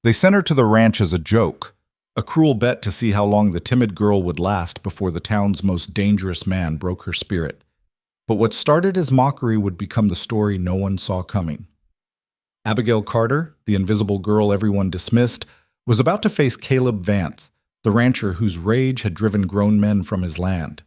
They sent her to the ranch as a joke, a cruel bet to see how long the timid girl would last before the town's most dangerous man broke her spirit. But what started as mockery would become the story no one saw coming. Abigail Carter, the invisible girl everyone dismissed, was about to face Caleb Vance, the rancher whose rage had driven grown men from his land.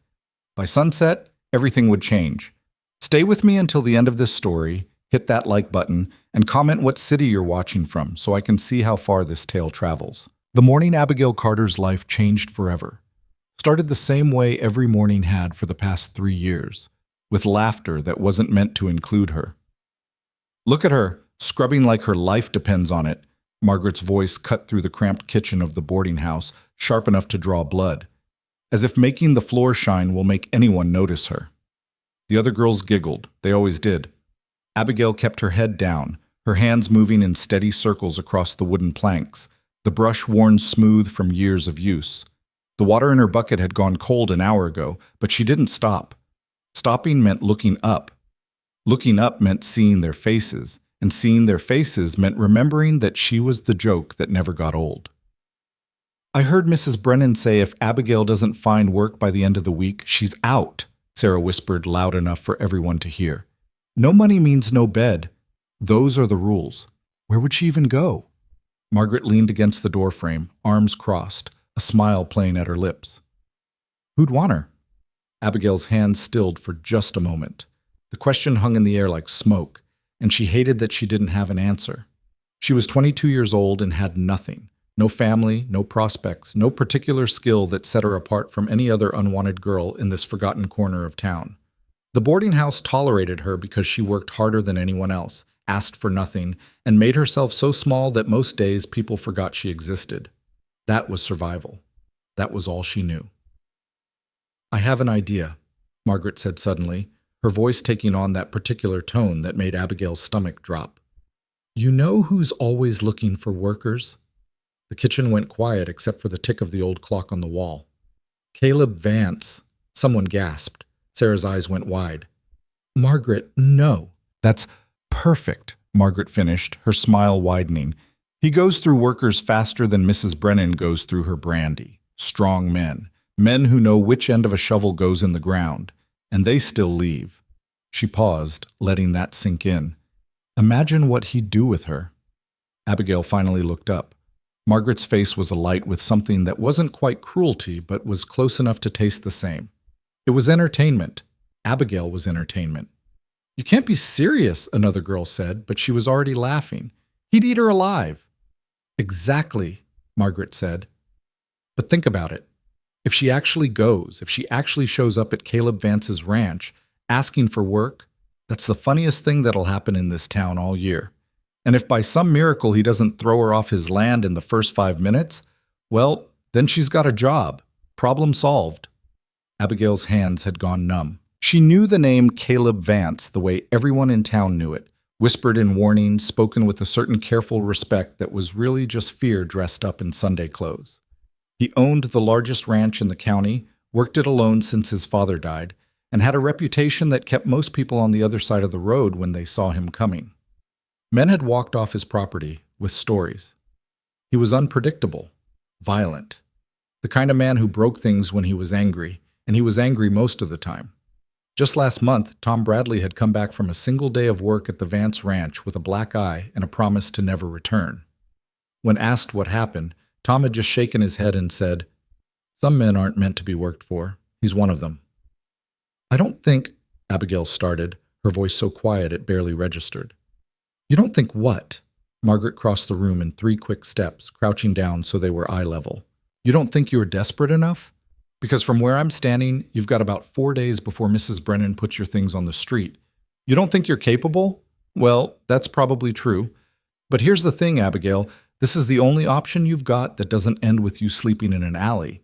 By sunset, everything would change. Stay with me until the end of this story, hit that like button, and comment what city you're watching from so I can see how far this tale travels. The morning Abigail Carter's life changed forever. Started the same way every morning had for the past 3 years, with laughter that wasn't meant to include her. Look at her, scrubbing like her life depends on it. Margaret's voice cut through the cramped kitchen of the boarding house, sharp enough to draw blood, as if making the floor shine will make anyone notice her. The other girls giggled. They always did. Abigail kept her head down, her hands moving in steady circles across the wooden planks, the brush worn smooth from years of use. The water in her bucket had gone cold an hour ago, but she didn't stop. Stopping meant looking up. Looking up meant seeing their faces, and seeing their faces meant remembering that she was the joke that never got old. I heard Mrs. Brennan say if Abigail doesn't find work by the end of the week, she's out, Sarah whispered loud enough for everyone to hear. No money means no bed. Those are the rules. Where would she even go? Margaret leaned against the doorframe, arms crossed, a smile playing at her lips. Who'd want her? Abigail's hands stilled for just a moment. The question hung in the air like smoke, and she hated that she didn't have an answer. She was 22 years old and had nothing. No family, no prospects, no particular skill that set her apart from any other unwanted girl in this forgotten corner of town. The boarding house tolerated her because she worked harder than anyone else, asked for nothing, and made herself so small that most days people forgot she existed. That was survival. That was all she knew. I have an idea, Margaret said suddenly, her voice taking on that particular tone that made Abigail's stomach drop. You know who's always looking for workers? The kitchen went quiet except for the tick of the old clock on the wall. Caleb Vance. Someone gasped. Sarah's eyes went wide. Margaret, no. That's perfect, Margaret finished, her smile widening. He goes through workers faster than Mrs. Brennan goes through her brandy. Strong men. Men who know which end of a shovel goes in the ground. And they still leave. She paused, letting that sink in. Imagine what he'd do with her. Abigail finally looked up. Margaret's face was alight with something that wasn't quite cruelty, but was close enough to taste the same. It was entertainment. Abigail was entertainment. You can't be serious, another girl said, but she was already laughing. He'd eat her alive. Exactly, Margaret said. But think about it. If she actually goes, if she actually shows up at Caleb Vance's ranch, asking for work, that's the funniest thing that'll happen in this town all year. And if by some miracle he doesn't throw her off his land in the first 5 minutes, well, then she's got a job. Problem solved. Abigail's hands had gone numb. She knew the name Caleb Vance the way everyone in town knew it, whispered in warning, spoken with a certain careful respect that was really just fear dressed up in Sunday clothes. He owned the largest ranch in the county, worked it alone since his father died, and had a reputation that kept most people on the other side of the road when they saw him coming. Men had walked off his property with stories. He was unpredictable, violent, the kind of man who broke things when he was angry, and he was angry most of the time. Just last month, Tom Bradley had come back from a single day of work at the Vance Ranch with a black eye and a promise to never return. When asked what happened, Tom had just shaken his head and said, "Some men aren't meant to be worked for. He's one of them." I don't think, Abigail started, her voice so quiet it barely registered. You don't think what? Margaret crossed the room in 3 quick steps, crouching down so they were eye level. You don't think you're desperate enough? Because from where I'm standing, you've got about 4 days before Mrs. Brennan puts your things on the street. You don't think you're capable? Well, that's probably true. But here's the thing, Abigail. This is the only option you've got that doesn't end with you sleeping in an alley.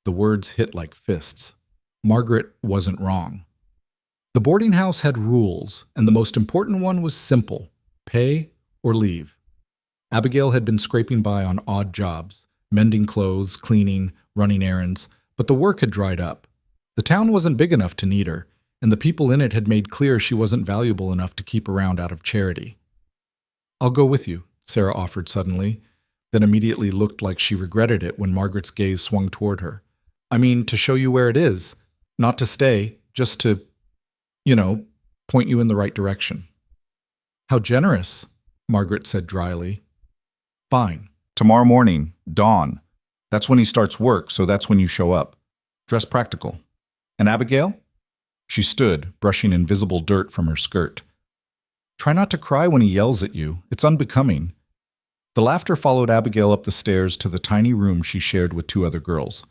The words hit like fists. Margaret wasn't wrong. The boarding house had rules, and the most important one was simple: pay or leave. Abigail had been scraping by on odd jobs, mending clothes, cleaning, running errands, but the work had dried up. The town wasn't big enough to need her, and the people in it had made clear she wasn't valuable enough to keep around out of charity. I'll go with you, Sarah offered suddenly, then immediately looked like she regretted it when Margaret's gaze swung toward her. I mean, to show you where it is, not to stay, just to, you know, point you in the right direction. How generous, Margaret said dryly. Fine. Tomorrow morning, dawn. That's when he starts work, so that's when you show up. Dress practical. And Abigail? She stood, brushing invisible dirt from her skirt. Try not to cry when he yells at you. It's unbecoming. The laughter followed Abigail up the stairs to the tiny room she shared with two other girls.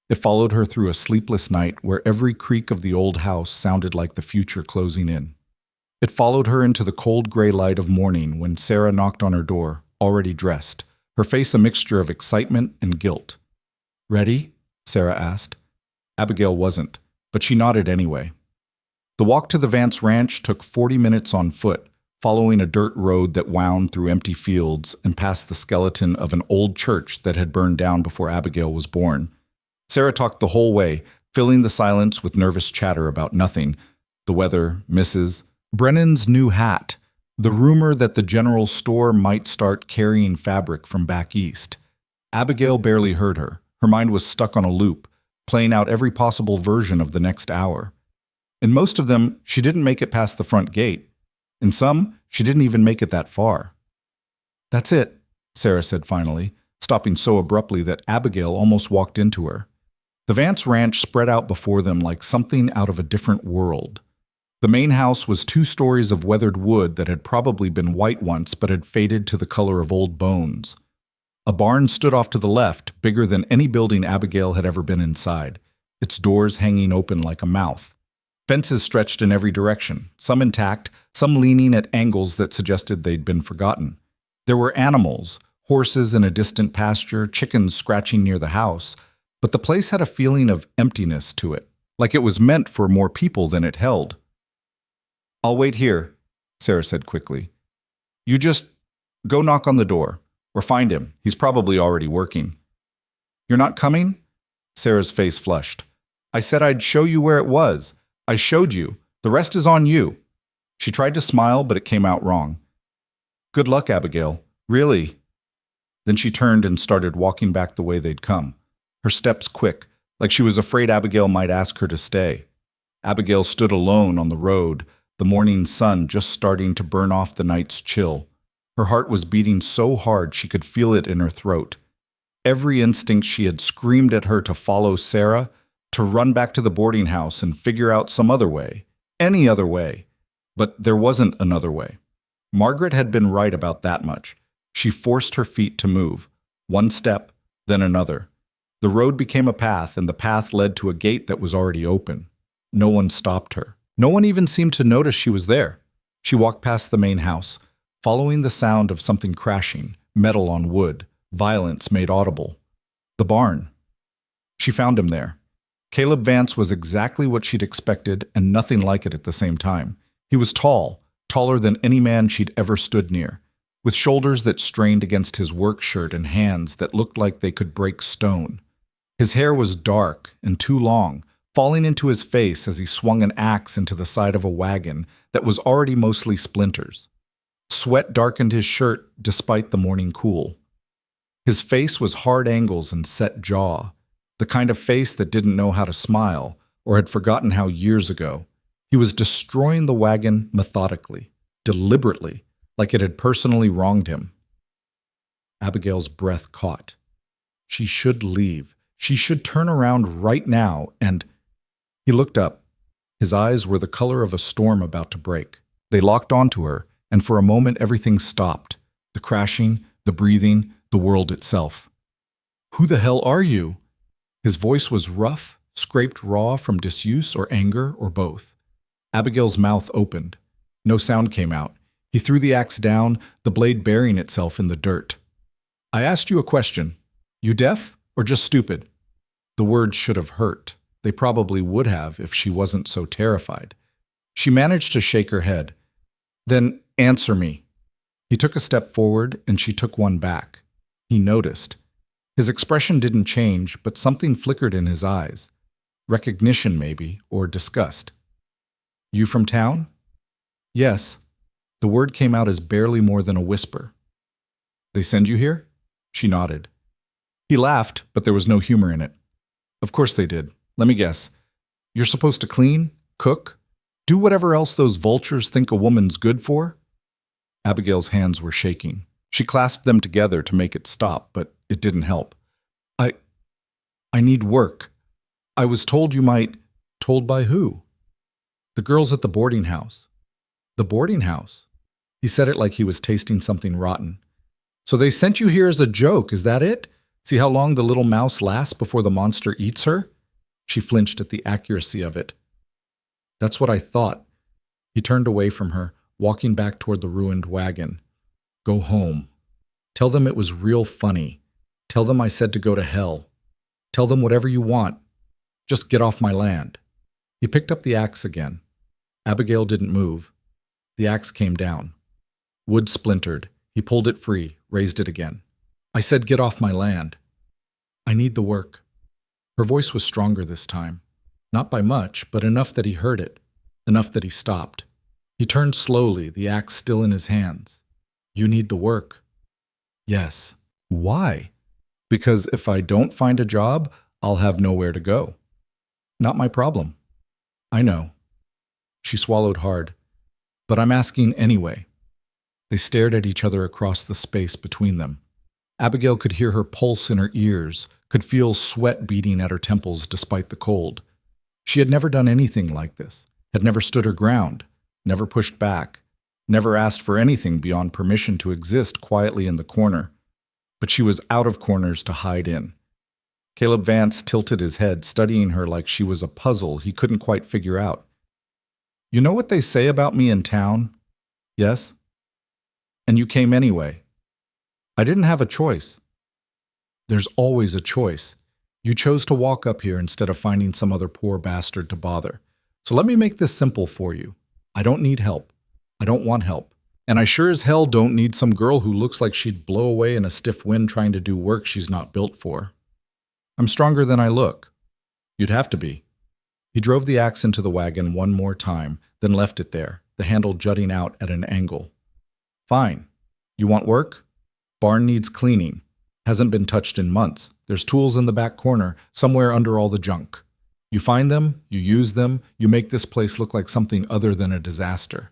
It followed her through a sleepless night where every creak of the old house sounded like the future closing in. It followed her into the cold gray light of morning when Sarah knocked on her door, already dressed, her face a mixture of excitement and guilt. Ready? Sarah asked. Abigail wasn't, but she nodded anyway. The walk to the Vance Ranch took 40 minutes on foot, following a dirt road that wound through empty fields and past the skeleton of an old church that had burned down before Abigail was born. Sarah talked the whole way, filling the silence with nervous chatter about nothing. The weather, Mrs. Brennan's new hat, the rumor that the general store might start carrying fabric from back east. Abigail barely heard her. Her mind was stuck on a loop, playing out every possible version of the next hour. In most of them, she didn't make it past the front gate. In some, she didn't even make it that far. That's it, Sarah said finally, stopping so abruptly that Abigail almost walked into her. The Vance Ranch spread out before them like something out of a different world. The main house was 2 stories of weathered wood that had probably been white once but had faded to the color of old bones. A barn stood off to the left, bigger than any building Abigail had ever been inside, its doors hanging open like a mouth. Fences stretched in every direction, some intact, some leaning at angles that suggested they'd been forgotten. There were animals, horses in a distant pasture, chickens scratching near the house, but the place had a feeling of emptiness to it, like it was meant for more people than it held. I'll wait here, Sarah said quickly. You just go knock on the door, or find him. He's probably already working. You're not coming? Sarah's face flushed. I said I'd show you where it was. I showed you. The rest is on you. She tried to smile, but it came out wrong. Good luck, Abigail. Really? Then she turned and started walking back the way they'd come, her steps quick, like she was afraid Abigail might ask her to stay. Abigail stood alone on the road, the morning sun just starting to burn off the night's chill. Her heart was beating so hard she could feel it in her throat. Every instinct she had screamed at her to follow Sarah, to run back to the boarding house and figure out some other way, any other way. But there wasn't another way. Margaret had been right about that much. She forced her feet to move, one step, then another. The road became a path, and the path led to a gate that was already open. No one stopped her. No one even seemed to notice she was there. She walked past the main house, following the sound of something crashing, metal on wood, violence made audible. The barn. She found him there. Caleb Vance was exactly what she'd expected and nothing like it at the same time. He was tall, taller than any man she'd ever stood near, with shoulders that strained against his work shirt and hands that looked like they could break stone. His hair was dark and too long, falling into his face as he swung an axe into the side of a wagon that was already mostly splinters. Sweat darkened his shirt despite the morning cool. His face was hard angles and set jaw, the kind of face that didn't know how to smile or had forgotten how years ago. He was destroying the wagon methodically, deliberately, like it had personally wronged him. Abigail's breath caught. She should leave. She should turn around right now and... He looked up. His eyes were the color of a storm about to break. They locked onto her, and for a moment everything stopped. The crashing, the breathing, the world itself. Who the hell are you? His voice was rough, scraped raw from disuse or anger or both. Abigail's mouth opened. No sound came out. He threw the axe down, the blade burying itself in the dirt. I asked you a question. You deaf or just stupid? The words should have hurt. They probably would have if she wasn't so terrified. She managed to shake her head. Then answer me. He took a step forward and she took one back. He noticed. His expression didn't change, but something flickered in his eyes. Recognition, maybe, or disgust. You from town? Yes. The word came out as barely more than a whisper. They send you here? She nodded. He laughed, but there was no humor in it. Of course they did. Let me guess. You're supposed to clean, cook, do whatever else those vultures think a woman's good for? Abigail's hands were shaking. She clasped them together to make it stop, but it didn't help. I need work. I was told you might. Told by who? The girls at the boarding house. The boarding house? He said it like he was tasting something rotten. So they sent you here as a joke, is that it? See how long the little mouse lasts before the monster eats her? She flinched at the accuracy of it. That's what I thought. He turned away from her, walking back toward the ruined wagon. Go home. Tell them it was real funny. Tell them I said to go to hell. Tell them whatever you want. Just get off my land. He picked up the axe again. Abigail didn't move. The axe came down. Wood splintered. He pulled it free, raised it again. I said get off my land. I need the work. Her voice was stronger this time. Not by much, but enough that he heard it. Enough that he stopped. He turned slowly, the axe still in his hands. You need the work. Yes. Why? Because if I don't find a job, I'll have nowhere to go. Not my problem. I know. She swallowed hard. But I'm asking anyway. They stared at each other across the space between them. Abigail could hear her pulse in her ears, could feel sweat beating at her temples despite the cold. She had never done anything like this, had never stood her ground, never pushed back, never asked for anything beyond permission to exist quietly in the corner. But she was out of corners to hide in. Caleb Vance tilted his head, studying her like she was a puzzle he couldn't quite figure out. You know what they say about me in town? Yes? And you came anyway. I didn't have a choice. There's always a choice. You chose to walk up here instead of finding some other poor bastard to bother. So let me make this simple for you. I don't need help. I don't want help. And I sure as hell don't need some girl who looks like she'd blow away in a stiff wind trying to do work she's not built for. I'm stronger than I look. You'd have to be. He drove the axe into the wagon one more time, then left it there, the handle jutting out at an angle. Fine. You want work? Barn needs cleaning. Hasn't been touched in months. There's tools in the back corner, somewhere under all the junk. You find them, you use them, you make this place look like something other than a disaster.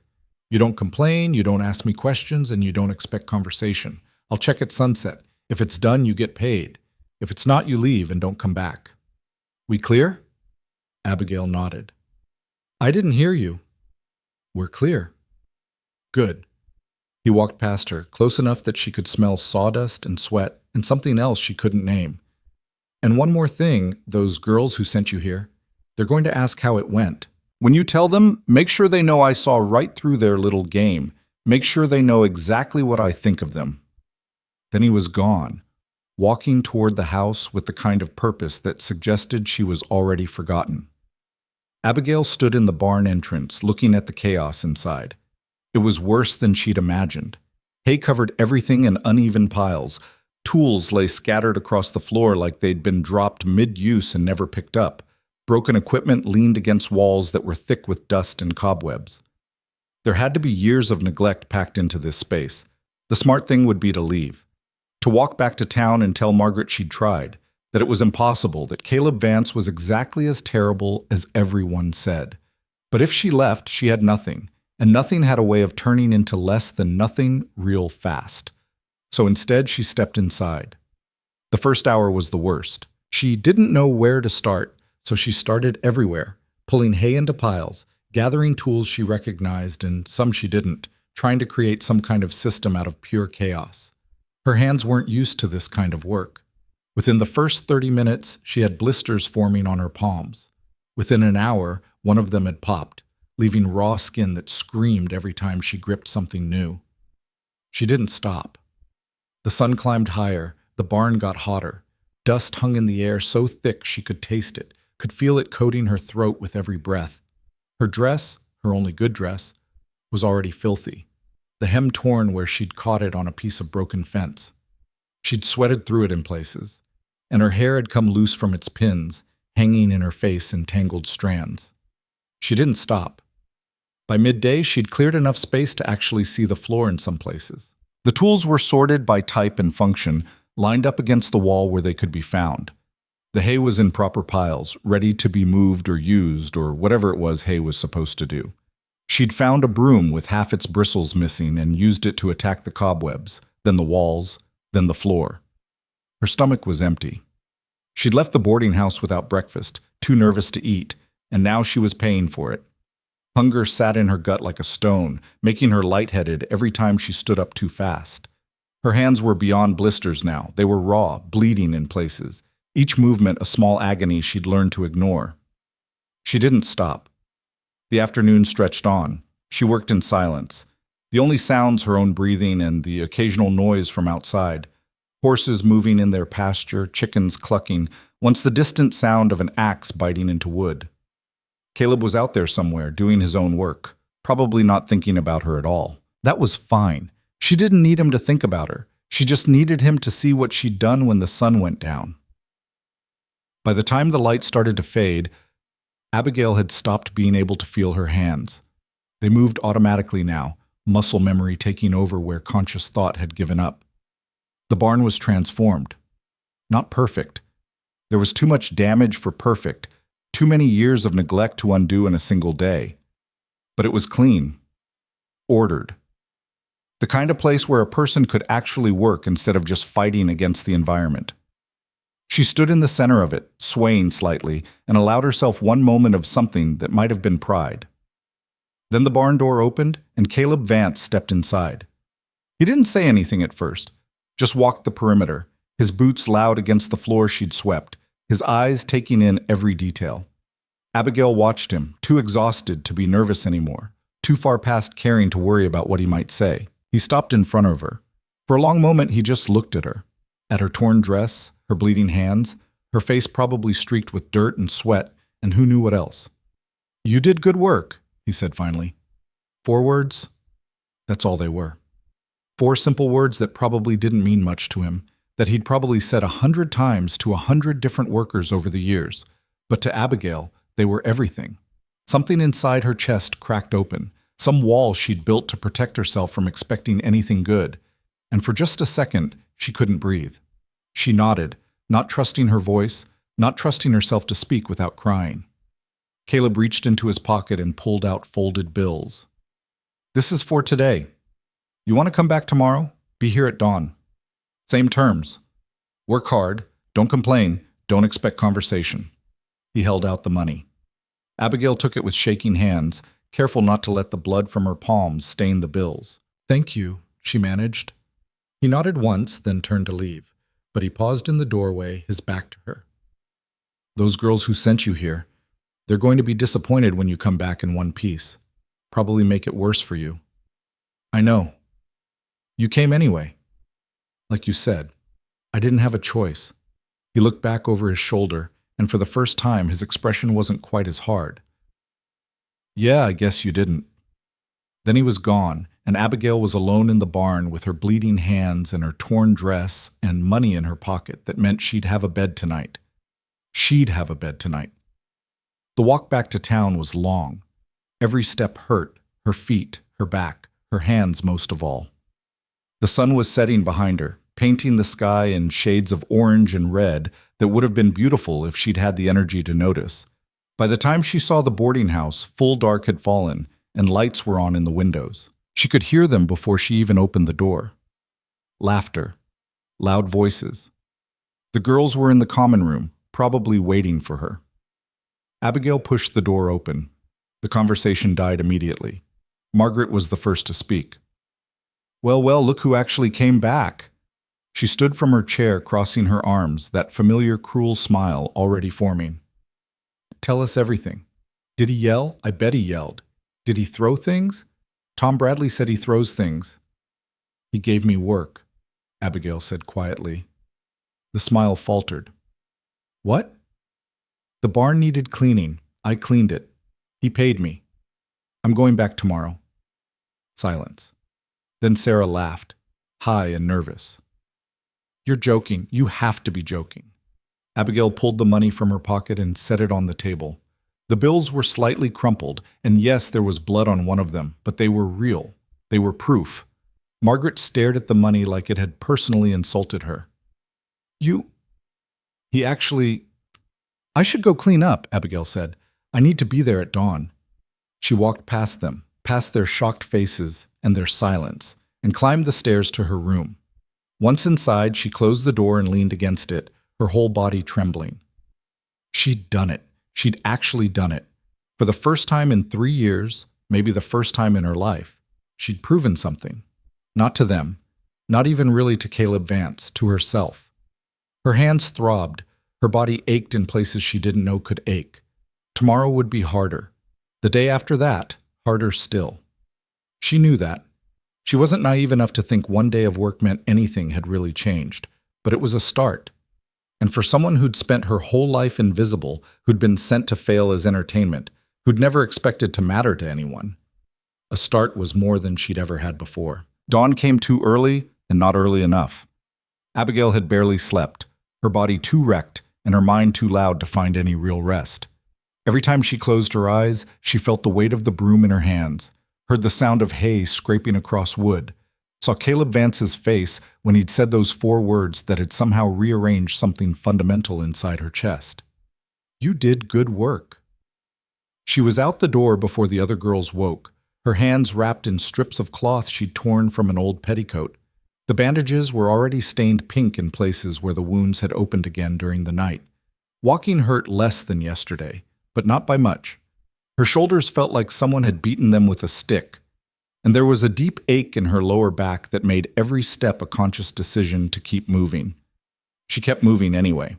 You don't complain, you don't ask me questions, and you don't expect conversation. I'll check at sunset. If it's done, you get paid. If it's not, you leave and don't come back. We clear? Abigail nodded. I didn't hear you. We're clear. Good. He walked past her, close enough that she could smell sawdust and sweat and something else she couldn't name. And one more thing, those girls who sent you here, they're going to ask how it went. When you tell them, make sure they know I saw right through their little game. Make sure they know exactly what I think of them. Then he was gone, walking toward the house with the kind of purpose that suggested she was already forgotten. Abigail stood in the barn entrance, looking at the chaos inside. It was worse than she'd imagined. Hay covered everything in uneven piles. Tools lay scattered across the floor like they'd been dropped mid-use and never picked up. Broken equipment leaned against walls that were thick with dust and cobwebs. There had to be years of neglect packed into this space. The smart thing would be to leave. To walk back to town and tell Margaret she'd tried, that it was impossible, that Caleb Vance was exactly as terrible as everyone said. But if she left, she had nothing, and nothing had a way of turning into less than nothing real fast. So instead, she stepped inside. The first hour was the worst. She didn't know where to start, so she started everywhere, pulling hay into piles, gathering tools she recognized and some she didn't, trying to create some kind of system out of pure chaos. Her hands weren't used to this kind of work. Within the first 30 minutes, she had blisters forming on her palms. Within an hour, one of them had popped, leaving raw skin that screamed every time she gripped something new. She didn't stop. The sun climbed higher, the barn got hotter. Dust hung in the air so thick she could taste it, could feel it coating her throat with every breath. Her dress, her only good dress, was already filthy, the hem torn where she'd caught it on a piece of broken fence. She'd sweated through it in places, and her hair had come loose from its pins, hanging in her face in tangled strands. She didn't stop. By midday, she'd cleared enough space to actually see the floor in some places. The tools were sorted by type and function, lined up against the wall where they could be found. The hay was in proper piles, ready to be moved or used, or whatever it was hay was supposed to do. She'd found a broom with half its bristles missing and used it to attack the cobwebs, then the walls, then the floor. Her stomach was empty. She'd left the boarding house without breakfast, too nervous to eat, and now she was paying for it. Hunger sat in her gut like a stone, making her lightheaded every time she stood up too fast. Her hands were beyond blisters now. They were raw, bleeding in places, each movement a small agony she'd learned to ignore. She didn't stop. The afternoon stretched on. She worked in silence. The only sounds her own breathing and the occasional noise from outside. Horses moving in their pasture, chickens clucking, once the distant sound of an axe biting into wood. Caleb was out there somewhere, doing his own work, probably not thinking about her at all. That was fine. She didn't need him to think about her. She just needed him to see what she'd done when the sun went down. By the time the light started to fade, Abigail had stopped being able to feel her hands. They moved automatically now, muscle memory taking over where conscious thought had given up. The barn was transformed. Not perfect. There was too much damage for perfect, too many years of neglect to undo in a single day. But it was clean. Ordered. The kind of place where a person could actually work instead of just fighting against the environment. She stood in the center of it, swaying slightly, and allowed herself one moment of something that might have been pride. Then the barn door opened, and Caleb Vance stepped inside. He didn't say anything at first, just walked the perimeter, his boots loud against the floor she'd swept, his eyes taking in every detail. Abigail watched him, too exhausted to be nervous anymore, too far past caring to worry about what he might say. He stopped in front of her. For a long moment, he just looked at her torn dress, her bleeding hands, her face probably streaked with dirt and sweat, and who knew what else. "You did good work," he said finally. 4 words? That's all they were. 4 simple words that probably didn't mean much to him, that he'd probably said 100 times to 100 different workers over the years. But to Abigail, they were everything. Something inside her chest cracked open, some wall she'd built to protect herself from expecting anything good. And for just a second, she couldn't breathe. She nodded, not trusting her voice, not trusting herself to speak without crying. Caleb reached into his pocket and pulled out folded bills. "This is for today. You want to come back tomorrow? Be here at dawn. Same terms. Work hard, don't complain, don't expect conversation." He held out the money. Abigail took it with shaking hands, careful not to let the blood from her palms stain the bills. "Thank you," she managed. He nodded once, then turned to leave, but he paused in the doorway, his back to her. "Those girls who sent you here, they're going to be disappointed when you come back in one piece. Probably make it worse for you." "I know. You came anyway. Like you said, I didn't have a choice." He looked back over his shoulder, and for the first time his expression wasn't quite as hard. "Yeah, I guess you didn't." Then he was gone, and Abigail was alone in the barn with her bleeding hands and her torn dress and money in her pocket that meant she'd have a bed tonight. She'd have a bed tonight. The walk back to town was long. Every step hurt, her feet, her back, her hands most of all. The sun was setting behind her, painting the sky in shades of orange and red that would have been beautiful if she'd had the energy to notice. By the time she saw the boarding house, full dark had fallen, and lights were on in the windows. She could hear them before she even opened the door. Laughter. Loud voices. The girls were in the common room, probably waiting for her. Abigail pushed the door open. The conversation died immediately. Margaret was the first to speak. Well, look who actually came back." She stood from her chair, crossing her arms, that familiar cruel smile already forming. "Tell us everything. Did he yell? I bet he yelled. Did he throw things? Tom Bradley said he throws things." "He gave me work," Abigail said quietly. The smile faltered. "What?" "The barn needed cleaning. I cleaned it. He paid me. I'm going back tomorrow." Silence. Then Sarah laughed, high and nervous. "You're joking. You have to be joking." Abigail pulled the money from her pocket and set it on the table. The bills were slightly crumpled, and yes, there was blood on one of them, but they were real. They were proof. Margaret stared at the money like it had personally insulted her. You... He actually... I should go clean up, Abigail said. I need to be there at dawn. She walked past them, past their shocked faces and their silence, and climbed the stairs to her room. Once inside, she closed the door and leaned against it, her whole body trembling. She'd done it. She'd actually done it. For the first time in 3 years, maybe the first time in her life, she'd proven something. Not to them, not even really to Caleb Vance, to herself. Her hands throbbed, her body ached in places she didn't know could ache. Tomorrow would be harder. The day after that, harder still. She knew that. She wasn't naive enough to think one day of work meant anything had really changed, but it was a start. And for someone who'd spent her whole life invisible, who'd been sent to fail as entertainment, who'd never expected to matter to anyone, a start was more than she'd ever had before. Dawn came too early and not early enough. Abigail had barely slept, her body too wrecked and her mind too loud to find any real rest. Every time she closed her eyes, she felt the weight of the broom in her hands, heard the sound of hay scraping across wood, saw Caleb Vance's face when he'd said those 4 words that had somehow rearranged something fundamental inside her chest. You did good work. She was out the door before the other girls woke, her hands wrapped in strips of cloth she'd torn from an old petticoat. The bandages were already stained pink in places where the wounds had opened again during the night. Walking hurt less than yesterday, but not by much. Her shoulders felt like someone had beaten them with a stick, and there was a deep ache in her lower back that made every step a conscious decision to keep moving. She kept moving anyway.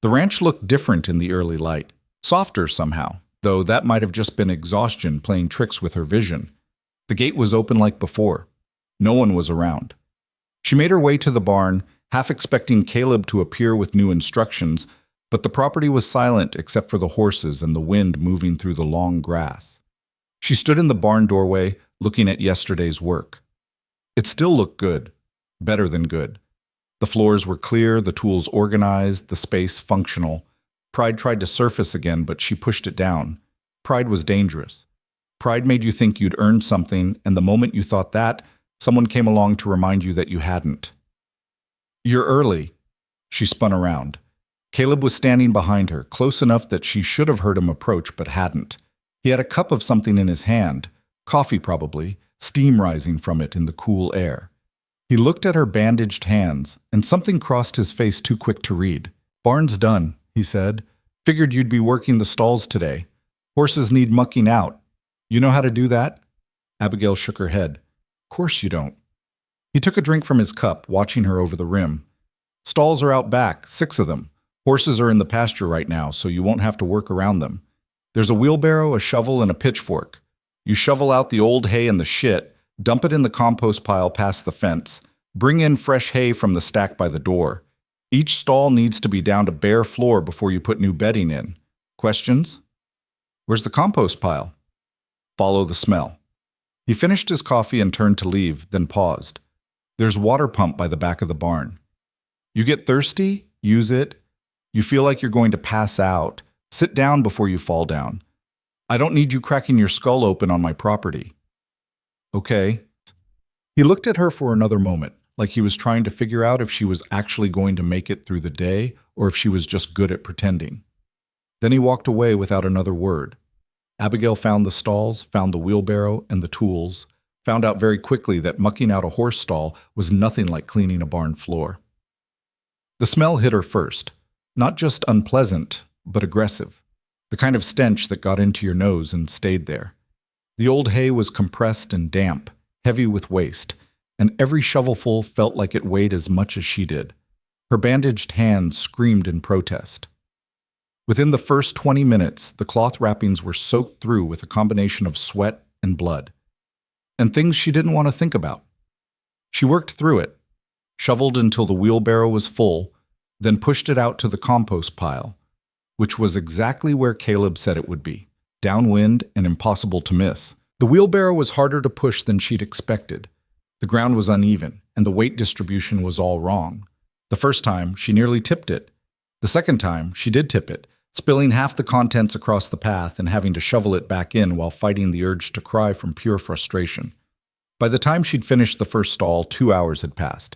The ranch looked different in the early light, softer somehow, though that might have just been exhaustion playing tricks with her vision. The gate was open like before. No one was around. She made her way to the barn, half expecting Caleb to appear with new instructions, but the property was silent except for the horses and the wind moving through the long grass. She stood in the barn doorway, looking at yesterday's work. It still looked good, better than good. The floors were clear, the tools organized, the space functional. Pride tried to surface again, but she pushed it down. Pride was dangerous. Pride made you think you'd earned something, and the moment you thought that, someone came along to remind you that you hadn't. You're early. She spun around. Caleb was standing behind her, close enough that she should have heard him approach, but hadn't. He had a cup of something in his hand, coffee probably, steam rising from it in the cool air. He looked at her bandaged hands, and something crossed his face too quick to read. "Barn's done," he said. "Figured you'd be working the stalls today. Horses need mucking out. You know how to do that?" Abigail shook her head. "Course you don't." He took a drink from his cup, watching her over the rim. "Stalls are out back, 6 of them. Horses are in the pasture right now, so you won't have to work around them. There's a wheelbarrow, a shovel, and a pitchfork. You shovel out the old hay and the shit, dump it in the compost pile past the fence, bring in fresh hay from the stack by the door. Each stall needs to be down to bare floor before you put new bedding in. Questions?" "Where's the compost pile?" "Follow the smell." He finished his coffee and turned to leave, then paused. "There's water pump by the back of the barn. You get thirsty? Use it. You feel like you're going to pass out. Sit down before you fall down. I don't need you cracking your skull open on my property." "Okay." He looked at her for another moment, like he was trying to figure out if she was actually going to make it through the day or if she was just good at pretending. Then he walked away without another word. Abigail found the stalls, found the wheelbarrow and the tools, found out very quickly that mucking out a horse stall was nothing like cleaning a barn floor. The smell hit her first. Not just unpleasant, but aggressive. The kind of stench that got into your nose and stayed there. The old hay was compressed and damp, heavy with waste, and every shovelful felt like it weighed as much as she did. Her bandaged hands screamed in protest. Within the first 20 minutes, the cloth wrappings were soaked through with a combination of sweat and blood. And things she didn't want to think about. She worked through it, shoveled until the wheelbarrow was full, then pushed it out to the compost pile, which was exactly where Caleb said it would be, downwind and impossible to miss. The wheelbarrow was harder to push than she'd expected. The ground was uneven, and the weight distribution was all wrong. The first time, she nearly tipped it. The second time, she did tip it, spilling half the contents across the path and having to shovel it back in while fighting the urge to cry from pure frustration. By the time she'd finished the first stall, 2 hours had passed.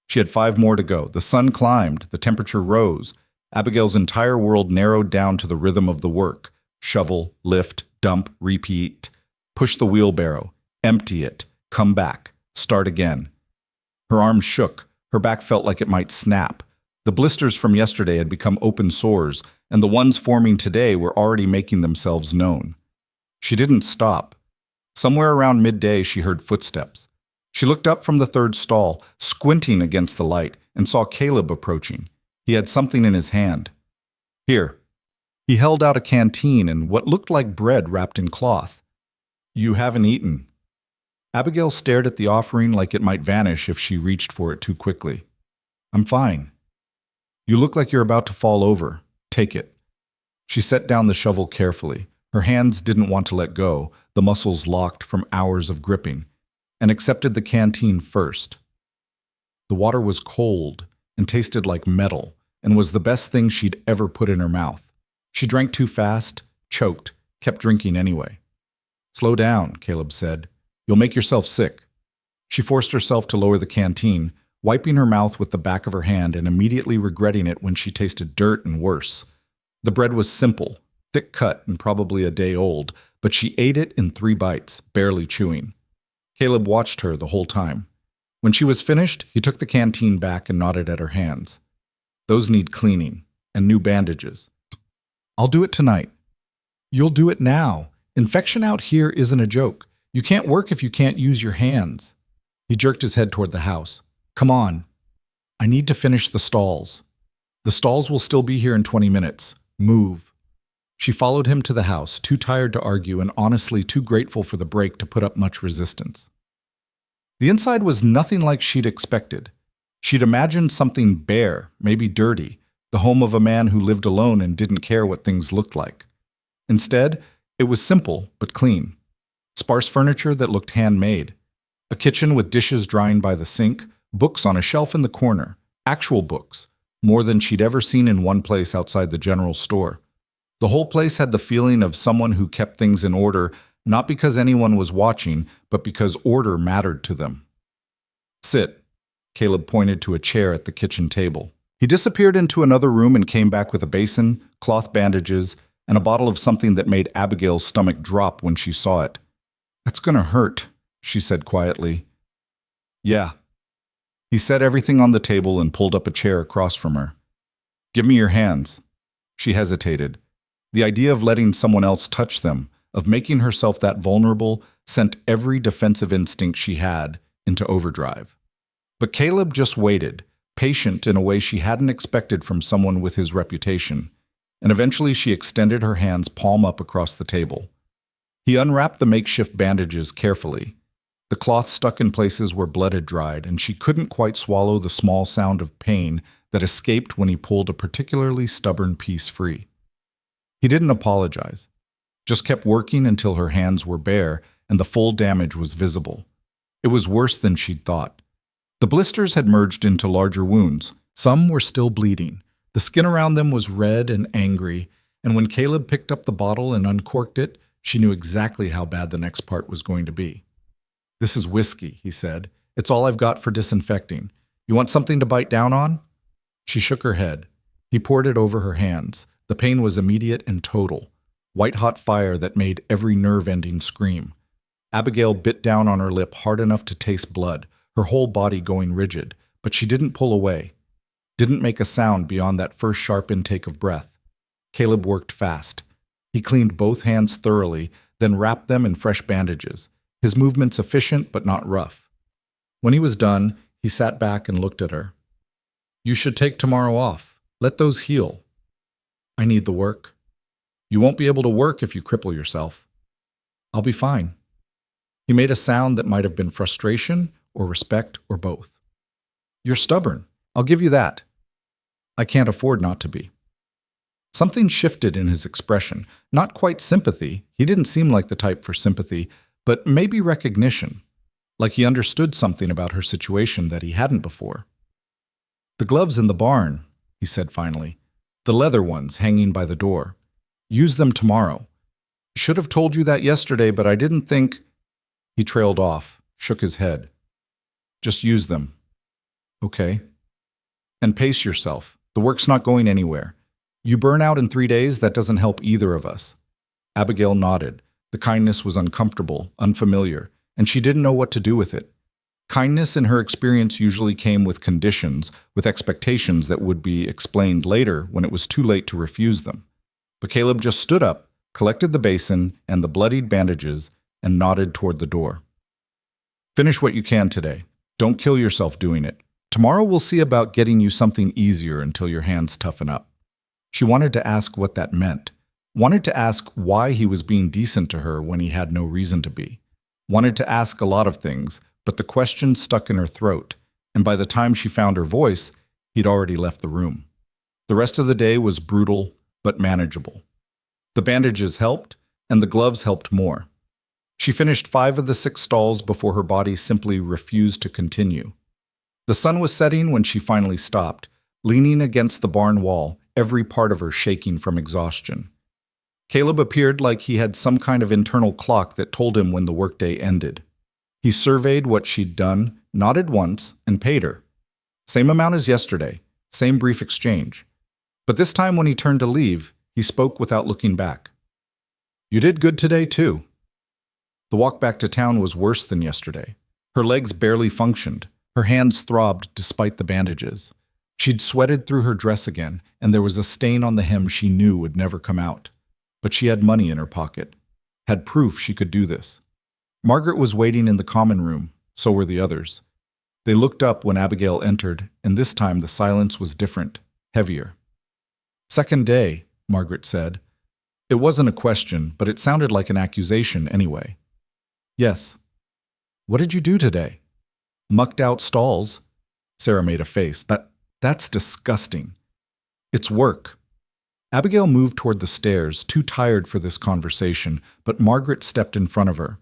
She had 5 more to go. The sun climbed, the temperature rose. Abigail's entire world narrowed down to the rhythm of the work. Shovel, lift, dump, repeat. Push the wheelbarrow, empty it, come back, start again. Her arms shook, her back felt like it might snap. The blisters from yesterday had become open sores, and the ones forming today were already making themselves known. She didn't stop. Somewhere around midday she heard footsteps. She looked up from the third stall, squinting against the light, and saw Caleb approaching. He had something in his hand. Here. He held out a canteen and what looked like bread wrapped in cloth. You haven't eaten. Abigail stared at the offering like it might vanish if she reached for it too quickly. I'm fine. You look like you're about to fall over. Take it. She set down the shovel carefully. Her hands didn't want to let go, the muscles locked from hours of gripping, and accepted the canteen first. The water was cold and tasted like metal and was the best thing she'd ever put in her mouth. She drank too fast, choked, kept drinking anyway. Slow down, Caleb said. You'll make yourself sick. She forced herself to lower the canteen, wiping her mouth with the back of her hand and immediately regretting it when she tasted dirt and worse. The bread was simple, thick cut and probably a day old, but she ate it in 3 bites, barely chewing. Caleb watched her the whole time. When she was finished, he took the canteen back and nodded at her hands. Those need cleaning, and new bandages. I'll do it tonight. You'll do it now. Infection out here isn't a joke. You can't work if you can't use your hands. He jerked his head toward the house. Come on. I need to finish the stalls. The stalls will still be here in 20 minutes. Move. She followed him to the house, too tired to argue and honestly too grateful for the break to put up much resistance. The inside was nothing like she'd expected. She'd imagined something bare, maybe dirty, the home of a man who lived alone and didn't care what things looked like. Instead, it was simple but clean. Sparse furniture that looked handmade. A kitchen with dishes drying by the sink, books on a shelf in the corner, actual books, more than she'd ever seen in one place outside the general store. The whole place had the feeling of someone who kept things in order, not because anyone was watching, but because order mattered to them. Sit. Caleb pointed to a chair at the kitchen table. He disappeared into another room and came back with a basin, cloth bandages, and a bottle of something that made Abigail's stomach drop when she saw it. That's gonna hurt, she said quietly. Yeah. He set everything on the table and pulled up a chair across from her. Give me your hands. She hesitated. The idea of letting someone else touch them, of making herself that vulnerable, sent every defensive instinct she had into overdrive. But Caleb just waited, patient in a way she hadn't expected from someone with his reputation, and eventually she extended her hands palm up across the table. He unwrapped the makeshift bandages carefully. The cloth stuck in places where blood had dried, and she couldn't quite swallow the small sound of pain that escaped when he pulled a particularly stubborn piece free. He didn't apologize, just kept working until her hands were bare and the full damage was visible. It was worse than she'd thought. The blisters had merged into larger wounds. Some were still bleeding. The skin around them was red and angry, and when Caleb picked up the bottle and uncorked it, she knew exactly how bad the next part was going to be. This is whiskey, he said. It's all I've got for disinfecting. You want something to bite down on? She shook her head. He poured it over her hands. The pain was immediate and total. White-hot fire that made every nerve ending scream. Abigail bit down on her lip hard enough to taste blood, her whole body going rigid, but she didn't pull away. Didn't make a sound beyond that first sharp intake of breath. Caleb worked fast. He cleaned both hands thoroughly, then wrapped them in fresh bandages, his movements efficient but not rough. When he was done, he sat back and looked at her. You should take tomorrow off. Let those heal. I need the work. You won't be able to work if you cripple yourself. I'll be fine. He made a sound that might have been frustration or respect or both. You're stubborn. I'll give you that. I can't afford not to be. Something shifted in his expression. Not quite sympathy. He didn't seem like the type for sympathy, but maybe recognition. Like he understood something about her situation that he hadn't before. The gloves in the barn, he said finally. The leather ones hanging by the door. Use them tomorrow. Should have told you that yesterday, but I didn't think... He trailed off, shook his head. Just use them. Okay. And pace yourself. The work's not going anywhere. You burn out in 3 days, that doesn't help either of us. Abigail nodded. The kindness was uncomfortable, unfamiliar, and she didn't know what to do with it. Kindness in her experience usually came with conditions, with expectations that would be explained later when it was too late to refuse them. But Caleb just stood up, collected the basin and the bloodied bandages, and nodded toward the door. Finish what you can today. Don't kill yourself doing it. Tomorrow we'll see about getting you something easier until your hands toughen up. She wanted to ask what that meant. Wanted to ask why he was being decent to her when he had no reason to be. Wanted to ask a lot of things, but the question stuck in her throat, and by the time she found her voice, he'd already left the room. The rest of the day was brutal, but manageable. The bandages helped, and the gloves helped more. She finished 5 of the 6 stalls before her body simply refused to continue. The sun was setting when she finally stopped, leaning against the barn wall, every part of her shaking from exhaustion. Caleb appeared like he had some kind of internal clock that told him when the workday ended. He surveyed what she'd done, nodded once, and paid her. Same amount as yesterday, same brief exchange. But this time when he turned to leave, he spoke without looking back. "You did good today, too." The walk back to town was worse than yesterday. Her legs barely functioned. Her hands throbbed despite the bandages. She'd sweated through her dress again, and there was a stain on the hem she knew would never come out. But she had money in her pocket, had proof she could do this. Margaret was waiting in the common room, so were the others. They looked up when Abigail entered, and this time the silence was different, heavier. "Second day," Margaret said. It wasn't a question, but it sounded like an accusation anyway. "Yes." "What did you do today?" "Mucked out stalls." Sarah made a face. That's disgusting." "It's work." Abigail moved toward the stairs, too tired for this conversation, but Margaret stepped in front of her.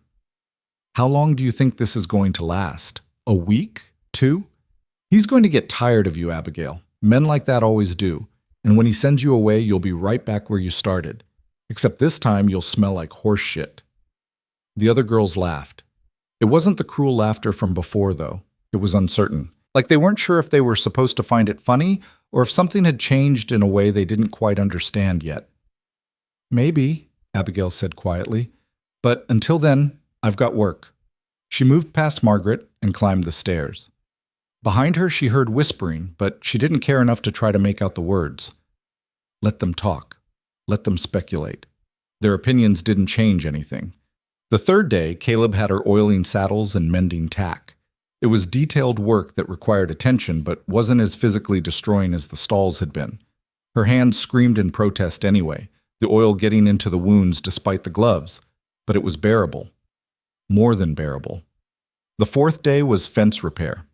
"How long do you think this is going to last? A week? 2? He's going to get tired of you, Abigail. Men like that always do. And when he sends you away, you'll be right back where you started. Except this time, you'll smell like horse shit." The other girls laughed. It wasn't the cruel laughter from before, though. It was uncertain. Like they weren't sure if they were supposed to find it funny or if something had changed in a way they didn't quite understand yet. "Maybe," Abigail said quietly. "But until then, I've got work." She moved past Margaret and climbed the stairs. Behind her, she heard whispering, but she didn't care enough to try to make out the words. Let them talk. Let them speculate. Their opinions didn't change anything. The third day, Caleb had her oiling saddles and mending tack. It was detailed work that required attention, but wasn't as physically destroying as the stalls had been. Her hands screamed in protest anyway, the oil getting into the wounds despite the gloves, but it was bearable. More than bearable. The fourth day was fence repair.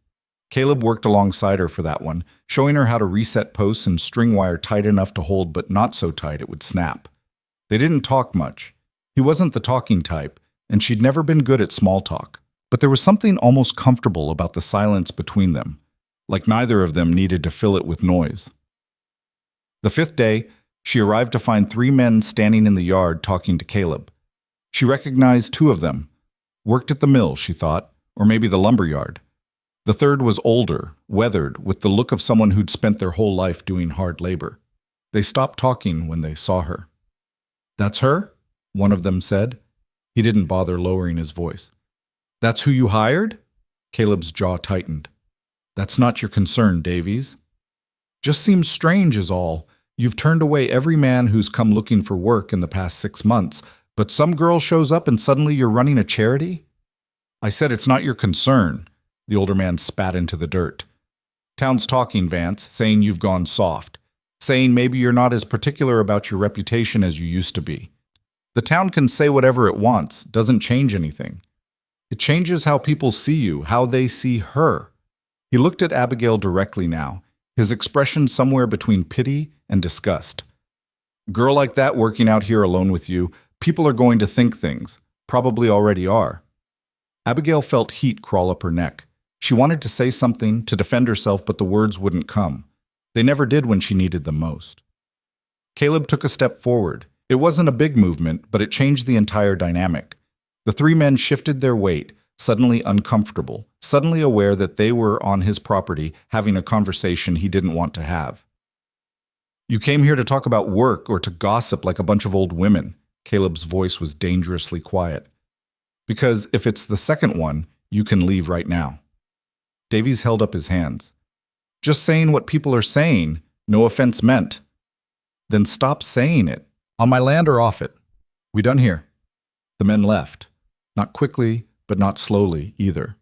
Caleb worked alongside her for that one, showing her how to reset posts and string wire tight enough to hold but not so tight it would snap. They didn't talk much. He wasn't the talking type, and she'd never been good at small talk. But there was something almost comfortable about the silence between them, like neither of them needed to fill it with noise. The fifth day, she arrived to find 3 men standing in the yard talking to Caleb. She recognized 2 of them. Worked at the mill, she thought, or maybe the lumber yard. The third was older, weathered, with the look of someone who'd spent their whole life doing hard labor. They stopped talking when they saw her. "That's her?" one of them said. He didn't bother lowering his voice. "That's who you hired?" Caleb's jaw tightened. "That's not your concern, Davies. Just seems strange is all. You've turned away every man who's come looking for work in the past 6 months, but some girl shows up and suddenly you're running a charity?" "I said it's not your concern." The older man spat into the dirt. "Town's talking, Vance, saying you've gone soft. Saying maybe you're not as particular about your reputation as you used to be. The town can say whatever it wants, doesn't change anything. It changes how people see you, how they see her." He looked at Abigail directly now, his expression somewhere between pity and disgust. "Girl like that working out here alone with you, people are going to think things, probably already are." Abigail felt heat crawl up her neck. She wanted to say something, to defend herself, but the words wouldn't come. They never did when she needed them most. Caleb took a step forward. It wasn't a big movement, but it changed the entire dynamic. The 3 men shifted their weight, suddenly uncomfortable, suddenly aware that they were on his property having a conversation he didn't want to have. "You came here to talk about work or to gossip like a bunch of old women." Caleb's voice was dangerously quiet. "Because if it's the second one, you can leave right now." Davies held up his hands. "Just saying what people are saying, no offense meant." "Then stop saying it. On my land or off it. We done here." The men left. Not quickly, but not slowly either.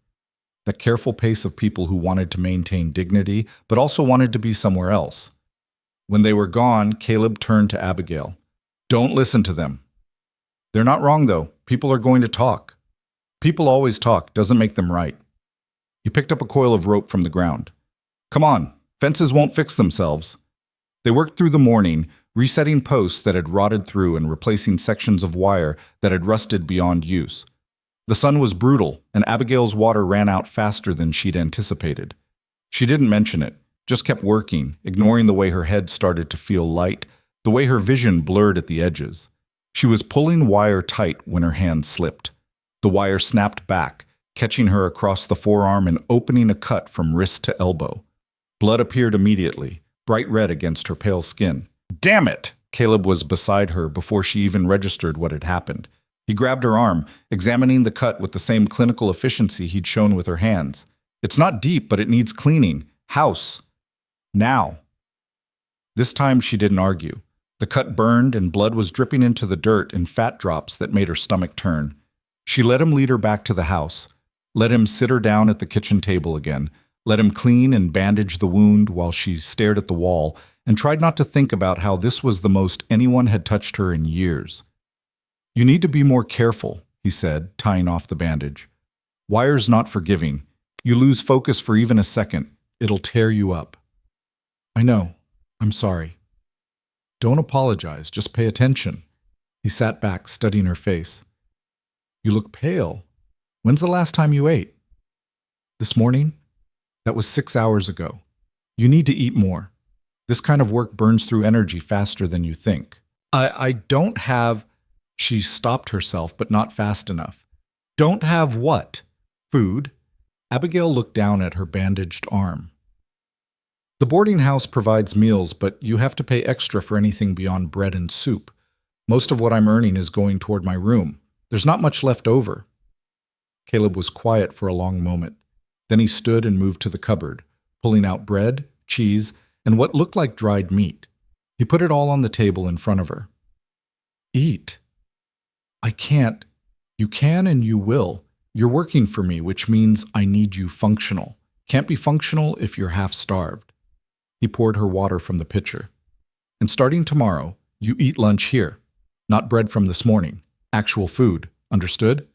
That careful pace of people who wanted to maintain dignity, but also wanted to be somewhere else. When they were gone, Caleb turned to Abigail. "Don't listen to them. They're not wrong, though. People are going to talk. People always talk, doesn't make them right." He picked up a coil of rope from the ground. "Come on, fences won't fix themselves." They worked through the morning, resetting posts that had rotted through and replacing sections of wire that had rusted beyond use. The sun was brutal, and Abigail's water ran out faster than she'd anticipated. She didn't mention it, just kept working, ignoring the way her head started to feel light, the way her vision blurred at the edges. She was pulling wire tight when her hand slipped. The wire snapped back, catching her across the forearm and opening a cut from wrist to elbow. Blood appeared immediately, bright red against her pale skin. "Damn it!" Caleb was beside her before she even registered what had happened. He grabbed her arm, examining the cut with the same clinical efficiency he'd shown with her hands. "It's not deep, but it needs cleaning. House. Now." This time she didn't argue. The cut burned and blood was dripping into the dirt in fat drops that made her stomach turn. She let him lead her back to the house, let him sit her down at the kitchen table again, let him clean and bandage the wound while she stared at the wall and tried not to think about how this was the most anyone had touched her in years. "You need to be more careful," he said, tying off the bandage. "Wire's not forgiving. You lose focus for even a second. It'll tear you up." "I know. I'm sorry." "Don't apologize. Just pay attention." He sat back, studying her face. "You look pale. When's the last time you ate?" "This morning? That was 6 hours ago. You need to eat more. This kind of work burns through energy faster than you think." I don't have..." She stopped herself, but not fast enough. "Don't have what?" "Food." Abigail looked down at her bandaged arm. "The boarding house provides meals, but you have to pay extra for anything beyond bread and soup. Most of what I'm earning is going toward my room. There's not much left over." Caleb was quiet for a long moment. Then he stood and moved to the cupboard, pulling out bread, cheese, and what looked like dried meat. He put it all on the table in front of her. "Eat." "I can't." "You can and you will. You're working for me, which means I need you functional. Can't be functional if you're half-starved." He poured her water from the pitcher. "And starting tomorrow, you eat lunch here. Not bread from this morning. Actual food. Understood?"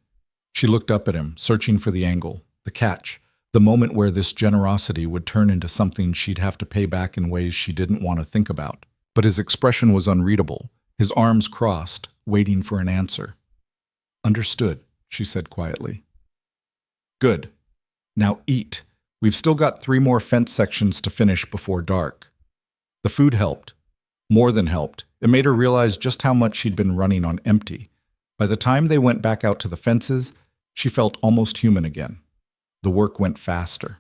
She looked up at him, searching for the angle, the catch, the moment where this generosity would turn into something she'd have to pay back in ways she didn't want to think about. But his expression was unreadable, his arms crossed, waiting for an answer. "Understood," she said quietly. "Good. Now eat. We've still got 3 more fence sections to finish before dark." The food helped. More than helped. It made her realize just how much she'd been running on empty. By the time they went back out to the fences, she felt almost human again. The work went faster.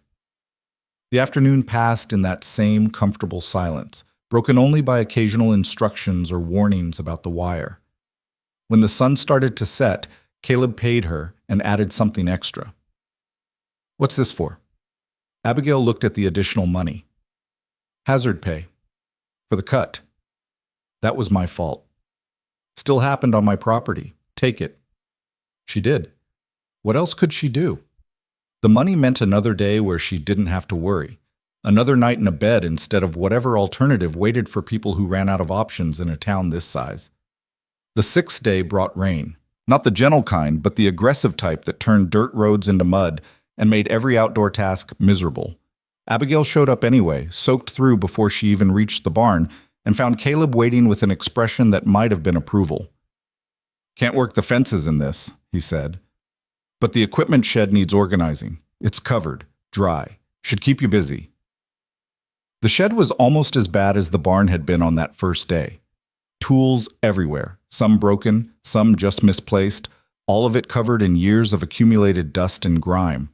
The afternoon passed in that same comfortable silence, broken only by occasional instructions or warnings about the wire. When the sun started to set, Caleb paid her and added something extra. "What's this for?" Abigail looked at the additional money. "Hazard pay. For the cut." "That was my fault. Still happened on my property. Take it." She did. What else could she do? The money meant another day where she didn't have to worry. Another night in a bed instead of whatever alternative waited for people who ran out of options in a town this size. The 6th day brought rain. Not the gentle kind, but the aggressive type that turned dirt roads into mud and made every outdoor task miserable. Abigail showed up anyway, soaked through before she even reached the barn, and found Caleb waiting with an expression that might have been approval. "Can't work the fences in this," he said. "But the equipment shed needs organizing. It's covered, dry. Should keep you busy." The shed was almost as bad as the barn had been on that first day. Tools everywhere, some broken, some just misplaced, all of it covered in years of accumulated dust and grime.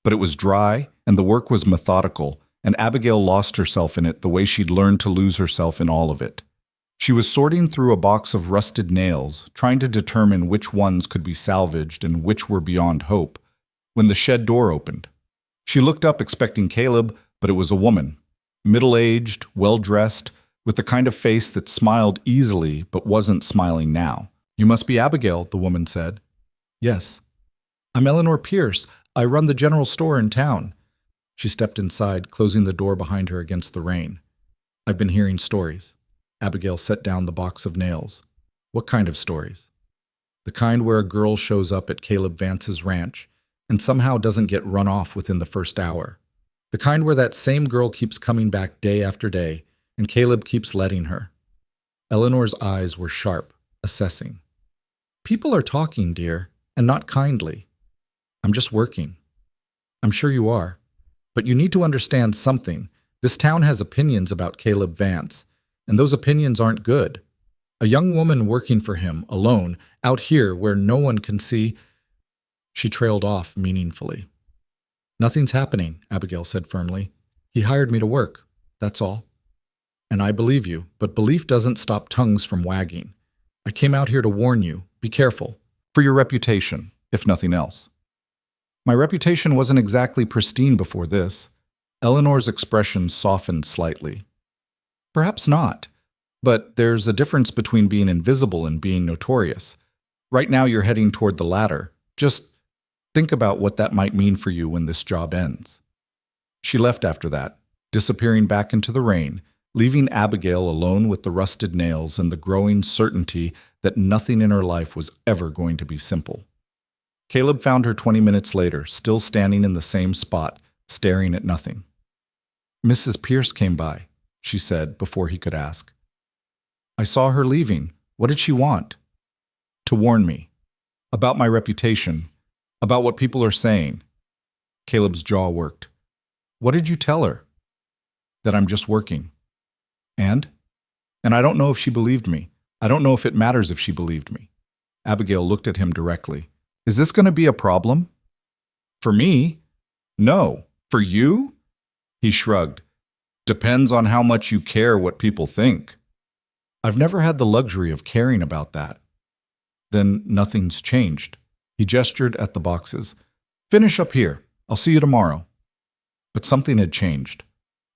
But it was dry, and the work was methodical, and Abigail lost herself in it the way she'd learned to lose herself in all of it. She was sorting through a box of rusted nails, trying to determine which ones could be salvaged and which were beyond hope, when the shed door opened. She looked up expecting Caleb, but it was a woman, middle-aged, well-dressed, with the kind of face that smiled easily but wasn't smiling now. "You must be Abigail," the woman said. "Yes." "I'm Eleanor Pierce. I run the general store in town." She stepped inside, closing the door behind her against the rain. "I've been hearing stories." Abigail set down the box of nails. "What kind of stories?" "The kind where a girl shows up at Caleb Vance's ranch and somehow doesn't get run off within the first hour. The kind where that same girl keeps coming back day after day, and Caleb keeps letting her." Eleanor's eyes were sharp, assessing. "People are talking, dear, and not kindly. I'm just working." "I'm sure you are. But you need to understand something. This town has opinions about Caleb Vance, and those opinions aren't good. A young woman working for him, alone, out here where no one can see—" She trailed off meaningfully. "Nothing's happening," Abigail said firmly. "He hired me to work. That's all. And I believe you, but belief doesn't stop tongues from wagging. I came out here to warn you. Be careful. For your reputation, if nothing else." "My reputation wasn't exactly pristine before this." Eleanor's expression softened slightly. "Perhaps not. But there's a difference between being invisible and being notorious. Right now you're heading toward the latter. Just think about what that might mean for you when this job ends." She left after that, disappearing back into the rain, leaving Abigail alone with the rusted nails and the growing certainty that nothing in her life was ever going to be simple. Caleb found her 20 minutes later, still standing in the same spot, staring at nothing. "Mrs. Pierce came by," she said before he could ask. "I saw her leaving. What did she want?" "To warn me. About my reputation. About what people are saying." Caleb's jaw worked. "What did you tell her?" "That I'm just working." "And?" "And I don't know if she believed me. I don't know if it matters if she believed me." Abigail looked at him directly. "Is this going to be a problem?" "For me? No. For you?" He shrugged. "Depends on how much you care what people think." "I've never had the luxury of caring about that." "Then nothing's changed." He gestured at the boxes. "Finish up here. I'll see you tomorrow." But something had changed.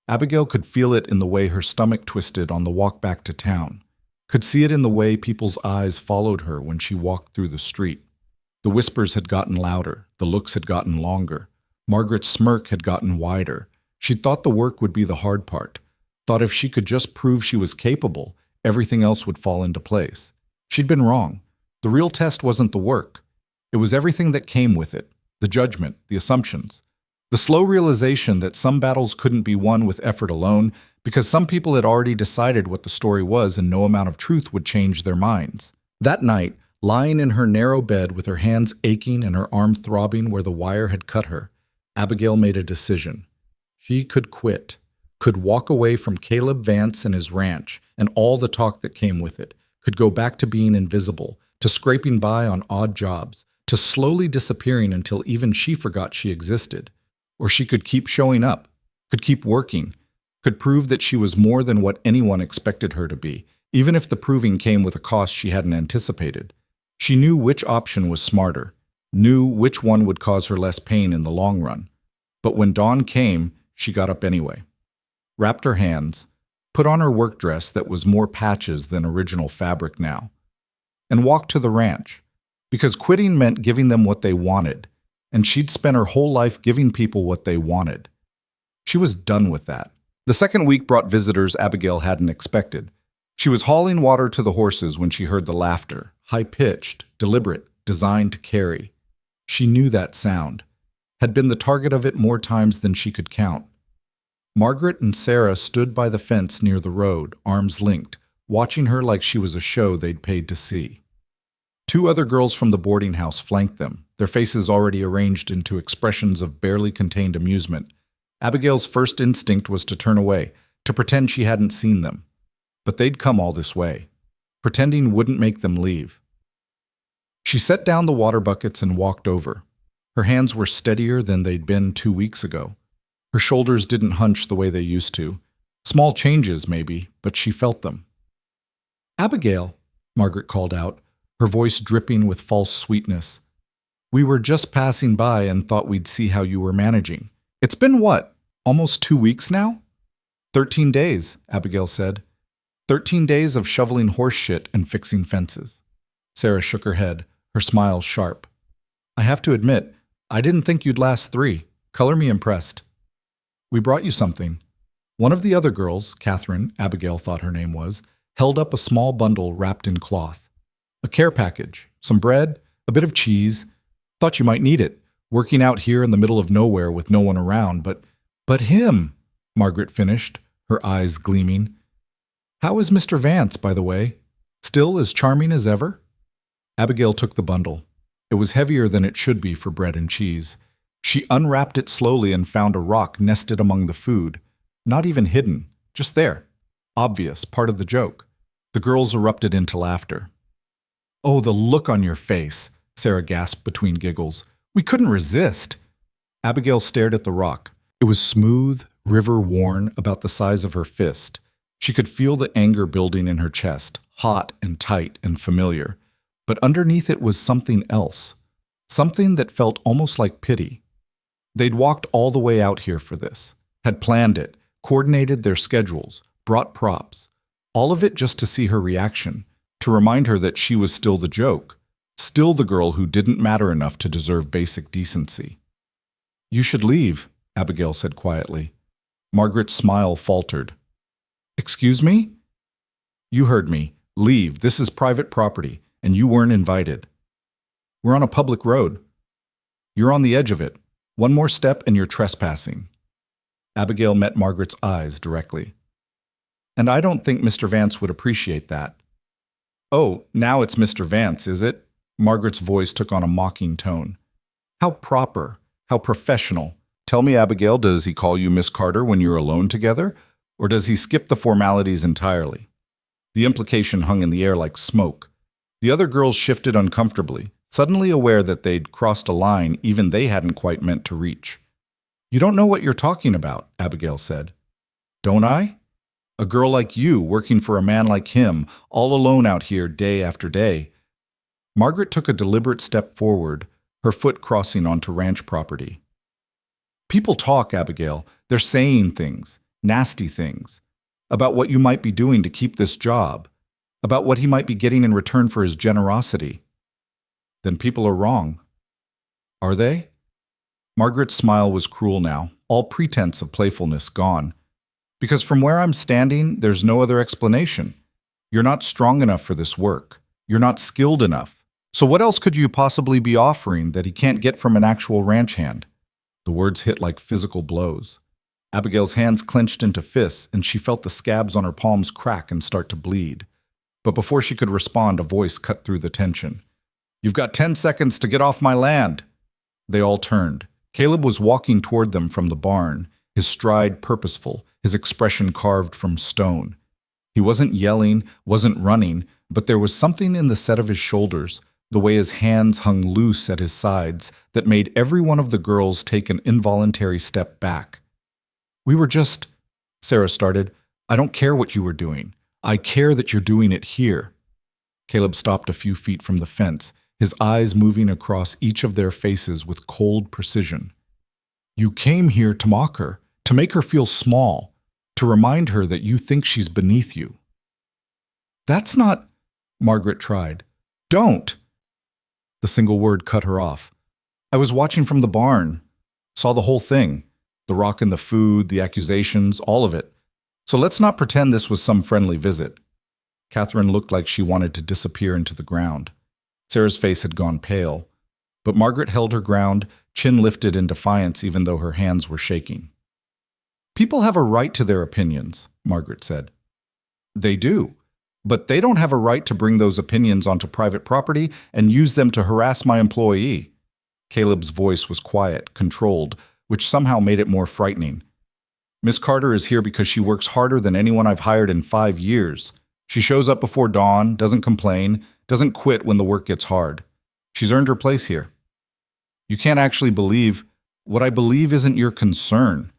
Abigail could feel it in the way her stomach twisted on the walk back to town, could see it in the way people's eyes followed her when she walked through the street. The whispers had gotten louder, the looks had gotten longer. Margaret's smirk had gotten wider. She'd thought the work would be the hard part, thought if she could just prove she was capable, everything else would fall into place. She'd been wrong. The real test wasn't the work. It was everything that came with it, the judgment, the assumptions. The slow realization that some battles couldn't be won with effort alone because some people had already decided what the story was and no amount of truth would change their minds. That night, lying in her narrow bed with her hands aching and her arm throbbing where the wire had cut her, Abigail made a decision. She could quit, could walk away from Caleb Vance and his ranch and all the talk that came with it, could go back to being invisible, to scraping by on odd jobs, to slowly disappearing until even she forgot she existed. Or she could keep showing up, could keep working, could prove that she was more than what anyone expected her to be, even if the proving came with a cost she hadn't anticipated. She knew which option was smarter, knew which one would cause her less pain in the long run. But when dawn came, she got up anyway, wrapped her hands, put on her work dress that was more patches than original fabric now, and walked to the ranch, because quitting meant giving them what they wanted, and she'd spent her whole life giving people what they wanted. She was done with that. The second week brought visitors Abigail hadn't expected. She was hauling water to the horses when she heard the laughter, high-pitched, deliberate, designed to carry. She knew that sound, had been the target of it more times than she could count. Margaret and Sarah stood by the fence near the road, arms linked, watching her like she was a show they'd paid to see. Two other girls from the boarding house flanked them, their faces already arranged into expressions of barely contained amusement. Abigail's first instinct was to turn away, to pretend she hadn't seen them. But they'd come all this way. Pretending wouldn't make them leave. She set down the water buckets and walked over. Her hands were steadier than they'd been 2 weeks ago. Her shoulders didn't hunch the way they used to. Small changes, maybe, but she felt them. "Abigail," Margaret called out, her voice dripping with false sweetness. "We were just passing by and thought we'd see how you were managing. It's been what, almost 2 weeks now?" 13 days, Abigail said. 13 days of shoveling horse shit and fixing fences. Sarah shook her head, her smile sharp. "I have to admit, I didn't think you'd last 3. Color me impressed." "We brought you something." One of the other girls, Catherine, Abigail thought her name was, held up a small bundle wrapped in cloth. "A care package, some bread, a bit of cheese. Thought you might need it, working out here in the middle of nowhere with no one around, but him," Margaret finished, her eyes gleaming. "How is Mr. Vance, by the way? Still as charming as ever?" Abigail took the bundle. It was heavier than it should be for bread and cheese. She unwrapped it slowly and found a rock nested among the food. Not even hidden, just there. Obvious, part of the joke. The girls erupted into laughter. "Oh, the look on your face," Sarah gasped between giggles. "We couldn't resist." Abigail stared at the rock. It was smooth, river-worn, about the size of her fist. She could feel the anger building in her chest, hot and tight and familiar. But underneath it was something else. Something that felt almost like pity. They'd walked all the way out here for this, had planned it, coordinated their schedules, brought props. All of it just to see her reaction, to remind her that she was still the joke, still the girl who didn't matter enough to deserve basic decency. "You should leave," Abigail said quietly. Margaret's smile faltered. "Excuse me?" "You heard me. Leave. This is private property, and you weren't invited. We're on a public road. You're on the edge of it. One more step and you're trespassing." Abigail met Margaret's eyes directly. "And I don't think Mr. Vance would appreciate that." "Oh, now it's Mr. Vance, is it?" Margaret's voice took on a mocking tone. "How proper, how professional. Tell me, Abigail, does he call you Miss Carter when you're alone together? Or does he skip the formalities entirely?" The implication hung in the air like smoke. The other girls shifted uncomfortably, suddenly aware that they'd crossed a line even they hadn't quite meant to reach. "You don't know what you're talking about," Abigail said. "Don't I? A girl like you, working for a man like him, all alone out here day after day." Margaret took a deliberate step forward, her foot crossing onto ranch property. "People talk, Abigail. They're saying things, nasty things, about what you might be doing to keep this job, about what he might be getting in return for his generosity." "Then people are wrong." "Are they?" Margaret's smile was cruel now, all pretense of playfulness gone. "Because from where I'm standing, there's no other explanation. You're not strong enough for this work. You're not skilled enough. So what else could you possibly be offering that he can't get from an actual ranch hand?" The words hit like physical blows. Abigail's hands clenched into fists, and she felt the scabs on her palms crack and start to bleed. But before she could respond, a voice cut through the tension. "You've got 10 seconds to get off my land." They all turned. Caleb was walking toward them from the barn, his stride purposeful, his expression carved from stone. He wasn't yelling, wasn't running, but there was something in the set of his shoulders, the way his hands hung loose at his sides, that made every one of the girls take an involuntary step back. "We were just," Sarah started. "I don't care what you were doing. I care that you're doing it here." Caleb stopped a few feet from the fence, his eyes moving across each of their faces with cold precision. "You came here to mock her, to make her feel small, to remind her that you think she's beneath you." "That's not," Margaret tried. "Don't." The single word cut her off. "I was watching from the barn, saw the whole thing, the rock and the food, the accusations, all of it. So let's not pretend this was some friendly visit." Catherine looked like she wanted to disappear into the ground. Sarah's face had gone pale, but Margaret held her ground, chin lifted in defiance even though her hands were shaking. "People have a right to their opinions," Margaret said. "They do, but they don't have a right to bring those opinions onto private property and use them to harass my employee." Caleb's voice was quiet, controlled, which somehow made it more frightening. "Miss Carter is here because she works harder than anyone I've hired in 5 years. She shows up before dawn, doesn't complain, doesn't quit when the work gets hard. She's earned her place here. You can't actually believe. What I believe isn't your concern.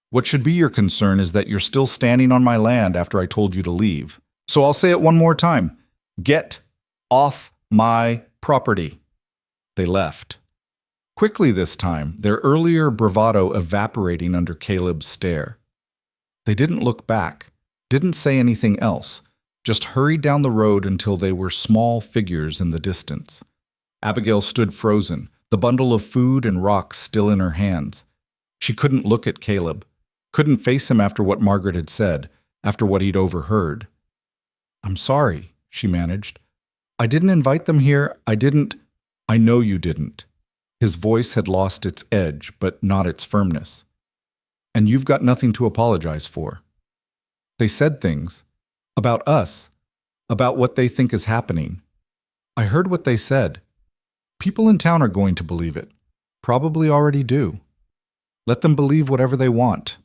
What should be your concern is that you're still standing on my land after I told you to leave. So I'll say it one more time. Get off my property. They left. Quickly this time, their earlier bravado evaporating under Caleb's stare. They didn't look back, didn't say anything else, just hurried down the road until they were small figures in the distance. Abigail stood frozen, the bundle of food and rocks still in her hands. She couldn't look at Caleb, couldn't face him after what Margaret had said, after what he'd overheard. "I'm sorry," she managed. "I didn't invite them here. I know you didn't." His voice had lost its edge, but not its firmness. "And you've got nothing to apologize for. They said things about us, about what they think is happening. I heard what they said. People in town are going to believe it. Probably already do. Let them believe whatever they want."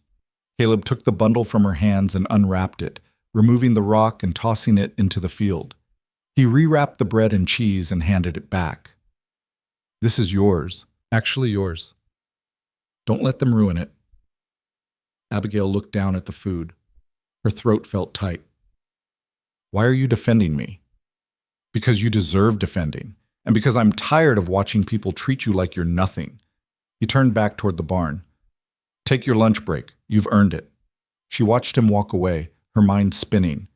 Caleb took the bundle from her hands and unwrapped it, removing the rock and tossing it into the field. He rewrapped the bread and cheese and handed it back. "This is yours, actually yours. Don't let them ruin it." Abigail looked down at the food. Her throat felt tight. "Why are you defending me?" "Because you deserve defending, and because I'm tired of watching people treat you like you're nothing." He turned back toward the barn. "Take your lunch break. You've earned it." She watched him walk away, her mind spinning.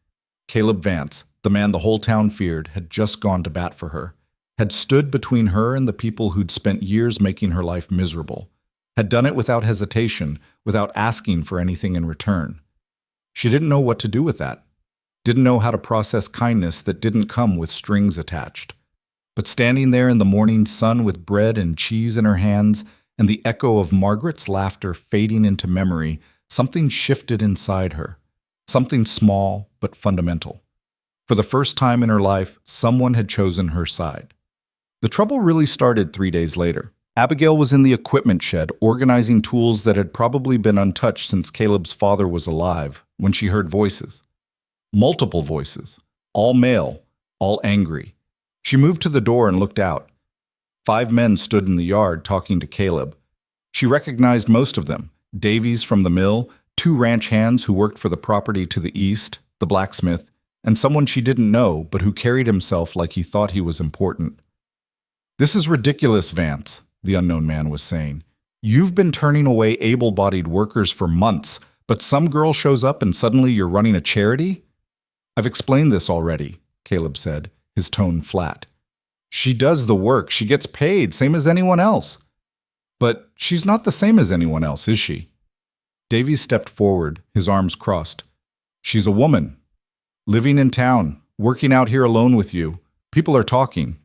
Caleb Vance, the man the whole town feared, had just gone to bat for her, had stood between her and the people who'd spent years making her life miserable, had done it without hesitation, without asking for anything in return. She didn't know what to do with that, didn't know how to process kindness that didn't come with strings attached. But standing there in the morning sun with bread and cheese in her hands and the echo of Margaret's laughter fading into memory, something shifted inside her, something small but fundamental. For the first time in her life, someone had chosen her side. The trouble really started 3 days later. Abigail was in the equipment shed, organizing tools that had probably been untouched since Caleb's father was alive, when she heard voices. Multiple voices, all male, all angry. She moved to the door and looked out. 5 men stood in the yard talking to Caleb. She recognized most of them: Davies from the mill, 2 ranch hands who worked for the property to the east, the blacksmith, and someone she didn't know but who carried himself like he thought he was important. "This is ridiculous, Vance," the unknown man was saying. "You've been turning away able-bodied workers for months, but some girl shows up and suddenly you're running a charity?" "I've explained this already," Caleb said, his tone flat. "She does the work. She gets paid, same as anyone else." "But she's not the same as anyone else, is she?" Davies stepped forward, his arms crossed. "She's a woman, living in town, working out here alone with you. People are talking.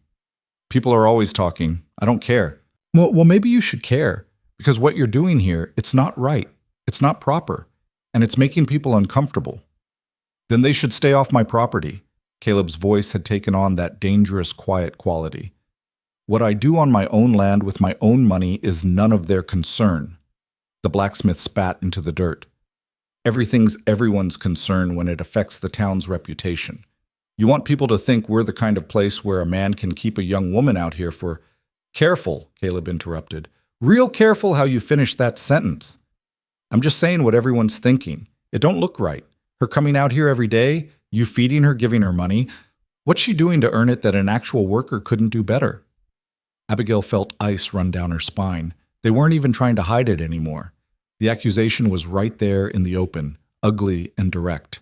People are always talking. I don't care." Well, maybe you should care, because what you're doing here, it's not right. It's not proper, and it's making people uncomfortable. "Then they should stay off my property." Caleb's voice had taken on that dangerous, quiet quality. "What I do on my own land with my own money is none of their concern." The blacksmith spat into the dirt. "Everything's everyone's concern when it affects the town's reputation. You want people to think we're the kind of place where a man can keep a young woman out here for—" "Careful," Caleb interrupted. "Real careful how you finish that sentence. I'm just saying what everyone's thinking. It don't look right. Her coming out here every day, you feeding her, giving her money. What's she doing to earn it that an actual worker couldn't do better?" Abigail felt ice run down her spine. They weren't even trying to hide it anymore. The accusation was right there in the open, ugly and direct.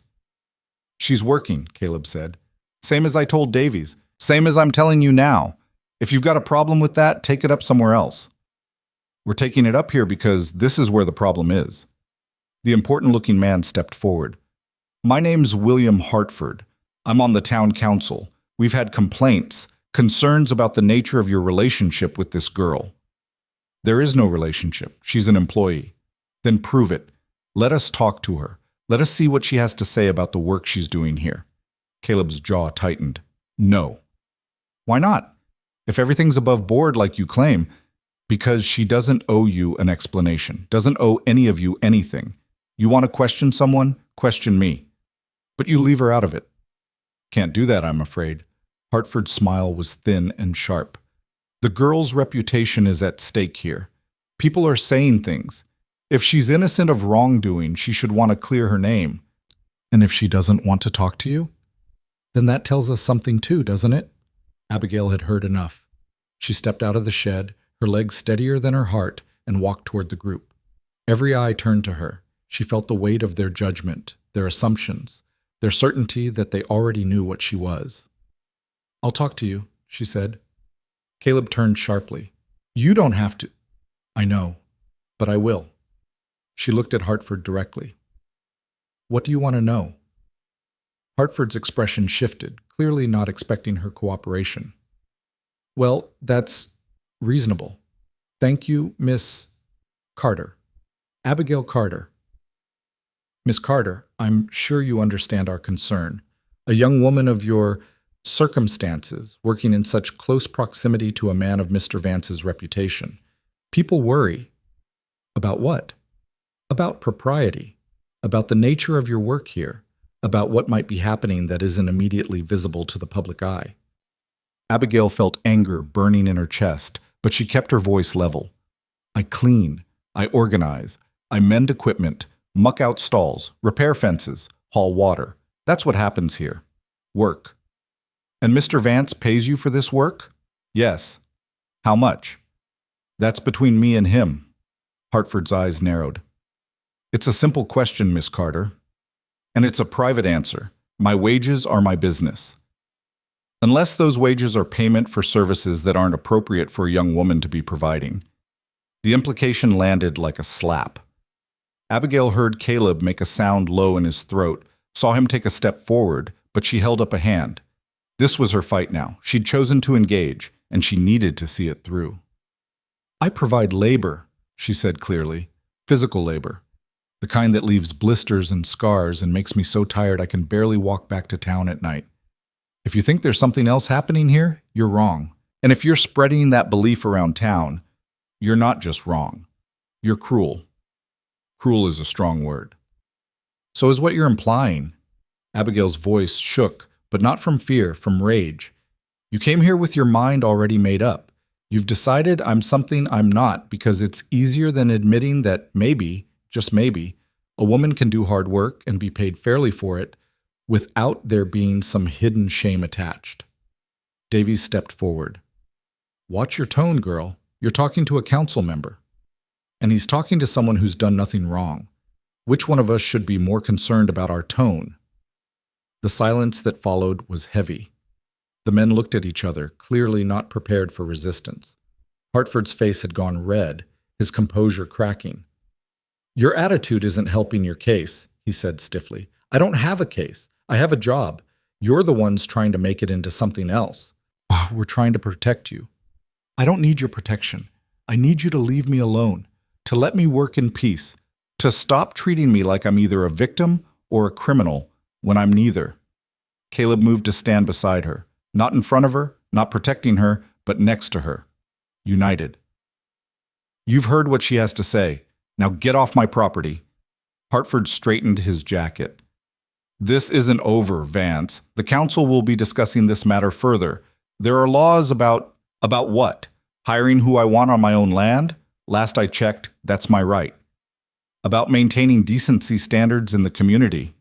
"She's working," Caleb said. "Same as I told Davies. Same as I'm telling you now. If you've got a problem with that, take it up somewhere else." "We're taking it up here because this is where the problem is." The important-looking man stepped forward. "My name's William Hartford. I'm on the town council. We've had complaints, concerns about the nature of your relationship with this girl." "There is no relationship. She's an employee." "Then prove it. Let us talk to her. Let us see what she has to say about the work she's doing here." Caleb's jaw tightened. "No." "Why not? If everything's above board like you claim—" "Because she doesn't owe you an explanation, doesn't owe any of you anything. You want to question someone? Question me. But you leave her out of it." "Can't do that, I'm afraid." Hartford's smile was thin and sharp. The girl's reputation is at stake here. People are saying things. If she's innocent of wrongdoing, she should want to clear her name. And if she doesn't want to talk to you, then that tells us something too, doesn't it? Abigail had heard enough. She stepped out of the shed, her legs steadier than her heart, and walked toward the group. Every eye turned to her. She felt the weight of their judgment, their assumptions, their certainty that they already knew what she was. "I'll talk to you," she said. Caleb turned sharply. "You don't have to." "I know, but I will." She looked at Hartford directly. "What do you want to know?" Hartford's expression shifted, clearly not expecting her cooperation. "Well, that's reasonable. Thank you, Miss Carter. Abigail Carter." "Miss Carter, I'm sure you understand our concern. A young woman of your circumstances, working in such close proximity to a man of Mr. Vance's reputation. People worry." "About what?" "About propriety, about the nature of your work here, about what might be happening that isn't immediately visible to the public eye." Abigail felt anger burning in her chest, but she kept her voice level. "I clean, I organize, I mend equipment, muck out stalls, repair fences, haul water. That's what happens here. Work. And Mr. Vance pays you for this work?" "Yes." "How much?" "That's between me and him." Hartford's eyes narrowed. "It's a simple question, Miss Carter. And it's a private answer. My wages are my business. Unless those wages are payment for services that aren't appropriate for a young woman to be providing." The implication landed like a slap. Abigail heard Caleb make a sound low in his throat, saw him take a step forward, but she held up a hand. This was her fight now. She'd chosen to engage, and she needed to see it through. "I provide labor," she said clearly. "Physical labor. The kind that leaves blisters and scars and makes me so tired I can barely walk back to town at night. If you think there's something else happening here, you're wrong. And if you're spreading that belief around town, you're not just wrong. You're cruel." Cruel is a strong word. "So is what you're implying." Abigail's voice shook, but not from fear, from rage. "You came here with your mind already made up. You've decided I'm something I'm not because it's easier than admitting that maybe, just maybe, a woman can do hard work and be paid fairly for it without there being some hidden shame attached." Davies stepped forward. "Watch your tone, girl. You're talking to a council member. And he's talking to someone who's done nothing wrong. Which one of us should be more concerned about our tone?" The silence that followed was heavy. The men looked at each other, clearly not prepared for resistance. Hartford's face had gone red, his composure cracking. "Your attitude isn't helping your case," he said stiffly. "I don't have a case. I have a job. You're the ones trying to make it into something else. We're trying to protect you. I don't need your protection. I need you to leave me alone, to let me work in peace, to stop treating me like I'm either a victim or a criminal when I'm neither." Caleb moved to stand beside her, not in front of her, not protecting her, but next to her, united. "You've heard what she has to say. Now get off my property." Hartford straightened his jacket. "This isn't over, Vance. The council will be discussing this matter further. There are laws about what? Hiring who I want on my own land? Last I checked, that's my right. About maintaining decency standards in the community.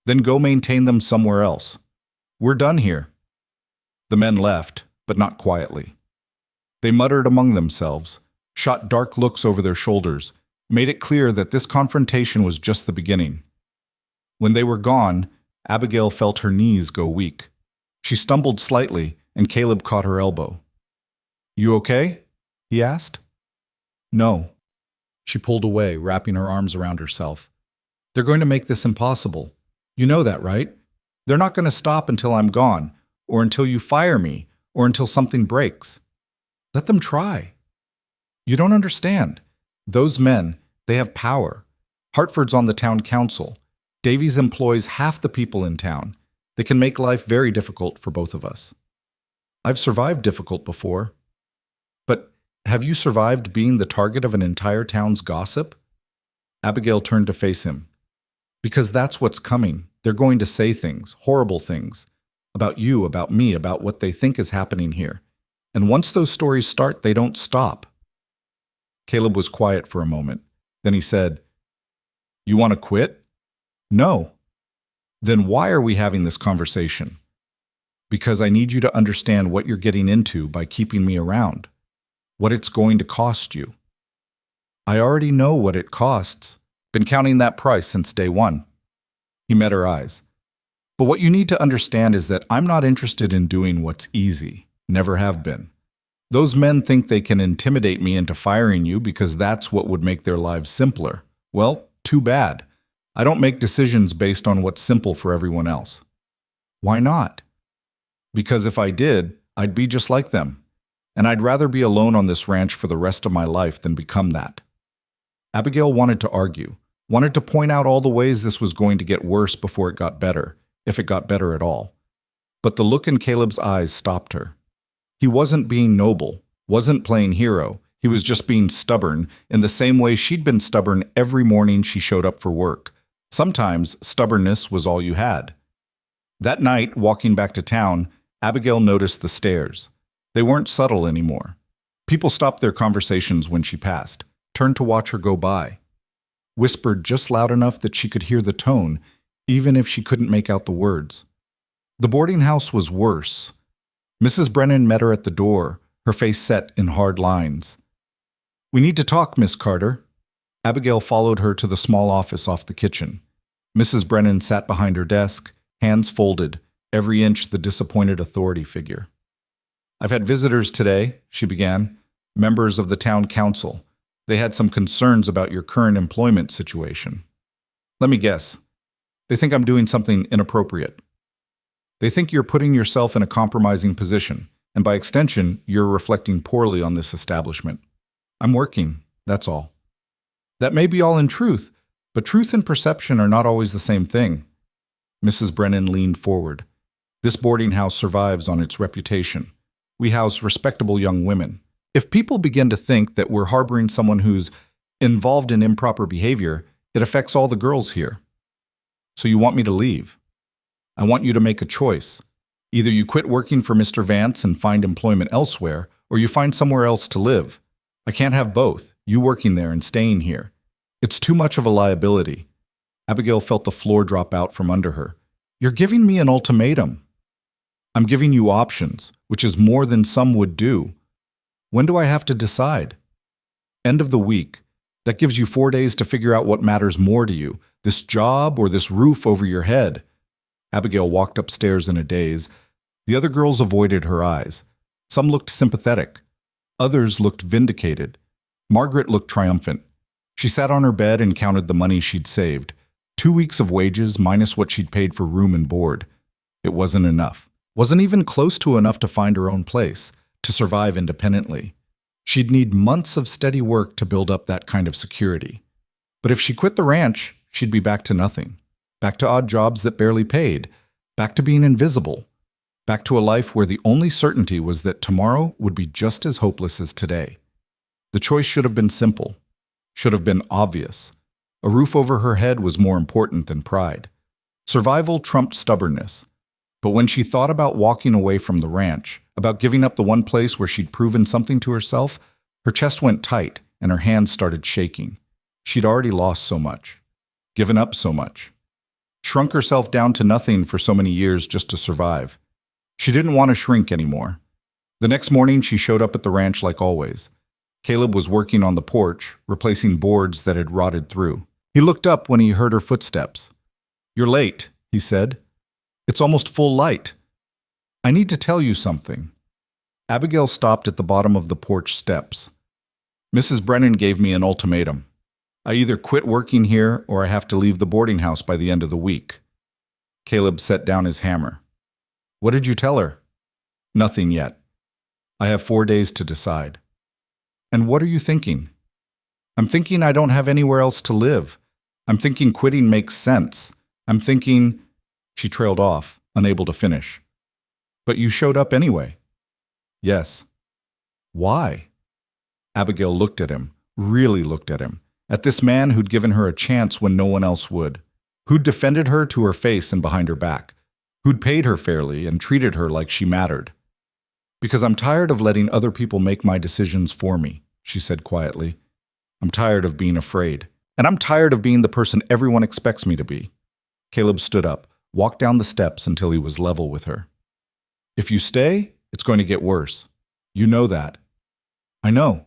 Then go maintain them somewhere else. We're done here." The men left, but not quietly. They muttered among themselves, shot dark looks over their shoulders, made it clear that this confrontation was just the beginning. When they were gone, Abigail felt her knees go weak. She stumbled slightly, and Caleb caught her elbow. "You okay?" he asked. "No." She pulled away, wrapping her arms around herself. "They're going to make this impossible. You know that, right? They're not going to stop until I'm gone, or until you fire me, or until something breaks. Let them try. You don't understand. Those men, they have power. Hartford's on the town council. Davies employs half the people in town. They can make life very difficult for both of us. I've survived difficult before. But have you survived being the target of an entire town's gossip?" Abigail turned to face him. "Because that's what's coming. They're going to say things, horrible things, about you, about me, about what they think is happening here. And once those stories start, they don't stop. Caleb was quiet for a moment. Then he said, "You want to quit?" "No." "Then why are we having this conversation?" "Because I need you to understand what you're getting into by keeping me around. What it's going to cost you." "I already know what it costs. Been counting that price since day one." He met her eyes. "But what you need to understand is that I'm not interested in doing what's easy. Never have been. Those men think they can intimidate me into firing you because that's what would make their lives simpler. Well, too bad. I don't make decisions based on what's simple for everyone else." "Why not?" "Because if I did, I'd be just like them. And I'd rather be alone on this ranch for the rest of my life than become that." Abigail wanted to argue, wanted to point out all the ways this was going to get worse before it got better, if it got better at all. But the look in Caleb's eyes stopped her. He wasn't being noble, wasn't playing hero. He was just being stubborn in the same way she'd been stubborn every morning she showed up for work. Sometimes stubbornness was all you had. That night, walking back to town, Abigail noticed the stares. They weren't subtle anymore. People stopped their conversations when she passed, turned to watch her go by, whispered just loud enough that she could hear the tone, even if she couldn't make out the words. The boarding house was worse. Mrs. Brennan met her at the door, her face set in hard lines. "We need to talk, Miss Carter." Abigail followed her to the small office off the kitchen. Mrs. Brennan sat behind her desk, hands folded, every inch the disappointed authority figure. "I've had visitors today," she began, "members of the town council. They had some concerns about your current employment situation. Let me guess. They think I'm doing something inappropriate. They think you're putting yourself in a compromising position, and by extension, you're reflecting poorly on this establishment. I'm working, that's all." "That may be all in truth, but truth and perception are not always the same thing." Mrs. Brennan leaned forward. "This boarding house survives on its reputation. We house respectable young women. If people begin to think that we're harboring someone who's involved in improper behavior, it affects all the girls here. So you want me to leave? I want you to make a choice. Either you quit working for Mr. Vance and find employment elsewhere, or you find somewhere else to live. I can't have both, you working there and staying here. It's too much of a liability." Abigail felt the floor drop out from under her. "You're giving me an ultimatum." "I'm giving you options, which is more than some would do. When do I have to decide?" "End of the week. That gives you 4 days to figure out what matters more to you, this job or this roof over your head." Abigail walked upstairs in a daze. The other girls avoided her eyes. Some looked sympathetic. Others looked vindicated. Margaret looked triumphant. She sat on her bed and counted the money she'd saved. 2 weeks of wages minus what she'd paid for room and board. It wasn't enough. Wasn't even close to enough to find her own place, to survive independently. She'd need months of steady work to build up that kind of security. But if she quit the ranch, she'd be back to nothing. Back to odd jobs that barely paid. Back to being invisible. Back to a life where the only certainty was that tomorrow would be just as hopeless as today. The choice should have been simple. Should have been obvious. A roof over her head was more important than pride. Survival trumped stubbornness. But when she thought about walking away from the ranch, about giving up the one place where she'd proven something to herself, her chest went tight and her hands started shaking. She'd already lost so much. Given up so much. Shrunk herself down to nothing for so many years just to survive. She didn't want to shrink anymore. The next morning, she showed up at the ranch like always. Caleb was working on the porch, replacing boards that had rotted through. He looked up when he heard her footsteps. "You're late," he said. "It's almost full light. I need to tell you something." Abigail stopped at the bottom of the porch steps. "Mrs. Brennan gave me an ultimatum. I either quit working here or I have to leave the boarding house by the end of the week." Caleb set down his hammer. "What did you tell her?" "Nothing yet. I have 4 days to decide." "And what are you thinking?" "I'm thinking I don't have anywhere else to live. I'm thinking quitting makes sense. I'm thinking—" She trailed off, unable to finish. "But you showed up anyway." "Yes." "Why?" Abigail looked at him, really looked at him, at this man who'd given her a chance when no one else would, who'd defended her to her face and behind her back, who'd paid her fairly and treated her like she mattered. Because I'm tired of letting other people make my decisions for me, she said quietly. I'm tired of being afraid. And I'm tired of being the person everyone expects me to be. Caleb stood up, walked down the steps until he was level with her. If you stay, it's going to get worse. You know that. I know.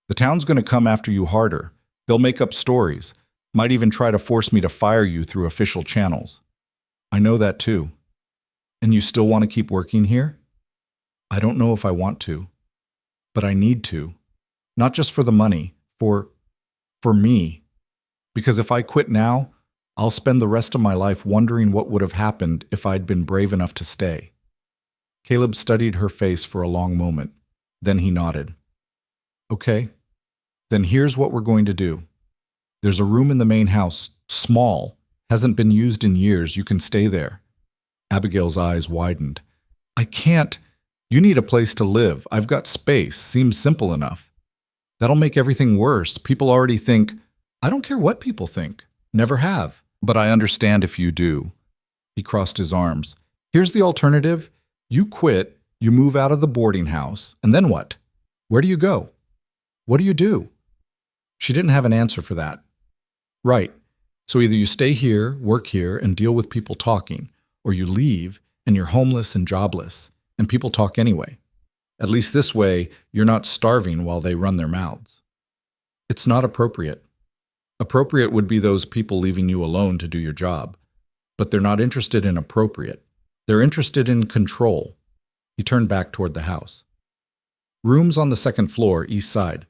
The town's going to come after you harder. They'll make up stories, might even try to force me to fire you through official channels. I know that too. And you still want to keep working here? I don't know if I want to, but I need to. Not just for the money, for me. Because if I quit now, I'll spend the rest of my life wondering what would have happened if I'd been brave enough to stay. Caleb studied her face for a long moment. Then he nodded. Okay, then here's what we're going to do. There's a room in the main house, small, hasn't been used in years. You can stay there. Abigail's eyes widened. I can't. You need a place to live. I've got space. Seems simple enough. That'll make everything worse. People already think, I don't care what people think. Never have. But I understand if you do. He crossed his arms. Here's the alternative. You quit, you move out of the boarding house, and then what? Where do you go? What do you do? She didn't have an answer for that. Right. So either you stay here, work here, and deal with people talking, or you leave and you're homeless and jobless, and people talk anyway. At least this way, you're not starving while they run their mouths. It's not appropriate. Appropriate would be those people leaving you alone to do your job. But they're not interested in appropriate. They're interested in control. He turned back toward the house. Room's on the second floor, east side.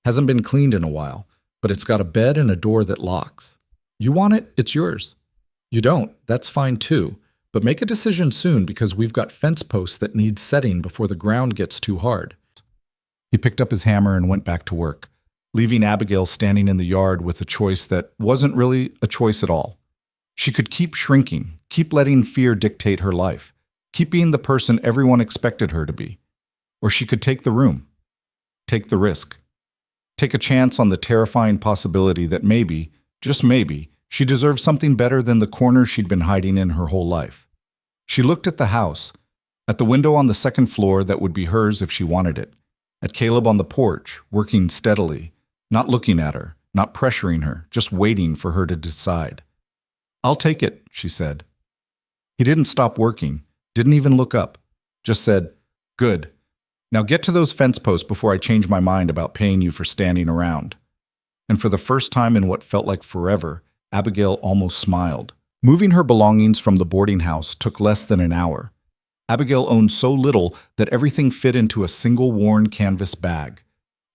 Hasn't been cleaned in a while, but it's got a bed and a door that locks. You want it, it's yours. You don't, that's fine too. But make a decision soon because we've got fence posts that need setting before the ground gets too hard. He picked up his hammer and went back to work, leaving Abigail standing in the yard with a choice that wasn't really a choice at all. She could keep shrinking, keep letting fear dictate her life, keep being the person everyone expected her to be. Or she could take the room, take the risk, take a chance on the terrifying possibility that maybe, just maybe, she deserved something better than the corner she'd been hiding in her whole life. She looked at the house, at the window on the second floor that would be hers if she wanted it, at Caleb on the porch, working steadily, not looking at her, not pressuring her, just waiting for her to decide. I'll take it, she said. He didn't stop working, didn't even look up, just said, good. Now get to those fence posts before I change my mind about paying you for standing around. And for the first time in what felt like forever, Abigail almost smiled. Moving her belongings from the boarding house took less than an hour. Abigail owned so little that everything fit into a single worn canvas bag.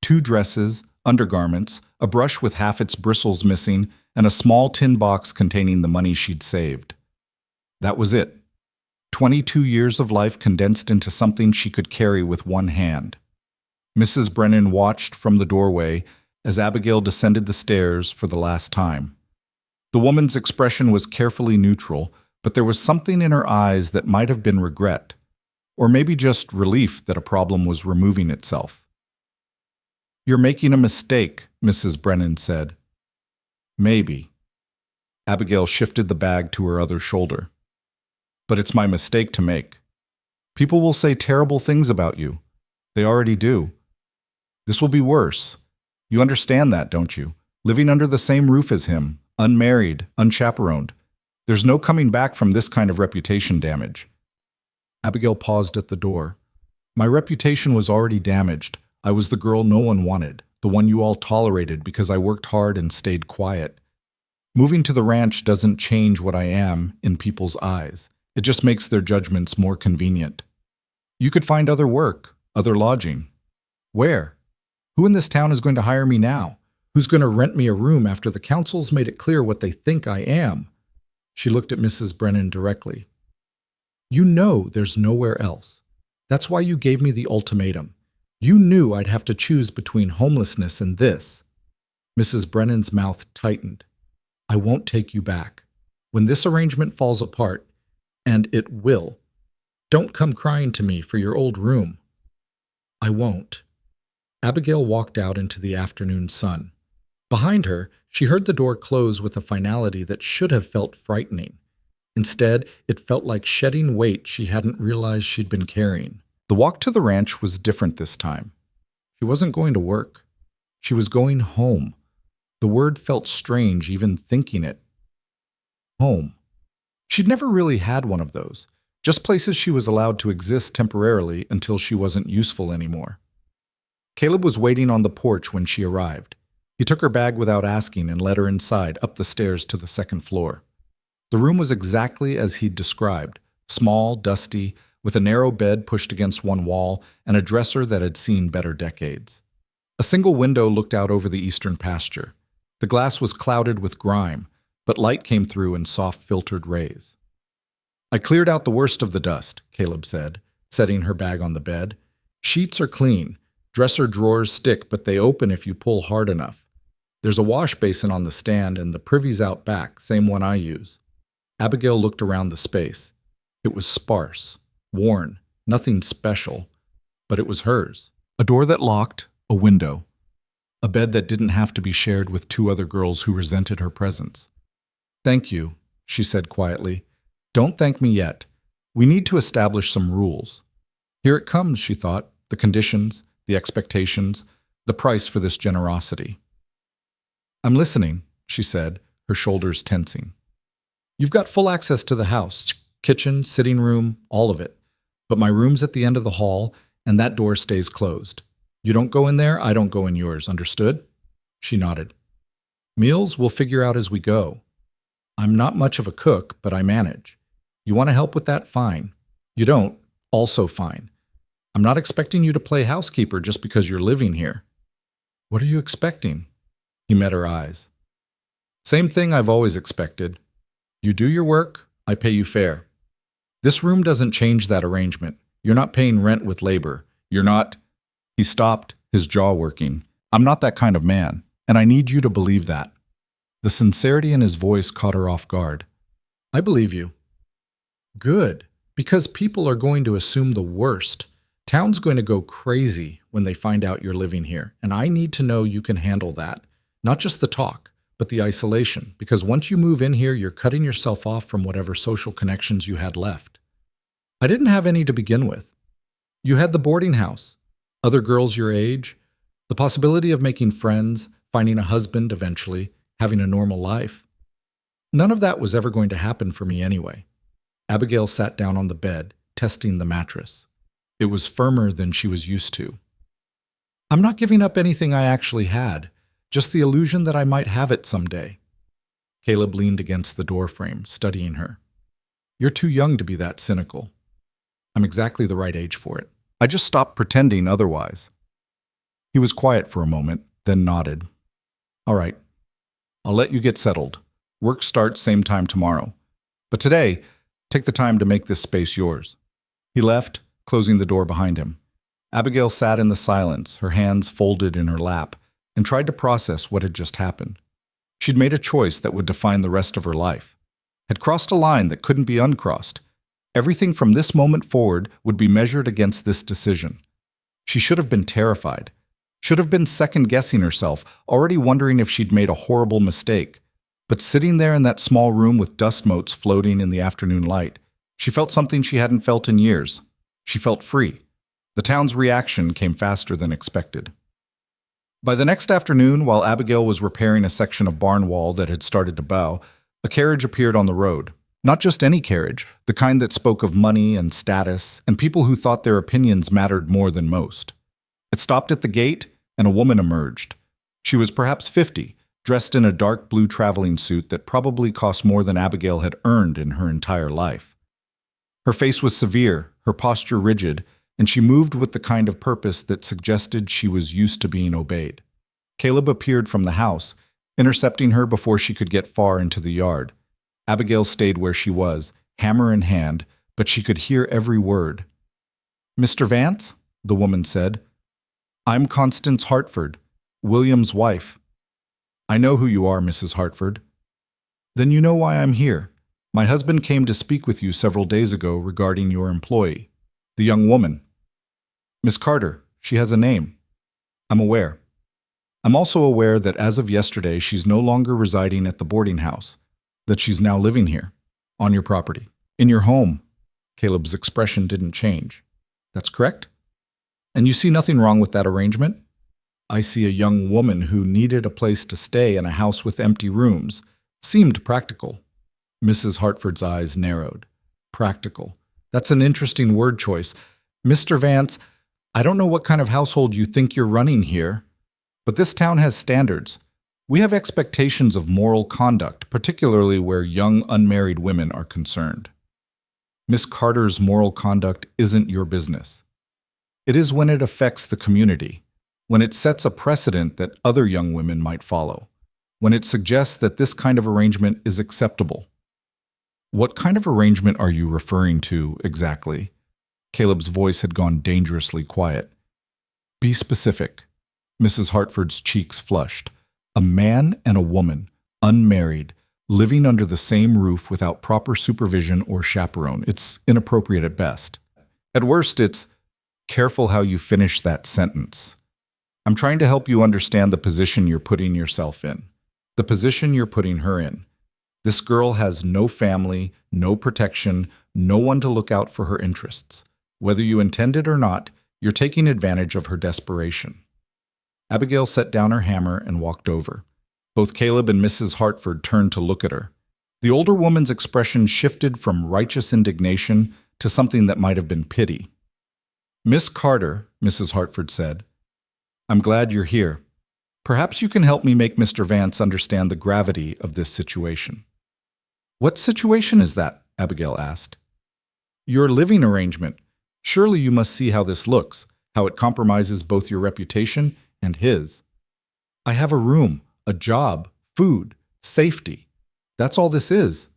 2 dresses, undergarments, a brush with half its bristles missing, and a small tin box containing the money she'd saved. That was it. 22 years of life condensed into something she could carry with one hand. Mrs. Brennan watched from the doorway as Abigail descended the stairs for the last time. The woman's expression was carefully neutral, but there was something in her eyes that might have been regret, or maybe just relief that a problem was removing itself. You're making a mistake, Mrs. Brennan said. Maybe. Abigail shifted the bag to her other shoulder. But it's my mistake to make. People will say terrible things about you. They already do. This will be worse. You understand that, don't you? Living under the same roof as him, unmarried, unchaperoned. There's no coming back from this kind of reputation damage. Abigail paused at the door. My reputation was already damaged. I was the girl no one wanted, the one you all tolerated because I worked hard and stayed quiet. Moving to the ranch doesn't change what I am in people's eyes. It just makes their judgments more convenient. You could find other work, other lodging. Where? Who in this town is going to hire me now? Who's going to rent me a room after the council's made it clear what they think I am? She looked at Mrs. Brennan directly. You know there's nowhere else. That's why you gave me the ultimatum. You knew I'd have to choose between homelessness and this. Mrs. Brennan's mouth tightened. I won't take you back. When this arrangement falls apart, and it will, don't come crying to me for your old room. I won't. Abigail walked out into the afternoon sun. Behind her, she heard the door close with a finality that should have felt frightening. Instead, it felt like shedding weight she hadn't realized she'd been carrying. The walk to the ranch was different this time. She wasn't going to work. She was going home. The word felt strange even thinking it. Home. She'd never really had one of those, just places she was allowed to exist temporarily until she wasn't useful anymore. Caleb was waiting on the porch when she arrived. He took her bag without asking and led her inside, up the stairs to the second floor. The room was exactly as he'd described, small, dusty, with a narrow bed pushed against one wall and a dresser that had seen better decades. A single window looked out over the eastern pasture. The glass was clouded with grime, but light came through in soft filtered rays. "I cleared out the worst of the dust," Caleb said, setting her bag on the bed. "Sheets are clean. Dresser drawers stick, but they open if you pull hard enough. There's a wash basin on the stand and the privy's out back, same one I use." Abigail looked around the space. It was sparse, worn, nothing special, but it was hers. A door that locked, a window. A bed that didn't have to be shared with two other girls who resented her presence. "Thank you," she said quietly. "Don't thank me yet. We need to establish some rules." Here it comes, she thought, the conditions, the expectations, the price for this generosity. "I'm listening," she said, her shoulders tensing. "You've got full access to the house, kitchen, sitting room, all of it. But my room's at the end of the hall, and that door stays closed. You don't go in there, I don't go in yours, understood?" She nodded. "Meals we'll figure out as we go. I'm not much of a cook, but I manage. You want to help with that? Fine. You don't? Also fine. I'm not expecting you to play housekeeper just because you're living here." "What are you expecting?" He met her eyes. "Same thing I've always expected. You do your work, I pay you fair. This room doesn't change that arrangement. You're not paying rent with labor. You're not—" He stopped, his jaw working. "I'm not that kind of man, and I need you to believe that." The sincerity in his voice caught her off guard. "I believe you." "Good, because people are going to assume the worst. Town's going to go crazy when they find out you're living here, and I need to know you can handle that. Not just the talk, but the isolation, because once you move in here, you're cutting yourself off from whatever social connections you had left. I didn't have any to begin with. You had the boarding house, other girls your age, the possibility of making friends, finding a husband eventually, having a normal life. None of that was ever going to happen for me anyway." Abigail sat down on the bed, testing the mattress. It was firmer than she was used to. "I'm not giving up anything I actually had, just the illusion that I might have it someday." Caleb leaned against the doorframe, studying her. "You're too young to be that cynical. I'm exactly the right age for it. I just stopped pretending otherwise." He was quiet for a moment, then nodded. "All right. I'll let you get settled. Work starts same time tomorrow. But today, take the time to make this space yours." He left, closing the door behind him. Abigail sat in the silence, her hands folded in her lap, and tried to process what had just happened. She'd made a choice that would define the rest of her life. Had crossed a line that couldn't be uncrossed. Everything from this moment forward would be measured against this decision. She should have been terrified. Should have been second-guessing herself, already wondering if she'd made a horrible mistake. But sitting there in that small room with dust motes floating in the afternoon light, she felt something she hadn't felt in years. She felt free. The town's reaction came faster than expected. By the next afternoon, while Abigail was repairing a section of barn wall that had started to bow, a carriage appeared on the road. Not just any carriage, the kind that spoke of money and status, and people who thought their opinions mattered more than most. It stopped at the gate, and a woman emerged. She was perhaps 50, dressed in a dark blue traveling suit that probably cost more than Abigail had earned in her entire life. Her face was severe, her posture rigid, and she moved with the kind of purpose that suggested she was used to being obeyed. Caleb appeared from the house, intercepting her before she could get far into the yard. Abigail stayed where she was, hammer in hand, but she could hear every word. "Mr. Vance?" the woman said. "I'm Constance Hartford, William's wife." "I know who you are, Mrs. Hartford." "Then you know why I'm here. My husband came to speak with you several days ago regarding your employee, the young woman." "Miss Carter, she has a name." "I'm aware. I'm also aware that as of yesterday she's no longer residing at the boarding house, that she's now living here, on your property, in your home." Caleb's expression didn't change. That's correct? And you see nothing wrong with that arrangement? I see a young woman who needed a place to stay in a house with empty rooms. Seemed practical. Mrs. Hartford's eyes narrowed. Practical. That's an interesting word choice. Mr. Vance, I don't know what kind of household you think you're running here, but this town has standards. We have expectations of moral conduct, particularly where young unmarried women are concerned. Miss Carter's moral conduct isn't your business. It is when it affects the community, when it sets a precedent that other young women might follow, when it suggests that this kind of arrangement is acceptable. What kind of arrangement are you referring to exactly? Caleb's voice had gone dangerously quiet. Be specific. Mrs. Hartford's cheeks flushed. A man and a woman, unmarried, living under the same roof without proper supervision or chaperone. It's inappropriate at best. At worst, it's careful how you finish that sentence. I'm trying to help you understand the position you're putting yourself in, the position you're putting her in. This girl has no family, no protection, no one to look out for her interests. Whether you intend it or not, you're taking advantage of her desperation. Abigail set down her hammer and walked over. Both Caleb and Mrs. Hartford turned to look at her. The older woman's expression shifted from righteous indignation to something that might have been pity. Miss Carter, Mrs. Hartford said, I'm glad you're here. Perhaps you can help me make Mr. Vance understand the gravity of this situation. What situation is that? Abigail asked. Your living arrangement. Surely you must see how this looks, how it compromises both your reputation and his. I have a room, a job, food, safety. That's all this is.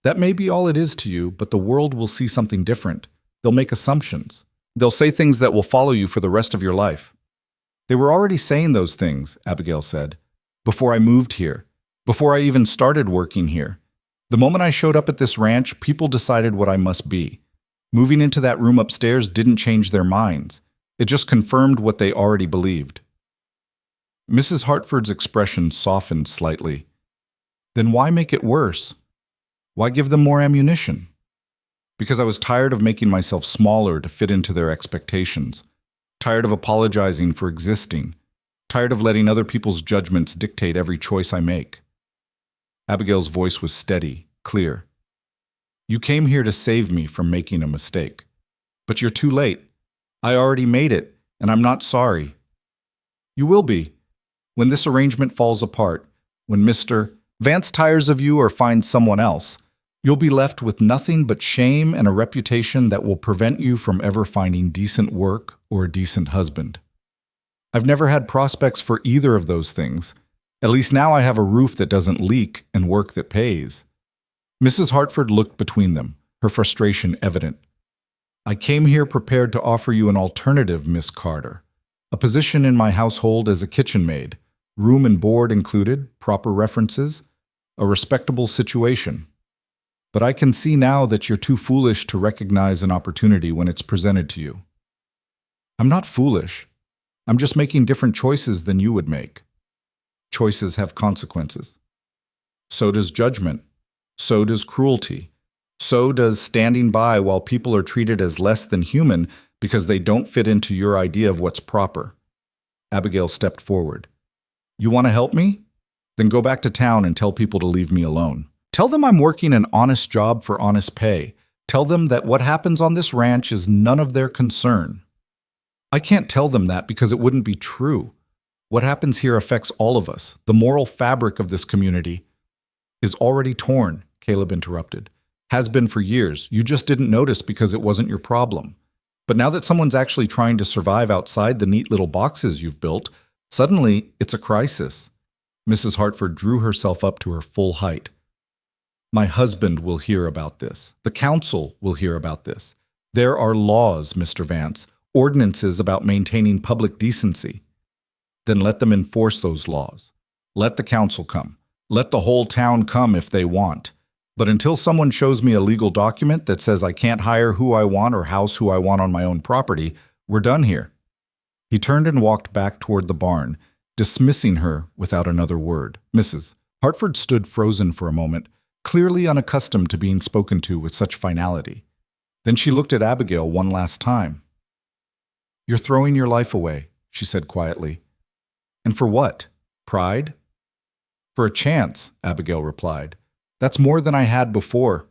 That may be all it is to you, but the world will see something different. They'll make assumptions. They'll say things that will follow you for the rest of your life. They were already saying those things, Abigail said, before I moved here, before I even started working here. The moment I showed up at this ranch, people decided what I must be. Moving into that room upstairs didn't change their minds. It just confirmed what they already believed. Mrs. Hartford's expression softened slightly. Then why make it worse? Why give them more ammunition? Because I was tired of making myself smaller to fit into their expectations, tired of apologizing for existing, tired of letting other people's judgments dictate every choice I make. Abigail's voice was steady, clear. You came here to save me from making a mistake. But you're too late. I already made it, and I'm not sorry. You will be. When this arrangement falls apart, when Mr. Vance tires of you or finds someone else, you'll be left with nothing but shame and a reputation that will prevent you from ever finding decent work or a decent husband. I've never had prospects for either of those things. At least now I have a roof that doesn't leak and work that pays. Mrs. Hartford looked between them, her frustration evident. I came here prepared to offer you an alternative, Miss Carter. A position in my household as a kitchen maid, room and board included, proper references, a respectable situation. But I can see now that you're too foolish to recognize an opportunity when it's presented to you. I'm not foolish. I'm just making different choices than you would make. Choices have consequences. So does judgment. So does cruelty. So does standing by while people are treated as less than human because they don't fit into your idea of what's proper. Abigail stepped forward. You want to help me? Then go back to town and tell people to leave me alone. Tell them I'm working an honest job for honest pay. Tell them that what happens on this ranch is none of their concern. I can't tell them that because it wouldn't be true. What happens here affects all of us. The moral fabric of this community is already torn, Caleb interrupted. Has been for years. You just didn't notice because it wasn't your problem. But now that someone's actually trying to survive outside the neat little boxes you've built, suddenly it's a crisis. Mrs. Hartford drew herself up to her full height. My husband will hear about this. The council will hear about this. There are laws, Mr. Vance, ordinances about maintaining public decency. Then let them enforce those laws. Let the council come. Let the whole town come if they want. But until someone shows me a legal document that says I can't hire who I want or house who I want on my own property, we're done here. He turned and walked back toward the barn, dismissing her without another word. Mrs. Hartford stood frozen for a moment, clearly unaccustomed to being spoken to with such finality. Then she looked at Abigail one last time. You're throwing your life away, she said quietly. And for what? Pride? For a chance, Abigail replied. That's more than I had before.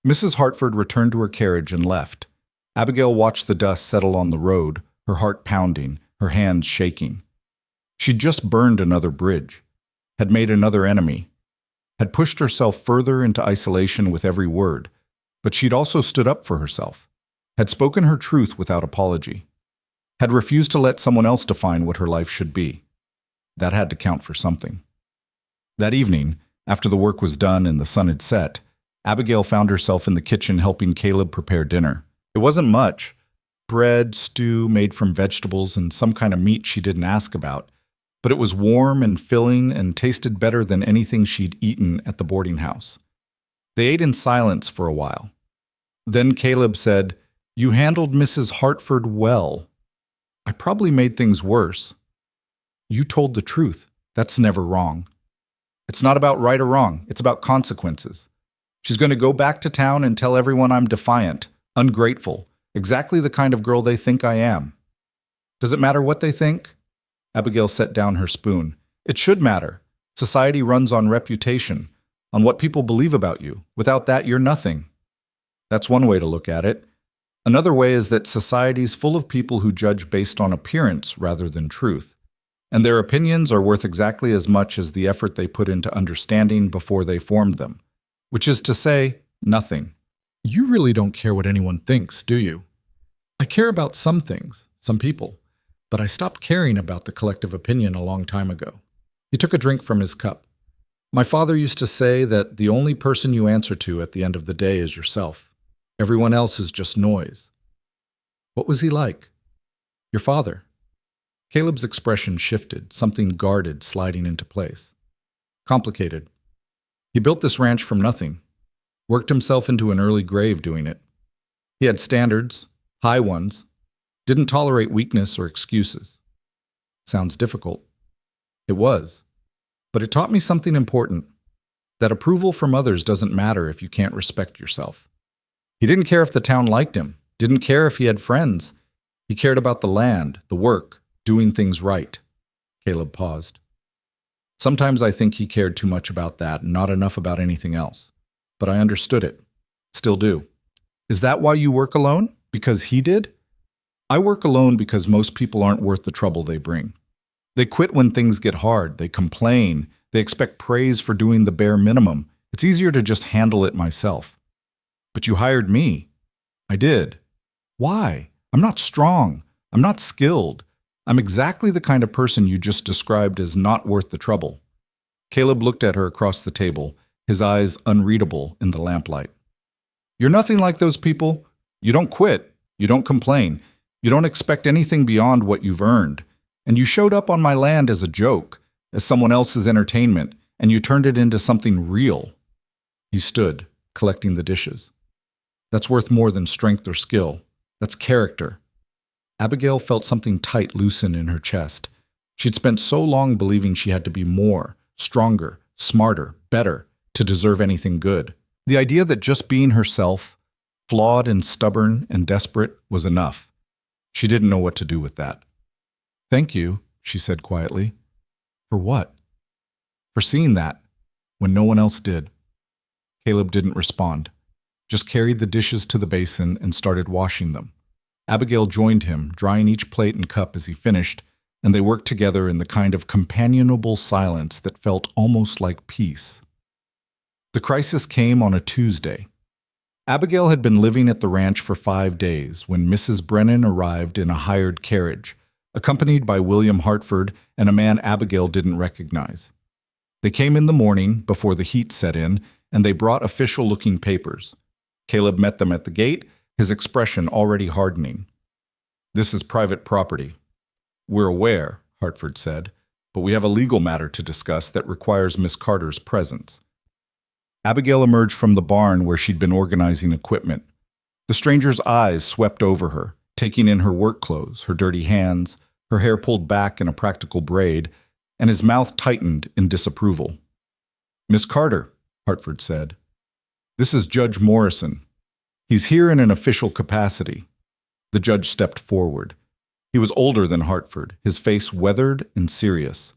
Mrs. Hartford returned to her carriage and left. Abigail watched the dust settle on the road, her heart pounding, her hands shaking. She'd just burned another bridge, had made another enemy, had pushed herself further into isolation with every word, but she'd also stood up for herself, had spoken her truth without apology, had refused to let someone else define what her life should be. That had to count for something. That evening, after the work was done and the sun had set, Abigail found herself in the kitchen helping Caleb prepare dinner. It wasn't much. Bread, stew made from vegetables, and some kind of meat she didn't ask about. But it was warm and filling and tasted better than anything she'd eaten at the boarding house. They ate in silence for a while. Then Caleb said, "You handled Mrs. Hartford well. I probably made things worse. You told the truth. That's never wrong. It's not about right or wrong. It's about consequences. She's going to go back to town and tell everyone I'm defiant, ungrateful, exactly the kind of girl they think I am. Does it matter what they think?" Abigail set down her spoon. "It should matter. Society runs on reputation, on what people believe about you. Without that, you're nothing." That's one way to look at it. Another way is that society's full of people who judge based on appearance rather than truth, and their opinions are worth exactly as much as the effort they put into understanding before they formed them, which is to say, nothing. You really don't care what anyone thinks, do you? I care about some things, some people, but I stopped caring about the collective opinion a long time ago. He took a drink from his cup. My father used to say that the only person you answer to at the end of the day is yourself. Everyone else is just noise. What was he like? Your father? Caleb's expression shifted, something guarded sliding into place. Complicated. He built this ranch from nothing, worked himself into an early grave doing it. He had standards, high ones, didn't tolerate weakness or excuses. Sounds difficult. It was. But it taught me something important, that approval from others doesn't matter if you can't respect yourself. He didn't care if the town liked him, didn't care if he had friends. He cared about the land, the work, doing things right. Caleb paused. Sometimes I think he cared too much about that and not enough about anything else. But I understood it. Still do. Is that why you work alone? Because he did? I work alone because most people aren't worth the trouble they bring. They quit when things get hard. They complain. They expect praise for doing the bare minimum. It's easier to just handle it myself. But you hired me. I did. Why? I'm not strong. I'm not skilled. I'm exactly the kind of person you just described as not worth the trouble. Caleb looked at her across the table, his eyes unreadable in the lamplight. You're nothing like those people. You don't quit. You don't complain. You don't expect anything beyond what you've earned. And you showed up on my land as a joke, as someone else's entertainment, and you turned it into something real. He stood, collecting the dishes. That's worth more than strength or skill. That's character. Abigail felt something tight loosen in her chest. She'd spent so long believing she had to be more, stronger, smarter, better, to deserve anything good. The idea that just being herself, flawed and stubborn and desperate, was enough. She didn't know what to do with that. Thank you, she said quietly. For what? For seeing that, when no one else did. Caleb didn't respond, just carried the dishes to the basin and started washing them. Abigail joined him, drying each plate and cup as he finished, and they worked together in the kind of companionable silence that felt almost like peace. The crisis came on a Tuesday. Abigail had been living at the ranch for 5 days when Mrs. Brennan arrived in a hired carriage, accompanied by William Hartford and a man Abigail didn't recognize. They came in the morning, before the heat set in, and they brought official-looking papers. Caleb met them at the gate, his expression already hardening. This is private property. We're aware, Hartford said, but we have a legal matter to discuss that requires Miss Carter's presence. Abigail emerged from the barn where she'd been organizing equipment. The stranger's eyes swept over her, taking in her work clothes, her dirty hands, her hair pulled back in a practical braid, and his mouth tightened in disapproval. Miss Carter, Hartford said, this is Judge Morrison. He's here in an official capacity. The judge stepped forward. He was older than Hartford, his face weathered and serious.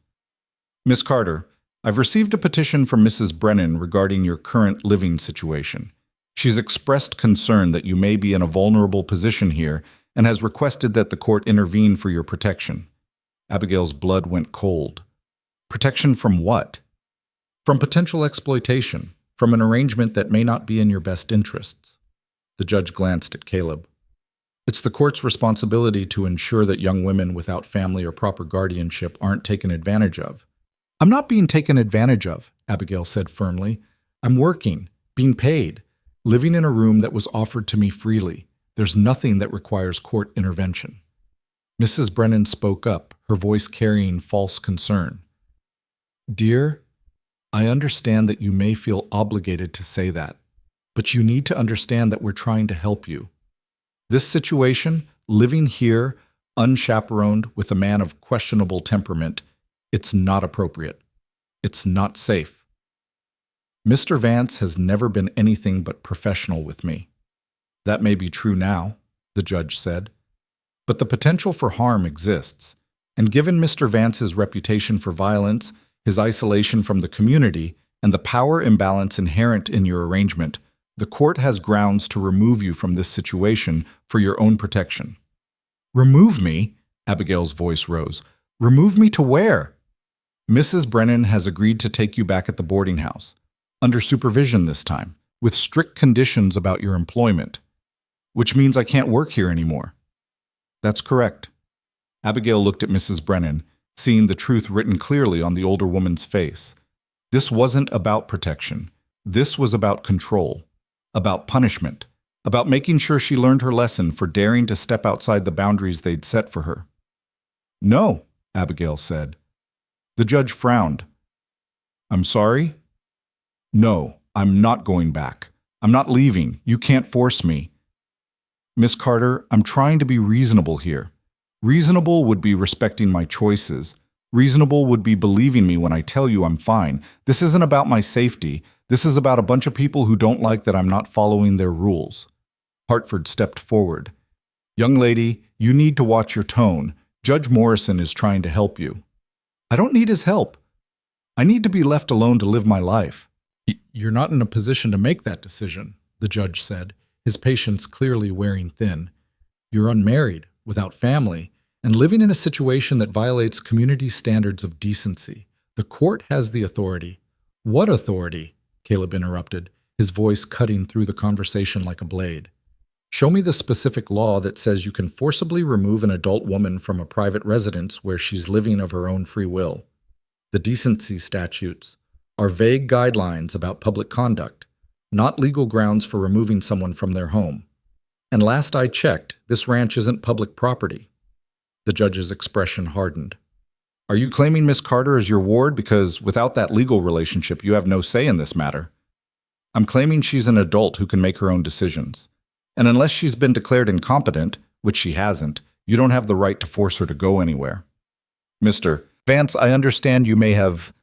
Miss Carter, I've received a petition from Mrs. Brennan regarding your current living situation. She's expressed concern that you may be in a vulnerable position here and has requested that the court intervene for your protection. Abigail's blood went cold. Protection from what? From potential exploitation, from an arrangement that may not be in your best interests. The judge glanced at Caleb. It's the court's responsibility to ensure that young women without family or proper guardianship aren't taken advantage of. I'm not being taken advantage of, Abigail said firmly. I'm working, being paid, living in a room that was offered to me freely. There's nothing that requires court intervention. Mrs. Brennan spoke up, her voice carrying false concern. Dear, I understand that you may feel obligated to say that, but you need to understand that we're trying to help you. This situation, living here, unchaperoned with a man of questionable temperament, it's not appropriate. It's not safe. Mr. Vance has never been anything but professional with me. That may be true now, the judge said, but the potential for harm exists, and given Mr. Vance's reputation for violence, his isolation from the community, and the power imbalance inherent in your arrangement, the court has grounds to remove you from this situation for your own protection. Remove me? Abigail's voice rose. Remove me to where? Mrs. Brennan has agreed to take you back at the boarding house, under supervision this time, with strict conditions about your employment, which means I can't work here anymore. That's correct. Abigail looked at Mrs. Brennan, seeing the truth written clearly on the older woman's face. This wasn't about protection. This was about control, about punishment, about making sure she learned her lesson for daring to step outside the boundaries they'd set for her. No, Abigail said. The judge frowned. I'm sorry? No, I'm not going back. I'm not leaving. You can't force me. Miss Carter, I'm trying to be reasonable here. Reasonable would be respecting my choices. Reasonable would be believing me when I tell you I'm fine. This isn't about my safety. This is about a bunch of people who don't like that I'm not following their rules. Hartford stepped forward. Young lady, you need to watch your tone. Judge Morrison is trying to help you. I don't need his help. I need to be left alone to live my life. You're not in a position to make that decision, the judge said, his patience clearly wearing thin. You're unmarried, without family, and living in a situation that violates community standards of decency. The court has the authority. What authority? Caleb interrupted, his voice cutting through the conversation like a blade. Show me the specific law that says you can forcibly remove an adult woman from a private residence where she's living of her own free will. The decency statutes are vague guidelines about public conduct, not legal grounds for removing someone from their home. And last I checked, this ranch isn't public property. The judge's expression hardened. Are you claiming Miss Carter as your ward because without that legal relationship you have no say in this matter? I'm claiming she's an adult who can make her own decisions. And unless she's been declared incompetent, which she hasn't, you don't have the right to force her to go anywhere. Mr. Vance, I understand you may have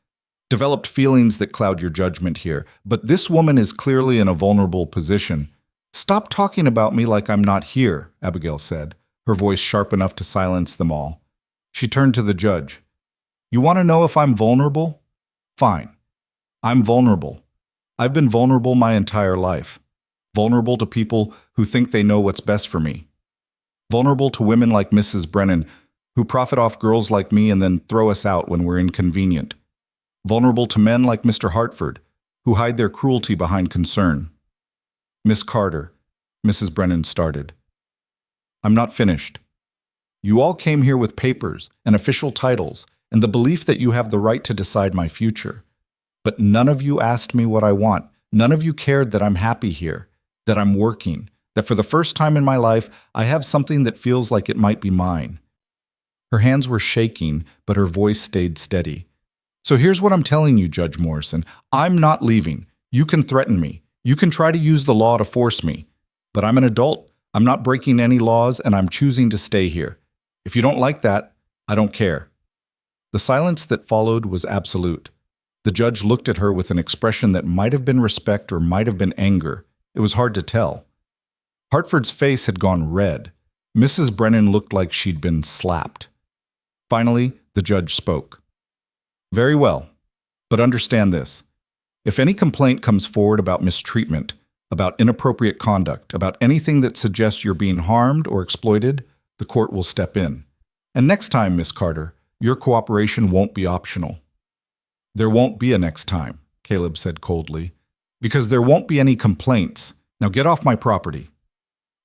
developed feelings that cloud your judgment here, but this woman is clearly in a vulnerable position. Stop talking about me like I'm not here, Abigail said, her voice sharp enough to silence them all. She turned to the judge. You want to know if I'm vulnerable? Fine. I'm vulnerable. I've been vulnerable my entire life. Vulnerable to people who think they know what's best for me. Vulnerable to women like Mrs. Brennan, who profit off girls like me and then throw us out when we're inconvenient. Vulnerable to men like Mr. Hartford, who hide their cruelty behind concern. Miss Carter, Mrs. Brennan started. I'm not finished. You all came here with papers and official titles and the belief that you have the right to decide my future. But none of you asked me what I want. None of you cared that I'm happy here, that I'm working, that for the first time in my life, I have something that feels like it might be mine. Her hands were shaking, but her voice stayed steady. So here's what I'm telling you, Judge Morrison. I'm not leaving. You can threaten me. You can try to use the law to force me. But I'm an adult. I'm not breaking any laws, and I'm choosing to stay here. If you don't like that, I don't care. The silence that followed was absolute. The judge looked at her with an expression that might have been respect or might have been anger. It was hard to tell. Hartford's face had gone red. Mrs. Brennan looked like she'd been slapped. Finally, the judge spoke. Very well, but understand this. If any complaint comes forward about mistreatment, about inappropriate conduct, about anything that suggests you're being harmed or exploited, the court will step in. And next time, Miss Carter, your cooperation won't be optional. There won't be a next time, Caleb said coldly, because there won't be any complaints. Now get off my property.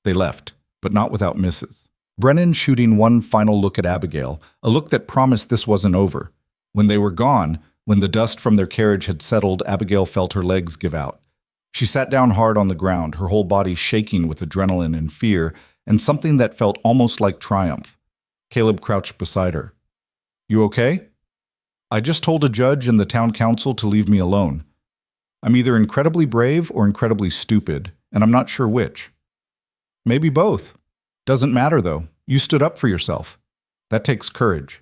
They left, but not without Mrs. Brennan shooting one final look at Abigail, a look that promised this wasn't over. When they were gone, when the dust from their carriage had settled, Abigail felt her legs give out. She sat down hard on the ground, her whole body shaking with adrenaline and fear, and something that felt almost like triumph. Caleb crouched beside her. You okay? I just told a judge and the town council to leave me alone. I'm either incredibly brave or incredibly stupid, and I'm not sure which. Maybe both. Doesn't matter, though. You stood up for yourself. That takes courage.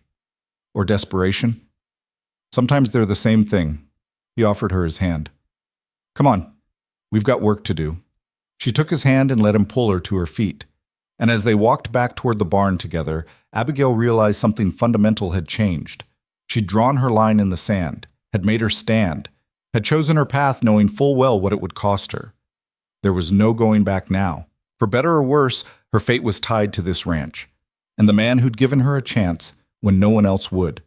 Or desperation. Sometimes they're the same thing. He offered her his hand. Come on. We've got work to do. She took his hand and let him pull her to her feet. And as they walked back toward the barn together, Abigail realized something fundamental had changed. She'd drawn her line in the sand, had made her stand, had chosen her path knowing full well what it would cost her. There was no going back now. For better or worse, her fate was tied to this ranch, and the man who'd given her a chance when no one else would.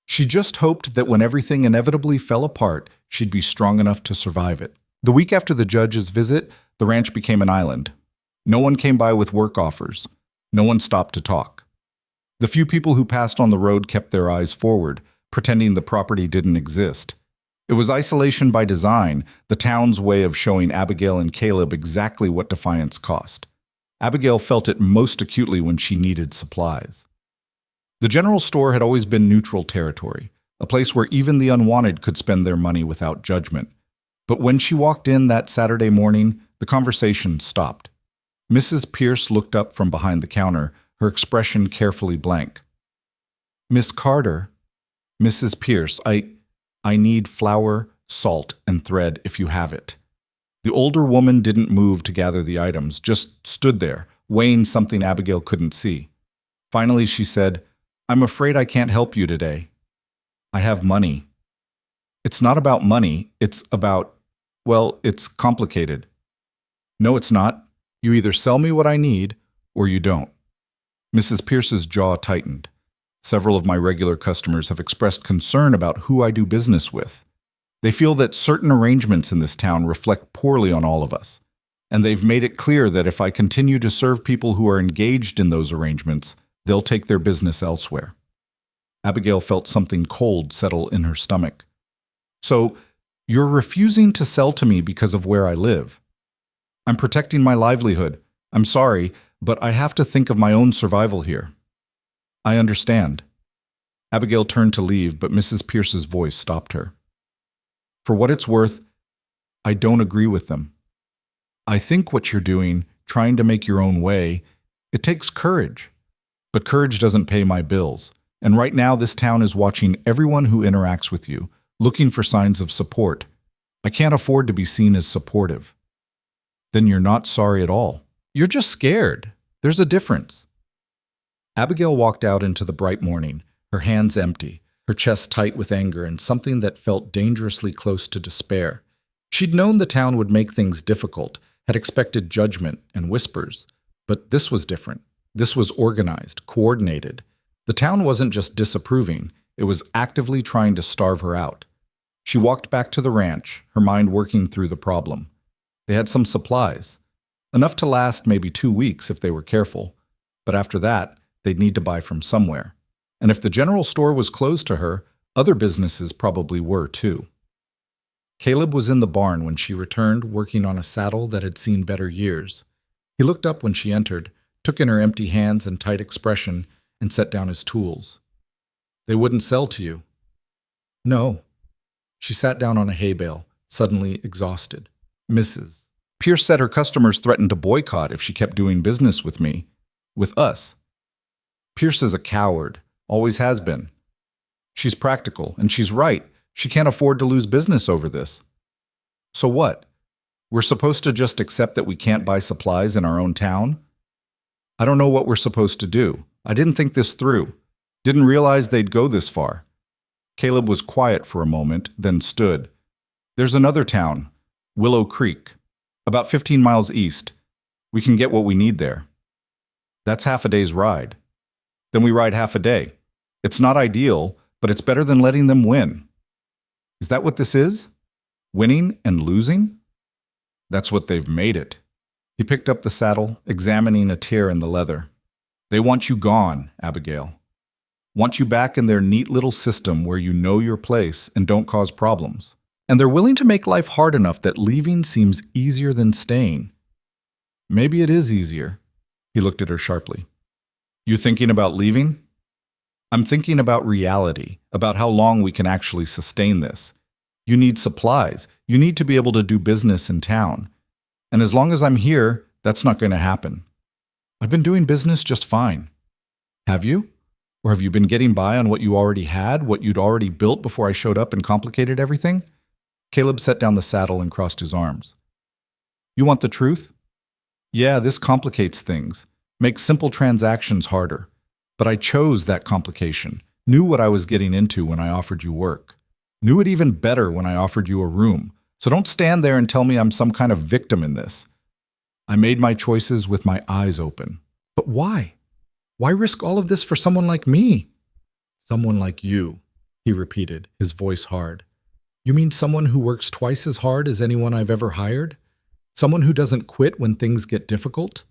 She just hoped that when everything inevitably fell apart, she'd be strong enough to survive it. The week after the judge's visit, the ranch became an island. No one came by with work offers. No one stopped to talk. The few people who passed on the road kept their eyes forward, pretending the property didn't exist. It was isolation by design, the town's way of showing Abigail and Caleb exactly what defiance cost. Abigail felt it most acutely when she needed supplies. The general store had always been neutral territory, a place where even the unwanted could spend their money without judgment. But when she walked in that Saturday morning, the conversation stopped. Mrs. Pierce looked up from behind the counter, her expression carefully blank. Miss Carter, Mrs. Pierce, I need flour, salt, and thread if you have it. The older woman didn't move to gather the items, just stood there, weighing something Abigail couldn't see. Finally, she said, I'm afraid I can't help you today. I have money. It's not about money, it's about, well, it's complicated. No, it's not. You either sell me what I need, or you don't. Mrs. Pierce's jaw tightened. Several of my regular customers have expressed concern about who I do business with. They feel that certain arrangements in this town reflect poorly on all of us, and they've made it clear that if I continue to serve people who are engaged in those arrangements, they'll take their business elsewhere. Abigail felt something cold settle in her stomach. So, you're refusing to sell to me because of where I live. I'm protecting my livelihood. I'm sorry, but I have to think of my own survival here. I understand. Abigail turned to leave, but Mrs. Pierce's voice stopped her. For what it's worth, I don't agree with them. I think what you're doing, trying to make your own way, it takes courage. But courage doesn't pay my bills. And right now this town is watching everyone who interacts with you, looking for signs of support. I can't afford to be seen as supportive. Then you're not sorry at all. You're just scared. There's a difference. Abigail walked out into the bright morning, her hands empty, her chest tight with anger and something that felt dangerously close to despair. She'd known the town would make things difficult, had expected judgment and whispers. But this was different. This was organized, coordinated. The town wasn't just disapproving, it was actively trying to starve her out. She walked back to the ranch, her mind working through the problem. They had some supplies. Enough to last maybe 2 weeks if they were careful. But after that, they'd need to buy from somewhere. And if the general store was closed to her, other businesses probably were too. Caleb was in the barn when she returned, working on a saddle that had seen better years. He looked up when she entered, took in her empty hands and tight expression, and set down his tools. They wouldn't sell to you. No. She sat down on a hay bale, suddenly exhausted. Mrs. Pierce said her customers threatened to boycott if she kept doing business with me. With us. Pierce is a coward, always has been. She's practical, and she's right. She can't afford to lose business over this. So what? We're supposed to just accept that we can't buy supplies in our own town? I don't know what we're supposed to do. I didn't think this through. Didn't realize they'd go this far. Caleb was quiet for a moment, then stood. There's another town, Willow Creek, about 15 miles east. We can get what we need there. That's half a day's ride. Then we ride half a day. It's not ideal, but it's better than letting them win. Is that what this is? Winning and losing? That's what they've made it. He picked up the saddle, examining a tear in the leather. They want you gone, Abigail. Want you back in their neat little system where you know your place and don't cause problems. And they're willing to make life hard enough that leaving seems easier than staying. Maybe it is easier. He looked at her sharply. You thinking about leaving? I'm thinking about reality, about how long we can actually sustain this. You need supplies. You need to be able to do business in town. And as long as I'm here, that's not going to happen. I've been doing business just fine. Have you? Or have you been getting by on what you already had, what you'd already built before I showed up and complicated everything? Caleb set down the saddle and crossed his arms. You want the truth? Yeah, this complicates things, makes simple transactions harder. But I chose that complication, knew what I was getting into when I offered you work. Knew it even better when I offered you a room. So don't stand there and tell me I'm some kind of victim in this. I made my choices with my eyes open. But why? Why risk all of this for someone like me? Someone like you, he repeated, his voice hard. You mean someone who works twice as hard as anyone I've ever hired? Someone who doesn't quit when things get difficult?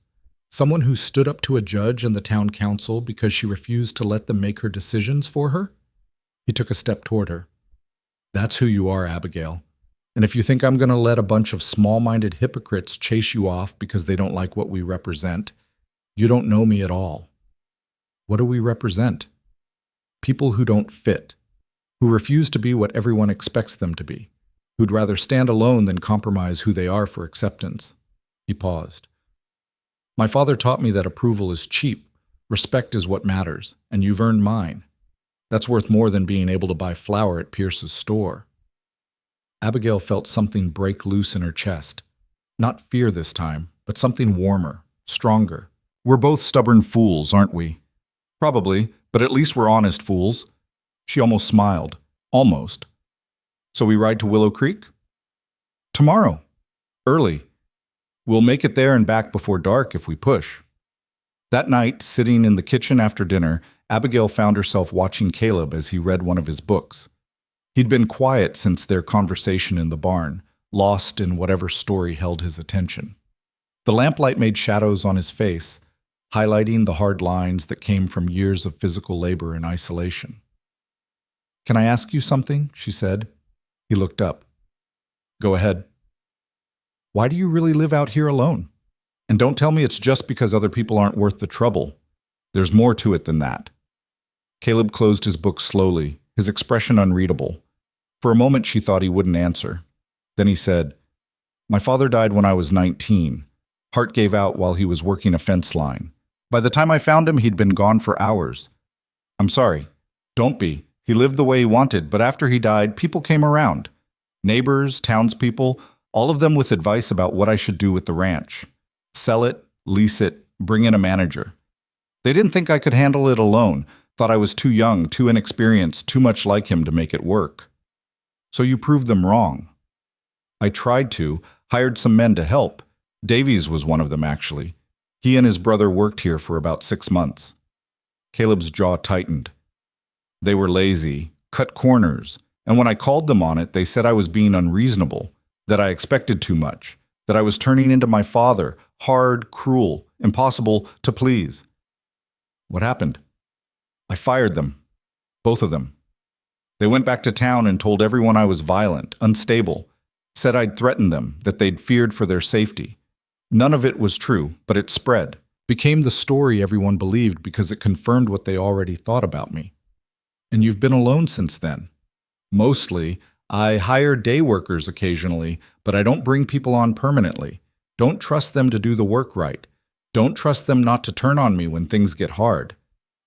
Someone who stood up to a judge and the town council because she refused to let them make her decisions for her? He took a step toward her. That's who you are, Abigail. And if you think I'm going to let a bunch of small-minded hypocrites chase you off because they don't like what we represent, you don't know me at all. What do we represent? People who don't fit, who refuse to be what everyone expects them to be, who'd rather stand alone than compromise who they are for acceptance. He paused. My father taught me that approval is cheap, respect is what matters, and you've earned mine. That's worth more than being able to buy flour at Pierce's store. Abigail felt something break loose in her chest. Not fear this time, but something warmer, stronger. We're both stubborn fools, aren't we? Probably, but at least we're honest fools. She almost smiled. Almost. So we ride to Willow Creek? Tomorrow. Early. We'll make it there and back before dark if we push. That night, sitting in the kitchen after dinner, Abigail found herself watching Caleb as he read one of his books. He'd been quiet since their conversation in the barn, lost in whatever story held his attention. The lamplight made shadows on his face, highlighting the hard lines that came from years of physical labor and isolation. Can I ask you something? She said. He looked up. Go ahead. Why do you really live out here alone? And don't tell me it's just because other people aren't worth the trouble. There's more to it than that. Caleb closed his book slowly, his expression unreadable. For a moment she thought he wouldn't answer. Then he said, My father died when I was 19. Heart gave out while he was working a fence line. By the time I found him, he'd been gone for hours. I'm sorry. Don't be. He lived the way he wanted, but after he died, people came around. Neighbors, townspeople, all of them with advice about what I should do with the ranch. Sell it, lease it, bring in a manager. They didn't think I could handle it alone, thought I was too young, too inexperienced, too much like him to make it work. So you proved them wrong. I tried to, hired some men to help. Davies was one of them, actually. He and his brother worked here for about 6 months. Caleb's jaw tightened. They were lazy, cut corners, and when I called them on it, they said I was being unreasonable, that I expected too much, that I was turning into my father, hard, cruel, impossible to please. What happened? I fired them, both of them. They went back to town and told everyone I was violent, unstable, said I'd threatened them, that they'd feared for their safety. None of it was true, but it spread, became the story everyone believed because it confirmed what they already thought about me. And you've been alone since then. Mostly, I hire day workers occasionally, but I don't bring people on permanently. Don't trust them to do the work right. Don't trust them not to turn on me when things get hard.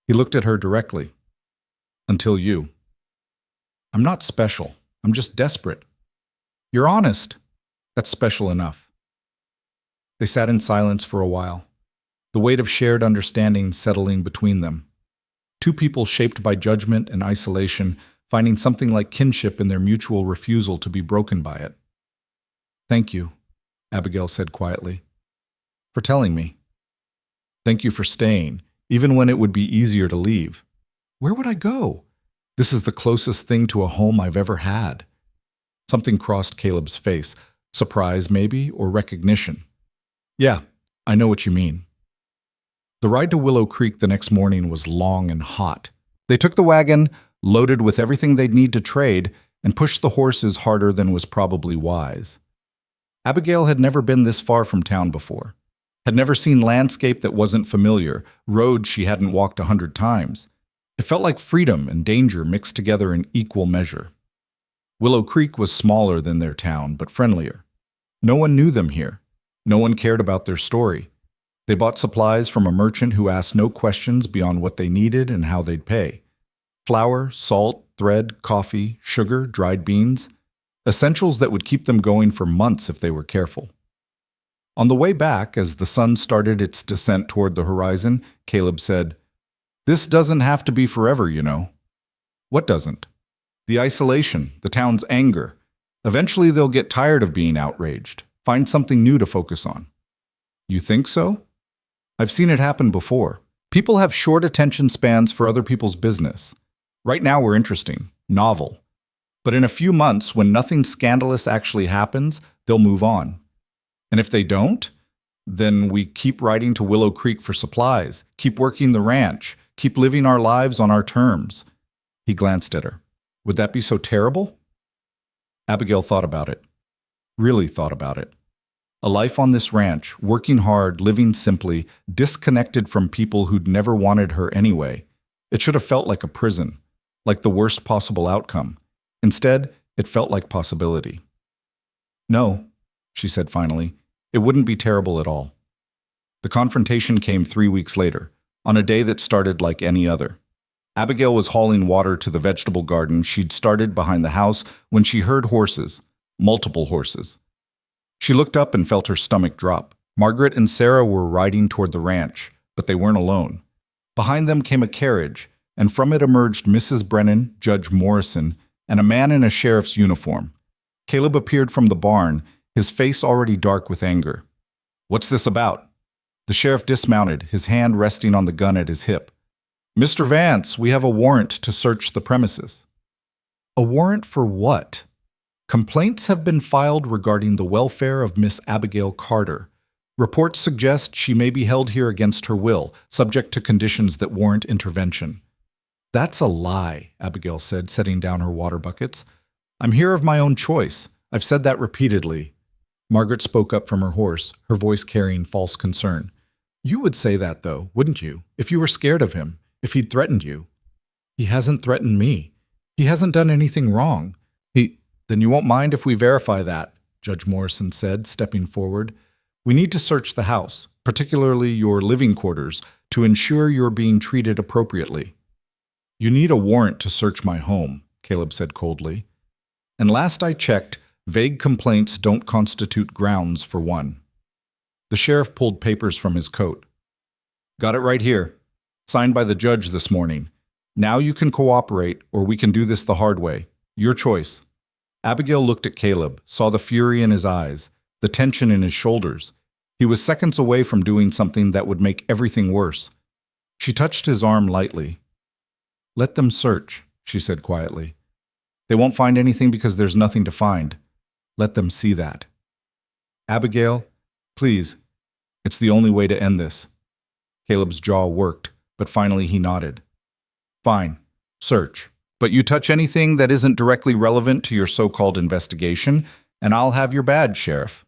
He looked at her directly. Until you. I'm not special. I'm just desperate. You're honest. That's special enough. They sat in silence for a while. the weight of shared understanding settling between them. Two people shaped by judgment and isolation, finding something like kinship in their mutual refusal to be broken by it. "Thank you," Abigail said quietly, "for telling me. Thank you for staying, even when it would be easier to leave. Where would I go? This is the closest thing to a home I've ever had." Something crossed Caleb's face, surprise maybe, or recognition. "Yeah, I know what you mean." The ride to Willow Creek the next morning was long and hot. They took the wagon, loaded with everything they'd need to trade, and pushed the horses harder than was probably wise. Abigail had never been this far from town before, had never seen landscape that wasn't familiar, roads she hadn't walked 100 times. It felt like freedom and danger mixed together in equal measure. Willow Creek was smaller than their town, but friendlier. No one knew them here. No one cared about their story. They bought supplies from a merchant who asked no questions beyond what they needed and how they'd pay. Flour, salt, thread, coffee, sugar, dried beans. Essentials that would keep them going for months if they were careful. On the way back, as the sun started its descent toward the horizon, Caleb said, "This doesn't have to be forever, you know." "What doesn't?" "The isolation, the town's anger. Eventually they'll get tired of being outraged, find something new to focus on." "You think so?" "I've seen it happen before. People have short attention spans for other people's business. Right now we're interesting, novel. But in a few months, when nothing scandalous actually happens, they'll move on. And if they don't, then we keep riding to Willow Creek for supplies, keep working the ranch, keep living our lives on our terms." He glanced at her. "Would that be so terrible?" Abigail thought about it. Really thought about it. A life on this ranch, working hard, living simply, disconnected from people who'd never wanted her anyway. It should have felt like a prison, like the worst possible outcome. Instead, it felt like possibility. "No," she said finally, "it wouldn't be terrible at all." The confrontation came 3 weeks later, on a day that started like any other. Abigail was hauling water to the vegetable garden she'd started behind the house when she heard horses, multiple horses. She looked up and felt her stomach drop. Margaret and Sarah were riding toward the ranch, but they weren't alone. Behind them came a carriage, and from it emerged Mrs. Brennan, Judge Morrison, and a man in a sheriff's uniform. Caleb appeared from the barn, his face already dark with anger. "What's this about?" The sheriff dismounted, his hand resting on the gun at his hip. "Mr. Vance, we have a warrant to search the premises." "A warrant for what?" "Complaints have been filed regarding the welfare of Miss Abigail Carter. Reports suggest she may be held here against her will, subject to conditions that warrant intervention." "That's a lie," Abigail said, setting down her water buckets. "I'm here of my own choice. I've said that repeatedly." Margaret spoke up from her horse, her voice carrying false concern. "You would say that, though, wouldn't you, if you were scared of him, if he'd threatened you?" "He hasn't threatened me. He hasn't done anything wrong. Then you won't mind if we verify that," Judge Morrison said, stepping forward. "We need to search the house, particularly your living quarters, to ensure you're being treated appropriately." "You need a warrant to search my home," Caleb said coldly. "And last I checked, vague complaints don't constitute grounds for one." The sheriff pulled papers from his coat. "Got it right here. Signed by the judge this morning. Now you can cooperate, or we can do this the hard way. Your choice." Abigail looked at Caleb, saw the fury in his eyes, the tension in his shoulders. He was seconds away from doing something that would make everything worse. She touched his arm lightly. "Let them search," she said quietly. "They won't find anything because there's nothing to find. Let them see that." "Abigail, please. It's the only way to end this." Caleb's jaw worked, but finally he nodded. "Fine. Search. But you touch anything that isn't directly relevant to your so-called investigation, and I'll have your badge, Sheriff."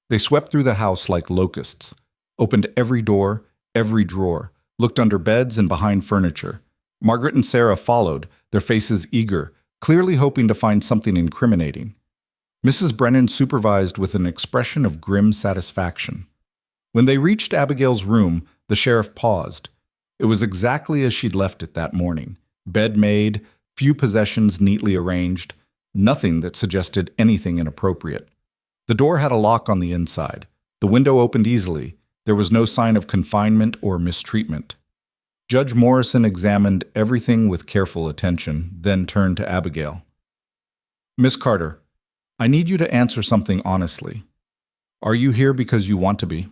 They swept through the house like locusts, opened every door, every drawer, looked under beds and behind furniture. Margaret and Sarah followed, their faces eager, clearly hoping to find something incriminating. Mrs. Brennan supervised with an expression of grim satisfaction. When they reached Abigail's room, the sheriff paused. It was exactly as she'd left it that morning. Bed made, few possessions neatly arranged, nothing that suggested anything inappropriate. The door had a lock on the inside. The window opened easily. There was no sign of confinement or mistreatment. Judge Morrison examined everything with careful attention, then turned to Abigail. Miss Carter, I need you to answer something honestly. Are you here because you want to be?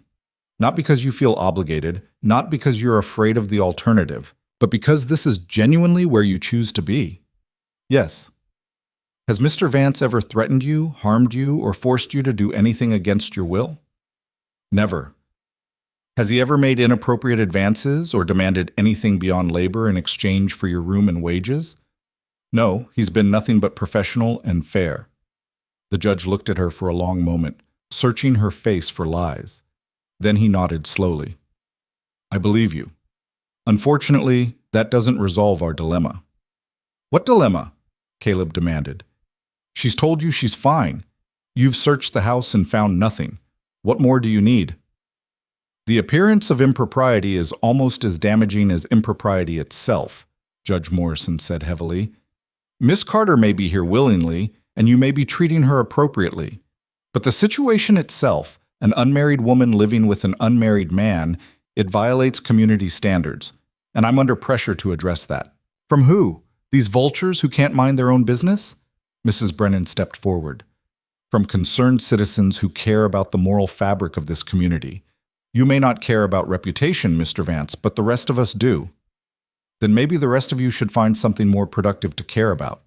Not because you feel obligated, not because you're afraid of the alternative, but because this is genuinely where you choose to be. Yes. Has Mr. Vance ever threatened you, harmed you, or forced you to do anything against your will? Never. Has he ever made inappropriate advances or demanded anything beyond labor in exchange for your room and wages? No, he's been nothing but professional and fair. The judge looked at her for a long moment, searching her face for lies. Then he nodded slowly. I believe you. Unfortunately, that doesn't resolve our dilemma. What dilemma? Caleb demanded. She's told you she's fine. You've searched the house and found nothing. What more do you need? The appearance of impropriety is almost as damaging as impropriety itself, Judge Morrison said heavily. Miss Carter may be here willingly, and you may be treating her appropriately. But the situation itself, an unmarried woman living with an unmarried man, it violates community standards, and I'm under pressure to address that. From who? These vultures who can't mind their own business? Mrs. Brennan stepped forward. From concerned citizens who care about the moral fabric of this community. You may not care about reputation, Mr. Vance, but the rest of us do. Then maybe the rest of you should find something more productive to care about.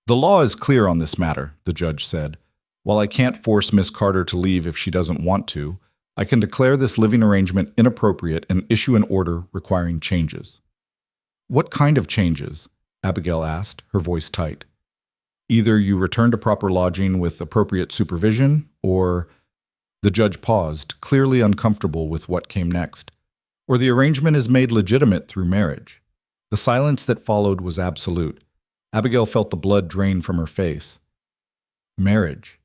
The law is clear on this matter, the judge said. While I can't force Miss Carter to leave if she doesn't want to, I can declare this living arrangement inappropriate and issue an order requiring changes. What kind of changes? Abigail asked, her voice tight. Either you return to proper lodging with appropriate supervision, or... The judge paused, clearly uncomfortable with what came next. Or the arrangement is made legitimate through marriage. The silence that followed was absolute. Abigail felt the blood drain from her face. Marriage.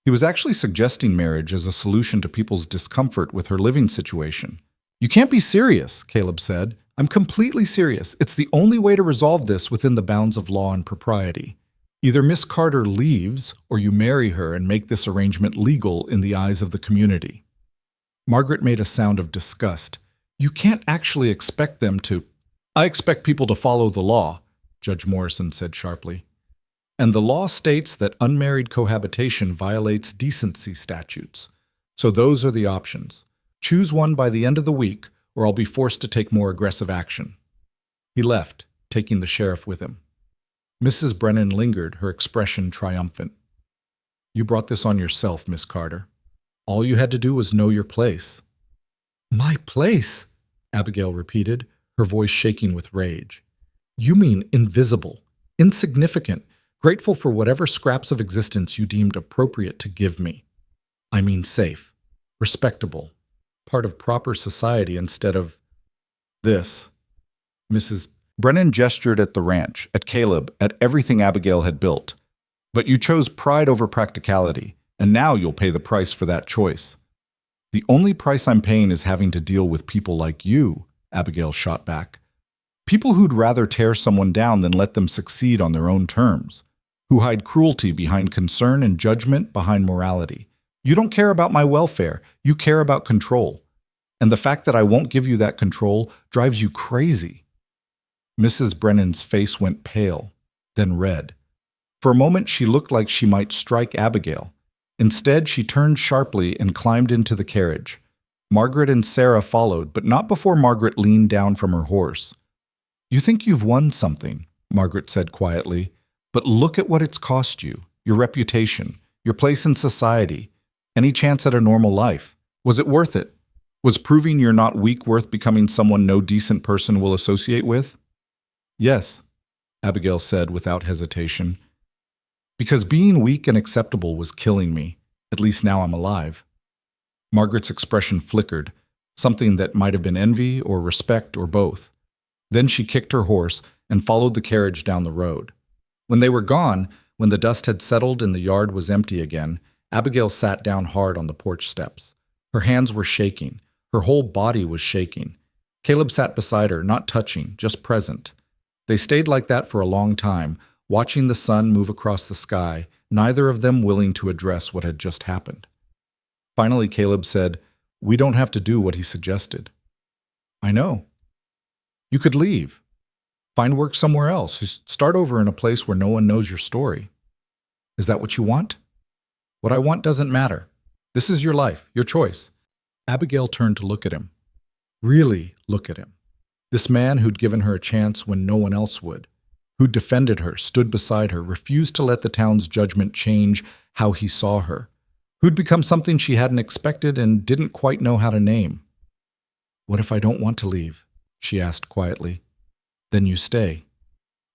He was actually suggesting marriage as a solution to people's discomfort with her living situation. You can't be serious, Caleb said. I'm completely serious. It's the only way to resolve this within the bounds of law and propriety. Either Miss Carter leaves, or you marry her and make this arrangement legal in the eyes of the community. Margaret made a sound of disgust. You can't actually expect them to... I expect people to follow the law, Judge Morrison said sharply. And the law states that unmarried cohabitation violates decency statutes. So those are the options. Choose one by the end of the week, or I'll be forced to take more aggressive action. He left, taking the sheriff with him. Mrs. Brennan lingered, her expression triumphant. You brought this on yourself, Miss Carter. All you had to do was know your place. My place? Abigail repeated, her voice shaking with rage. You mean invisible, insignificant, grateful for whatever scraps of existence you deemed appropriate to give me. I mean safe, respectable, part of proper society instead of this. Mrs. Brennan gestured at the ranch, at Caleb, at everything Abigail had built. But you chose pride over practicality, and now you'll pay the price for that choice. The only price I'm paying is having to deal with people like you, Abigail shot back. People who'd rather tear someone down than let them succeed on their own terms, who hide cruelty behind concern and judgment behind morality. You don't care about my welfare, you care about control. And the fact that I won't give you that control drives you crazy. Mrs. Brennan's face went pale, then red. For a moment she looked like she might strike Abigail. Instead, she turned sharply and climbed into the carriage. Margaret and Sarah followed, but not before Margaret leaned down from her horse. You think you've won something, Margaret said quietly, but look at what it's cost you, your reputation, your place in society, any chance at a normal life. Was it worth it? Was proving you're not weak worth becoming someone no decent person will associate with? Yes, Abigail said without hesitation. Because being weak and acceptable was killing me. At least now I'm alive. Margaret's expression flickered, something that might have been envy or respect or both. Then she kicked her horse and followed the carriage down the road. When they were gone, when the dust had settled and the yard was empty again, Abigail sat down hard on the porch steps. Her hands were shaking. Her whole body was shaking. Caleb sat beside her, not touching, just present. They stayed like that for a long time, watching the sun move across the sky, neither of them willing to address what had just happened. Finally, Caleb said, We don't have to do what he suggested. I know. You could leave. Find work somewhere else. Just start over in a place where no one knows your story. Is that what you want? What I want doesn't matter. This is your life, your choice. Abigail turned to look at him. Really look at him. This man who'd given her a chance when no one else would, who'd defended her, stood beside her, refused to let the town's judgment change how he saw her, who'd become something she hadn't expected and didn't quite know how to name. What if I don't want to leave? She asked quietly. Then you stay.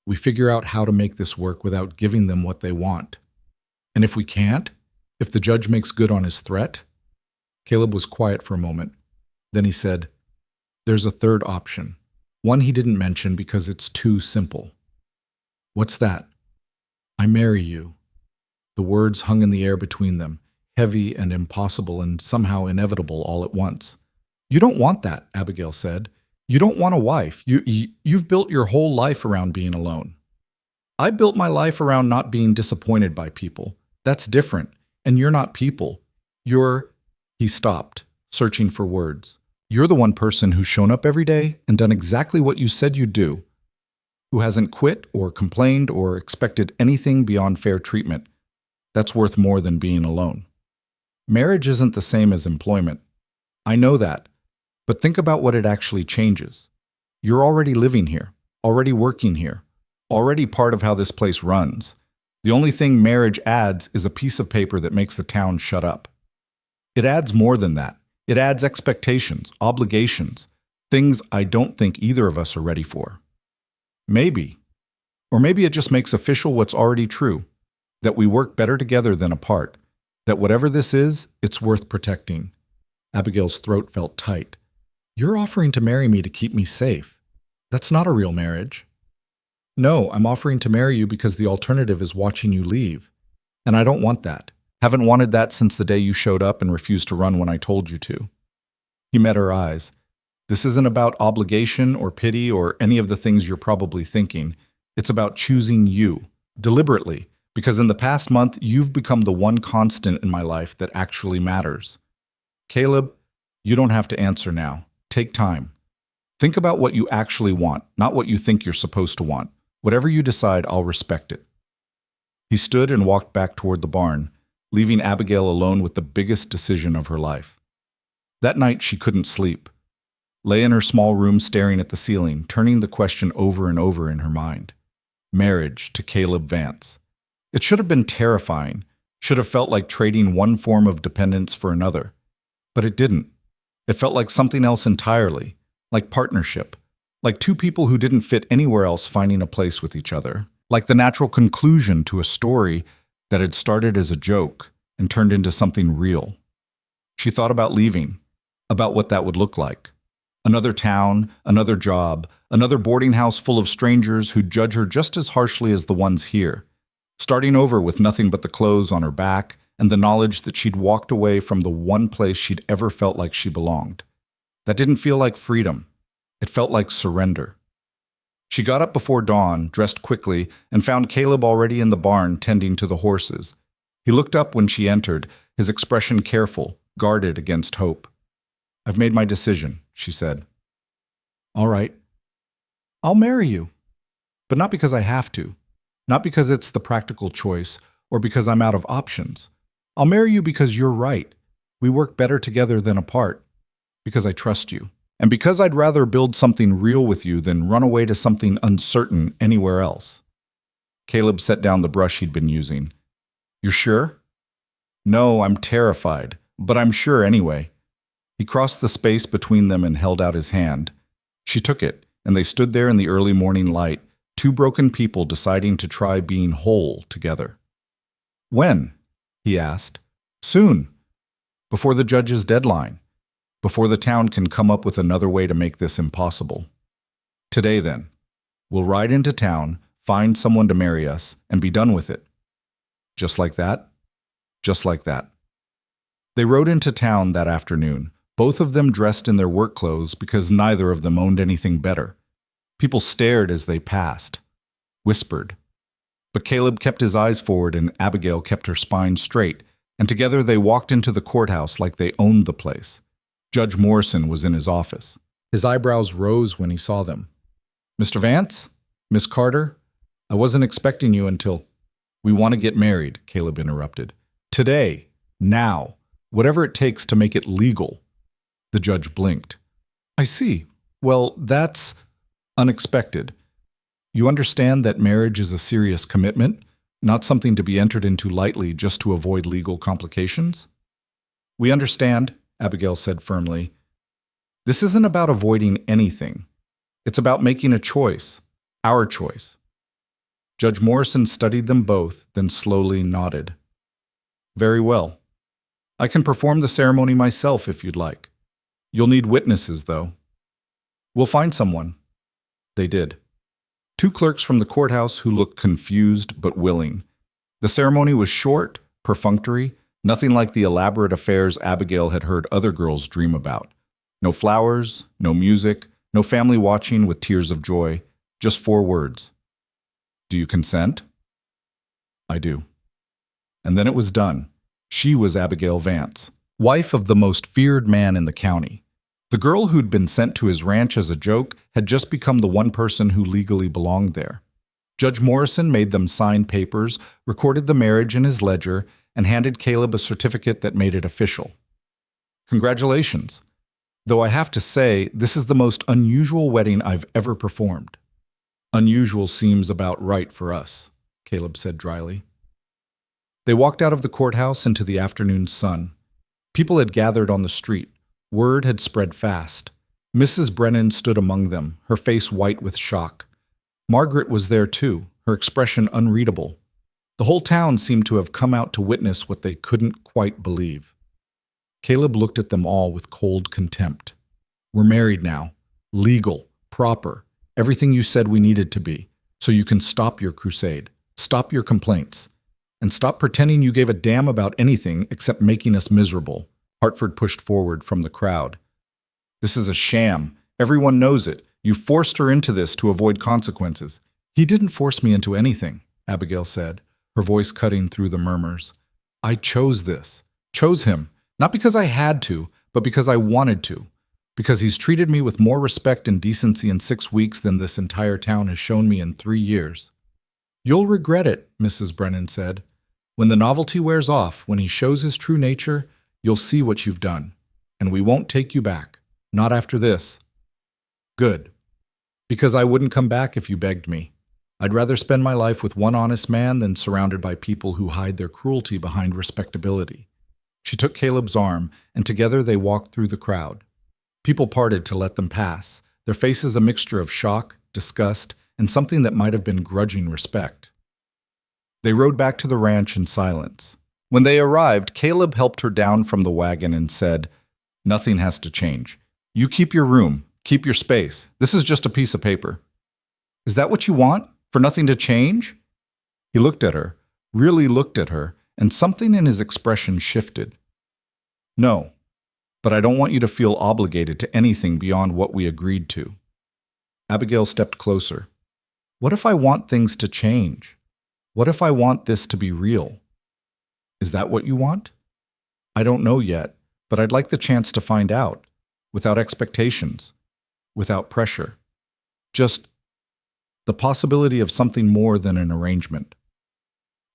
We figure out how to make this work without giving them what they want. And if we can't, if the judge makes good on his threat? Caleb was quiet for a moment. Then he said, there's a third option. One he didn't mention because it's too simple. What's that? I marry you. The words hung in the air between them, heavy and impossible and somehow inevitable all at once. You don't want that, Abigail said. You don't want a wife. You've built your whole life around being alone. I built my life around not being disappointed by people. That's different. And you're not people. He stopped, searching for words. You're the one person who's shown up every day and done exactly what you said you'd do, who hasn't quit or complained or expected anything beyond fair treatment. That's worth more than being alone. Marriage isn't the same as employment. I know that. But think about what it actually changes. You're already living here, already working here, already part of how this place runs. The only thing marriage adds is a piece of paper that makes the town shut up. It adds more than that. It adds expectations, obligations, things I don't think either of us are ready for. Maybe. Or maybe it just makes official what's already true, that we work better together than apart, that whatever this is, it's worth protecting. Abigail's throat felt tight. You're offering to marry me to keep me safe. That's not a real marriage. No, I'm offering to marry you because the alternative is watching you leave. And I don't want that. Haven't wanted that since the day you showed up and refused to run when I told you to. He met her eyes. This isn't about obligation or pity or any of the things you're probably thinking. It's about choosing you, deliberately, because in the past month, you've become the one constant in my life that actually matters. Caleb, you don't have to answer now. Take time. Think about what you actually want, not what you think you're supposed to want. Whatever you decide, I'll respect it. He stood and walked back toward the barn, leaving Abigail alone with the biggest decision of her life. That night, she couldn't sleep. Lay in her small room staring at the ceiling, turning the question over and over in her mind. Marriage to Caleb Vance. It should have been terrifying, should have felt like trading one form of dependence for another. But it didn't. It felt like something else entirely, like partnership, like two people who didn't fit anywhere else finding a place with each other, like the natural conclusion to a story that had started as a joke and turned into something real. She thought about leaving, about what that would look like. Another town, another job, another boarding house full of strangers who judge her just as harshly as the ones here. Starting over with nothing but the clothes on her back and the knowledge that she'd walked away from the one place she'd ever felt like she belonged. That didn't feel like freedom. It felt like surrender. She got up before dawn, dressed quickly, and found Caleb already in the barn tending to the horses. He looked up when she entered, his expression careful, guarded against hope. I've made my decision, she said. All right. I'll marry you. But not because I have to. Not because it's the practical choice, or because I'm out of options. I'll marry you because you're right. We work better together than apart. Because I trust you. And because I'd rather build something real with you than run away to something uncertain anywhere else. Caleb set down the brush he'd been using. You're sure? No, I'm terrified, but I'm sure anyway. He crossed the space between them and held out his hand. She took it, and they stood there in the early morning light, two broken people deciding to try being whole together. When? He asked. Soon. Before the judge's deadline. Before the town can come up with another way to make this impossible. Today, then. We'll ride into town, find someone to marry us, and be done with it. Just like that? Just like that. They rode into town that afternoon, both of them dressed in their work clothes because neither of them owned anything better. People stared as they passed, whispered. But Caleb kept his eyes forward and Abigail kept her spine straight, and together they walked into the courthouse like they owned the place. Judge Morrison was in his office. His eyebrows rose when he saw them. "Mr. Vance? Miss Carter? I wasn't expecting you until—" "We want to get married," Caleb interrupted. "Today. Now. Whatever it takes to make it legal." The judge blinked. "I see. Well, that's unexpected. You understand that marriage is a serious commitment, not something to be entered into lightly just to avoid legal complications?" "We understand," Abigail said firmly. "This isn't about avoiding anything. It's about making a choice, our choice." Judge Morrison studied them both, then slowly nodded. "Very well. I can perform the ceremony myself if you'd like. You'll need witnesses, though." "We'll find someone." They did. 2 clerks from the courthouse who looked confused but willing. The ceremony was short, perfunctory, nothing like the elaborate affairs Abigail had heard other girls dream about. No flowers, no music, no family watching with tears of joy, just 4 words. "Do you consent?" "I do." And then it was done. She was Abigail Vance, wife of the most feared man in the county. The girl who'd been sent to his ranch as a joke had just become the one person who legally belonged there. Judge Morrison made them sign papers, recorded the marriage in his ledger, and handed Caleb a certificate that made it official. "Congratulations. Though I have to say, this is the most unusual wedding I've ever performed." "Unusual seems about right for us," Caleb said dryly. They walked out of the courthouse into the afternoon sun. People had gathered on the street. Word had spread fast. Mrs. Brennan stood among them, her face white with shock. Margaret was there too, her expression unreadable. The whole town seemed to have come out to witness what they couldn't quite believe. Caleb looked at them all with cold contempt. "We're married now. Legal. Proper. Everything you said we needed to be. So you can stop your crusade. Stop your complaints. And stop pretending you gave a damn about anything except making us miserable." Hartford pushed forward from the crowd. "This is a sham. Everyone knows it. You forced her into this to avoid consequences." "He didn't force me into anything," Abigail said, her voice cutting through the murmurs. "I chose this. Chose him. Not because I had to, but because I wanted to. Because he's treated me with more respect and decency in 6 weeks than this entire town has shown me in 3 years. "You'll regret it," Mrs. Brennan said. "When the novelty wears off, when he shows his true nature, you'll see what you've done. And we won't take you back. Not after this." "Good. Because I wouldn't come back if you begged me. I'd rather spend my life with one honest man than surrounded by people who hide their cruelty behind respectability." She took Caleb's arm, and together they walked through the crowd. People parted to let them pass, their faces a mixture of shock, disgust, and something that might have been grudging respect. They rode back to the ranch in silence. When they arrived, Caleb helped her down from the wagon and said, "Nothing has to change. You keep your room, keep your space. This is just a piece of paper." "Is that what you want? For nothing to change?" He looked at her, really looked at her, and something in his expression shifted. "No, but I don't want you to feel obligated to anything beyond what we agreed to." Abigail stepped closer. "What if I want things to change? What if I want this to be real?" "Is that what you want?" "I don't know yet, but I'd like the chance to find out, without expectations, without pressure. Just the possibility of something more than an arrangement."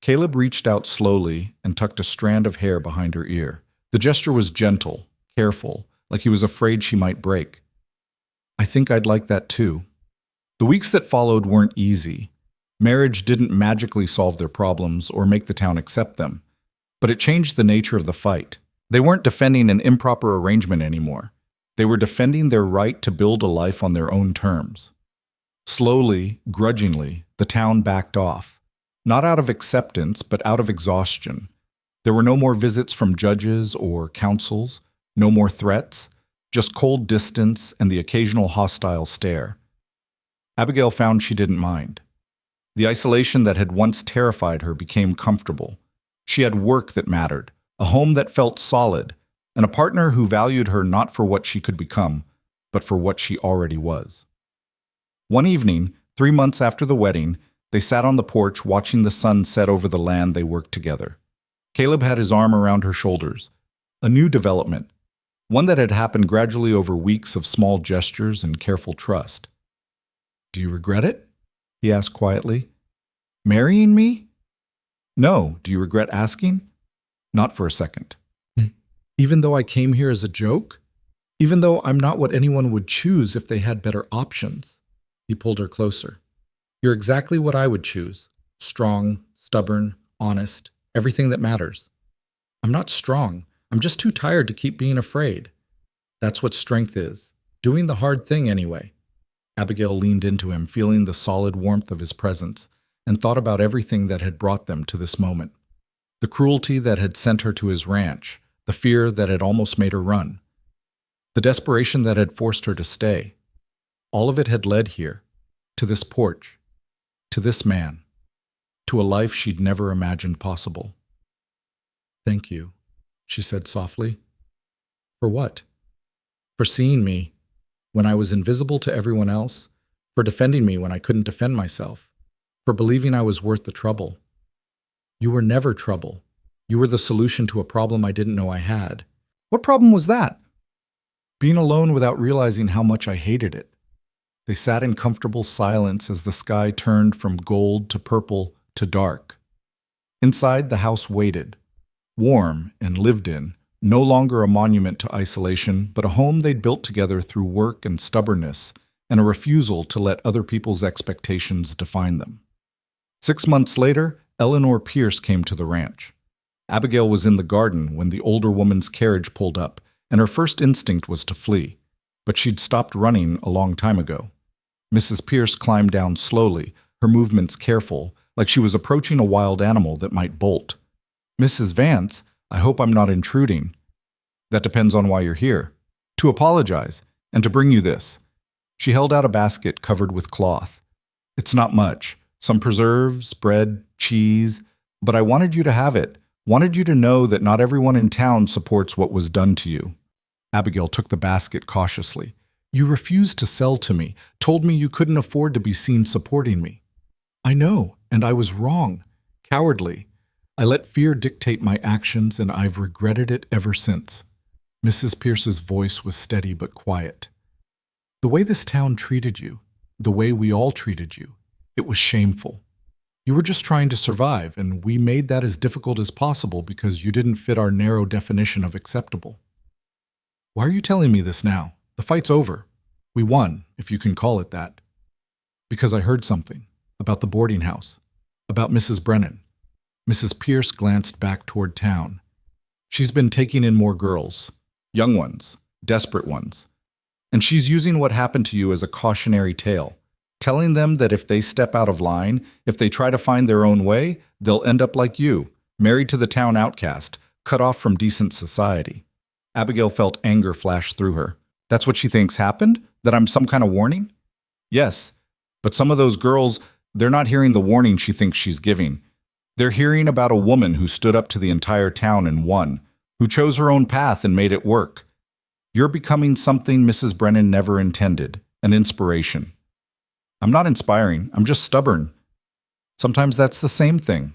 Caleb reached out slowly and tucked a strand of hair behind her ear. The gesture was gentle, careful, like he was afraid she might break. "I think I'd like that too." The weeks that followed weren't easy. Marriage didn't magically solve their problems or make the town accept them, but it changed the nature of the fight. They weren't defending an improper arrangement anymore. They were defending their right to build a life on their own terms. Slowly, grudgingly, the town backed off. Not out of acceptance, but out of exhaustion. There were no more visits from judges or councils, no more threats, just cold distance and the occasional hostile stare. Abigail found she didn't mind. The isolation that had once terrified her became comfortable. She had work that mattered, a home that felt solid, and a partner who valued her not for what she could become, but for what she already was. One evening, 3 months after the wedding, they sat on the porch watching the sun set over the land they worked together. Caleb had his arm around her shoulders. A new development. one that had happened gradually over weeks of small gestures and careful trust. "Do you regret it?" he asked quietly. "Marrying me?" "No. Do you regret asking?" "Not for a second." "Even though I came here as a joke? Even though I'm not what anyone would choose if they had better options?" He pulled her closer. "You're exactly what I would choose. Strong, stubborn, honest, everything that matters. I'm not strong. I'm just too tired to keep being afraid. That's what strength is. Doing the hard thing anyway." Abigail leaned into him, feeling the solid warmth of his presence, and thought about everything that had brought them to this moment. The cruelty that had sent her to his ranch, the fear that had almost made her run, the desperation that had forced her to stay. All of it had led here, to this porch, to this man, to a life she'd never imagined possible. "Thank you," she said softly. "For what?" "For seeing me when I was invisible to everyone else, for defending me when I couldn't defend myself, for believing I was worth the trouble. You were never trouble. You were the solution to a problem I didn't know I had." "What problem was that?" "Being alone without realizing how much I hated it." They sat in comfortable silence as the sky turned from gold to purple to dark. Inside, the house waited, warm and lived in, no longer a monument to isolation, but a home they'd built together through work and stubbornness, and a refusal to let other people's expectations define them. 6 months later, Eleanor Pierce came to the ranch. Abigail was in the garden when the older woman's carriage pulled up, and her first instinct was to flee, but she'd stopped running a long time ago. Mrs. Pierce climbed down slowly, her movements careful, like she was approaching a wild animal that might bolt. "Mrs. Vance, I hope I'm not intruding." "That depends on why you're here." "To apologize, and to bring you this." She held out a basket covered with cloth. "It's not much. Some preserves, bread, cheese, but I wanted you to have it. Wanted you to know that not everyone in town supports what was done to you." Abigail took the basket cautiously. "You refused to sell to me, told me you couldn't afford to be seen supporting me." "I know, and I was wrong. Cowardly. I let fear dictate my actions, and I've regretted it ever since." Mrs. Pierce's voice was steady but quiet. "The way this town treated you, the way we all treated you, it was shameful. You were just trying to survive, and we made that as difficult as possible because you didn't fit our narrow definition of acceptable." "Why are you telling me this now? The fight's over. We won, if you can call it that." "Because I heard something. About the boarding house. About Mrs. Brennan." Mrs. Pierce glanced back toward town. "She's been taking in more girls. Young ones. Desperate ones. And she's using what happened to you as a cautionary tale. Telling them that if they step out of line, if they try to find their own way, they'll end up like you, married to the town outcast, cut off from decent society." Abigail felt anger flash through her. "That's what she thinks happened? That I'm some kind of warning?" "Yes, but some of those girls, they're not hearing the warning she thinks she's giving. They're hearing about a woman who stood up to the entire town and won, who chose her own path and made it work. You're becoming something Mrs. Brennan never intended, an inspiration." "I'm not inspiring, I'm just stubborn." "Sometimes that's the same thing."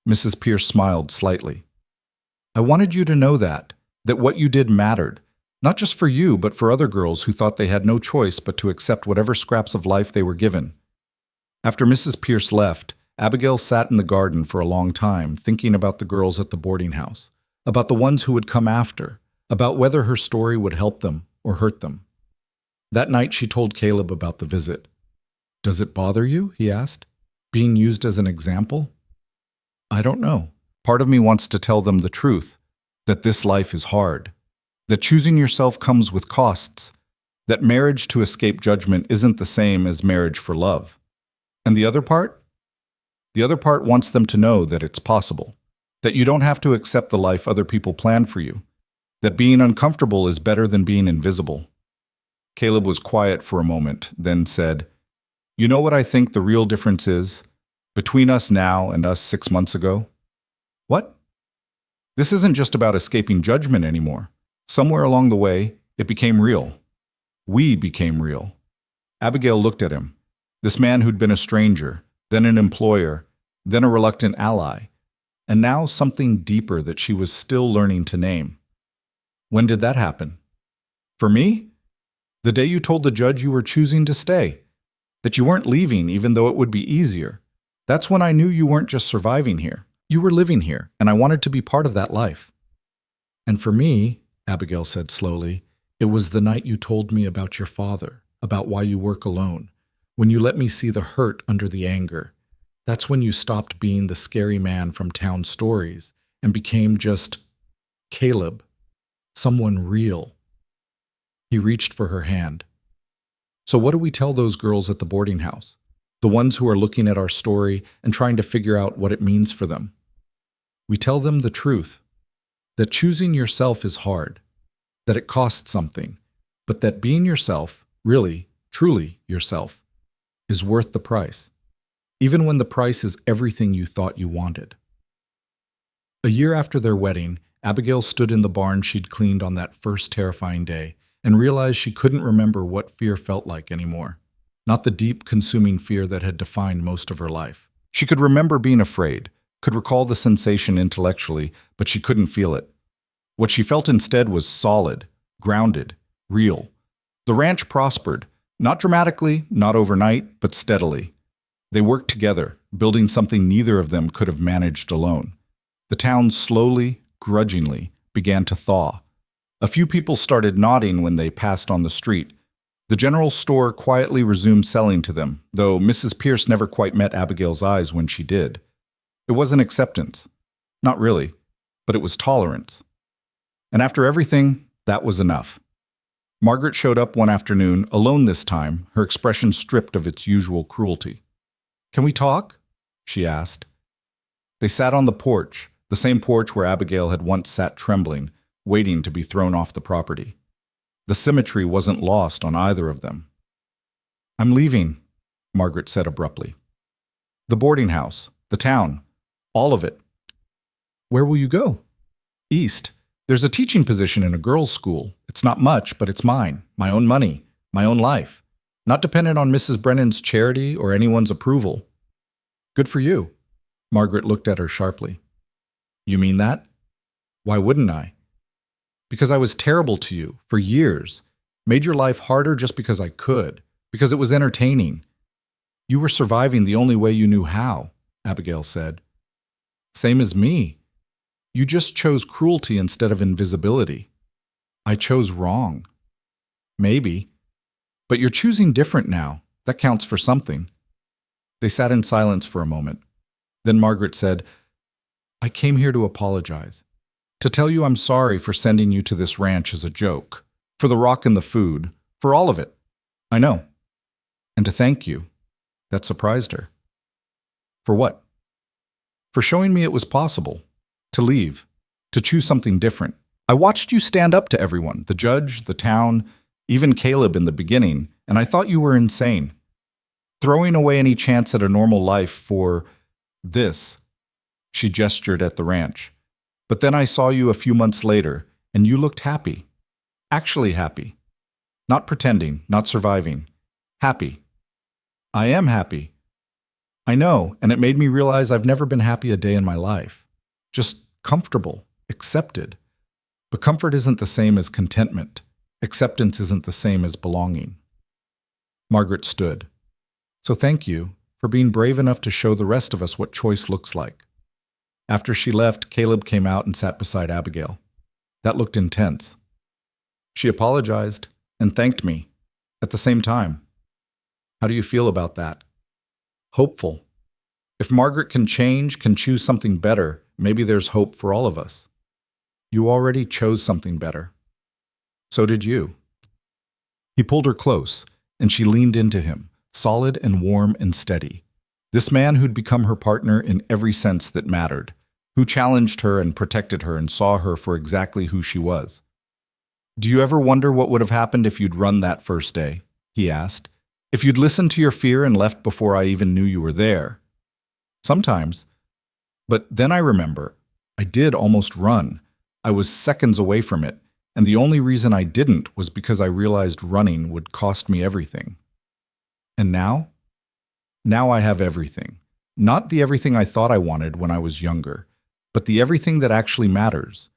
Mrs. Pierce smiled slightly. "I wanted you to know that what you did mattered, not just for you, but for other girls who thought they had no choice but to accept whatever scraps of life they were given." After Mrs. Pierce left, Abigail sat in the garden for a long time, thinking about the girls at the boarding house, about the ones who would come after, about whether her story would help them or hurt them. That night she told Caleb about the visit. "Does it bother you?" he asked. "Being used as an example?" "I don't know. Part of me wants to tell them the truth, that this life is hard, that choosing yourself comes with costs, that marriage to escape judgment isn't the same as marriage for love. And the other part? The other part wants them to know that it's possible, that you don't have to accept the life other people plan for you, that being uncomfortable is better than being invisible." Caleb was quiet for a moment, then said, "You know what I think the real difference is between us now and us 6 months ago?" "What?" "This isn't just about escaping judgment anymore. Somewhere along the way, it became real. We became real." Abigail looked at him. This man who'd been a stranger, then an employer, then a reluctant ally, and now something deeper that she was still learning to name. "When did that happen?" For me? The day you told the judge you were choosing to stay, that you weren't leaving even though it would be easier. That's when I knew you weren't just surviving here. You were living here, and I wanted to be part of that life. And for me, Abigail said slowly, it was the night you told me about your father, about why you work alone, when you let me see the hurt under the anger. That's when you stopped being the scary man from town stories and became just Caleb, someone real. He reached for her hand. So what do we tell those girls at the boarding house? The ones who are looking at our story and trying to figure out what it means for them. We tell them the truth, that choosing yourself is hard, that it costs something, but that being yourself, really, truly yourself, is worth the price, even when the price is everything you thought you wanted. A year after their wedding, Abigail stood in the barn she'd cleaned on that first terrifying day and realized she couldn't remember what fear felt like anymore. Not the deep, consuming fear that had defined most of her life. She could remember being afraid, could recall the sensation intellectually, but she couldn't feel it. What she felt instead was solid, grounded, real. The ranch prospered, not dramatically, not overnight, but steadily. They worked together, building something neither of them could have managed alone. The town slowly, grudgingly, began to thaw. A few people started nodding when they passed on the street. The general store quietly resumed selling to them, though Mrs. Pierce never quite met Abigail's eyes when she did. It wasn't acceptance. Not really, but it was tolerance. And after everything, that was enough. Margaret showed up one afternoon, alone this time, her expression stripped of its usual cruelty. "Can we talk?" she asked. They sat on the porch, the same porch where Abigail had once sat trembling, waiting to be thrown off the property. The symmetry wasn't lost on either of them. "I'm leaving," Margaret said abruptly. "The boarding house, the town, all of it." "Where will you go?" "East. There's a teaching position in a girls' school. It's not much, but it's mine, my own money, my own life. Not dependent on Mrs. Brennan's charity or anyone's approval." "Good for you." Margaret looked at her sharply. "You mean that?" "Why wouldn't I?" "Because I was terrible to you for years. Made your life harder just because I could, because it was entertaining. You were surviving the only way you knew how," Abigail said. "Same as me. You just chose cruelty instead of invisibility. I chose wrong." "Maybe. But you're choosing different now. That counts for something." They sat in silence for a moment. Then Margaret said, "I came here to apologize. To tell you I'm sorry for sending you to this ranch as a joke. For the rock and the food. For all of it. I know. And to thank you." That surprised her. "For what?" "For showing me it was possible. To leave. To choose something different. I watched you stand up to everyone. The judge, the town, even Caleb in the beginning, and I thought you were insane. Throwing away any chance at a normal life for this." She gestured at the ranch. "But then I saw you a few months later, and you looked happy. Actually happy. Not pretending, not surviving. Happy. I am happy. I know, and it made me realize I've never been happy a day in my life. Just comfortable, accepted. But comfort isn't the same as contentment. Acceptance isn't the same as belonging." Margaret stood. "So thank you for being brave enough to show the rest of us what choice looks like." After she left, Caleb came out and sat beside Abigail. That looked intense. She apologized and thanked me at the same time. How do you feel about that? Hopeful. If Margaret can change, can choose something better, maybe there's hope for all of us. You already chose something better. So did you. He pulled her close, and she leaned into him, solid and warm and steady. This man who'd become her partner in every sense that mattered, who challenged her and protected her and saw her for exactly who she was. "Do you ever wonder what would have happened if you'd run that first day?" he asked. "If you'd listened to your fear and left before I even knew you were there?" "Sometimes. But then I remember, I did almost run. I was seconds away from it, and the only reason I didn't was because I realized running would cost me everything. And now? Now I have everything. Not the everything I thought I wanted when I was younger, but the everything that actually matters.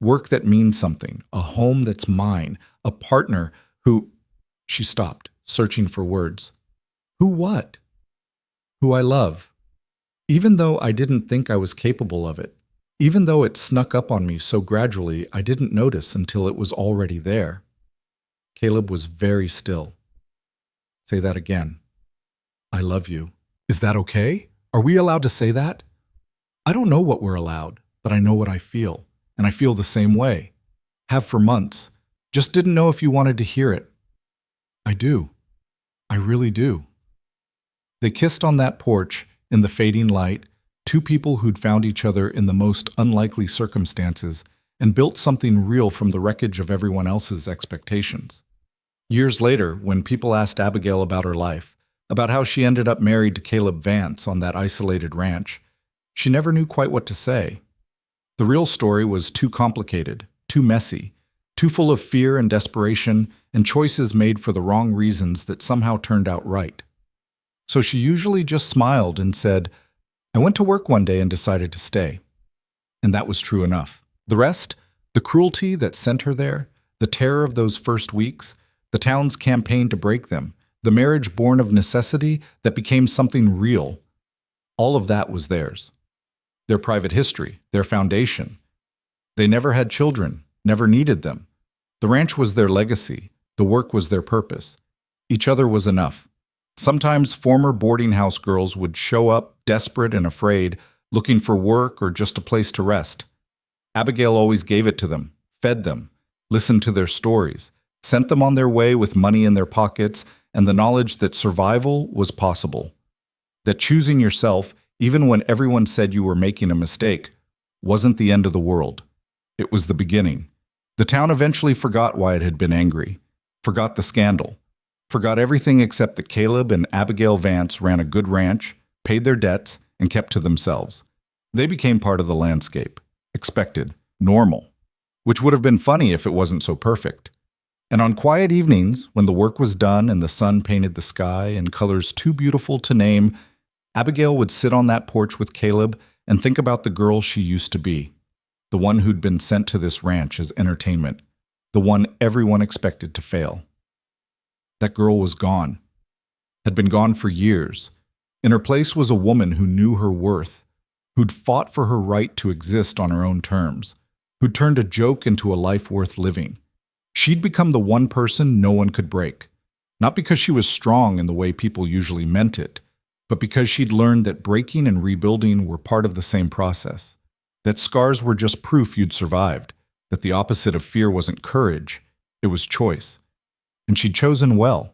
Work that means something, a home that's mine, a partner who... She stopped, searching for words. Who what? Who I love. Even though I didn't think I was capable of it. Even though it snuck up on me so gradually I didn't notice until it was already there. Caleb was very still. Say that again. I love you. Is that okay? Are we allowed to say that? I don't know what we're allowed, but I know what I feel, and I feel the same way. Have for months. Just didn't know if you wanted to hear it. I do. I really do. They kissed on that porch in the fading light, two people who'd found each other in the most unlikely circumstances and built something real from the wreckage of everyone else's expectations. Years later, when people asked Abigail about her life, about how she ended up married to Caleb Vance on that isolated ranch, she never knew quite what to say. The real story was too complicated, too messy, too full of fear and desperation and choices made for the wrong reasons that somehow turned out right. So she usually just smiled and said, I went to work one day and decided to stay. And that was true enough. The rest, the cruelty that sent her there, the terror of those first weeks, the town's campaign to break them, the marriage born of necessity that became something real, all of that was theirs. Their private history, their foundation. They never had children, never needed them. The ranch was their legacy. The work was their purpose. Each other was enough. Sometimes former boarding house girls would show up, desperate and afraid, looking for work or just a place to rest. Abigail always gave it to them, fed them, listened to their stories, sent them on their way with money in their pockets and the knowledge that survival was possible. That choosing yourself, even when everyone said you were making a mistake, wasn't the end of the world. It was the beginning. The town eventually forgot why it had been angry, forgot the scandal, forgot everything except that Caleb and Abigail Vance ran a good ranch, paid their debts, and kept to themselves. They became part of the landscape, expected, normal, which would have been funny if it wasn't so perfect. And on quiet evenings, when the work was done and the sun painted the sky in colors too beautiful to name, Abigail would sit on that porch with Caleb and think about the girl she used to be, the one who'd been sent to this ranch as entertainment, the one everyone expected to fail. That girl was gone, had been gone for years. In her place was a woman who knew her worth, who'd fought for her right to exist on her own terms, who'd turned a joke into a life worth living. She'd become the one person no one could break, not because she was strong in the way people usually meant it, but because she'd learned that breaking and rebuilding were part of the same process, that scars were just proof you'd survived, that the opposite of fear wasn't courage, it was choice. And she'd chosen well.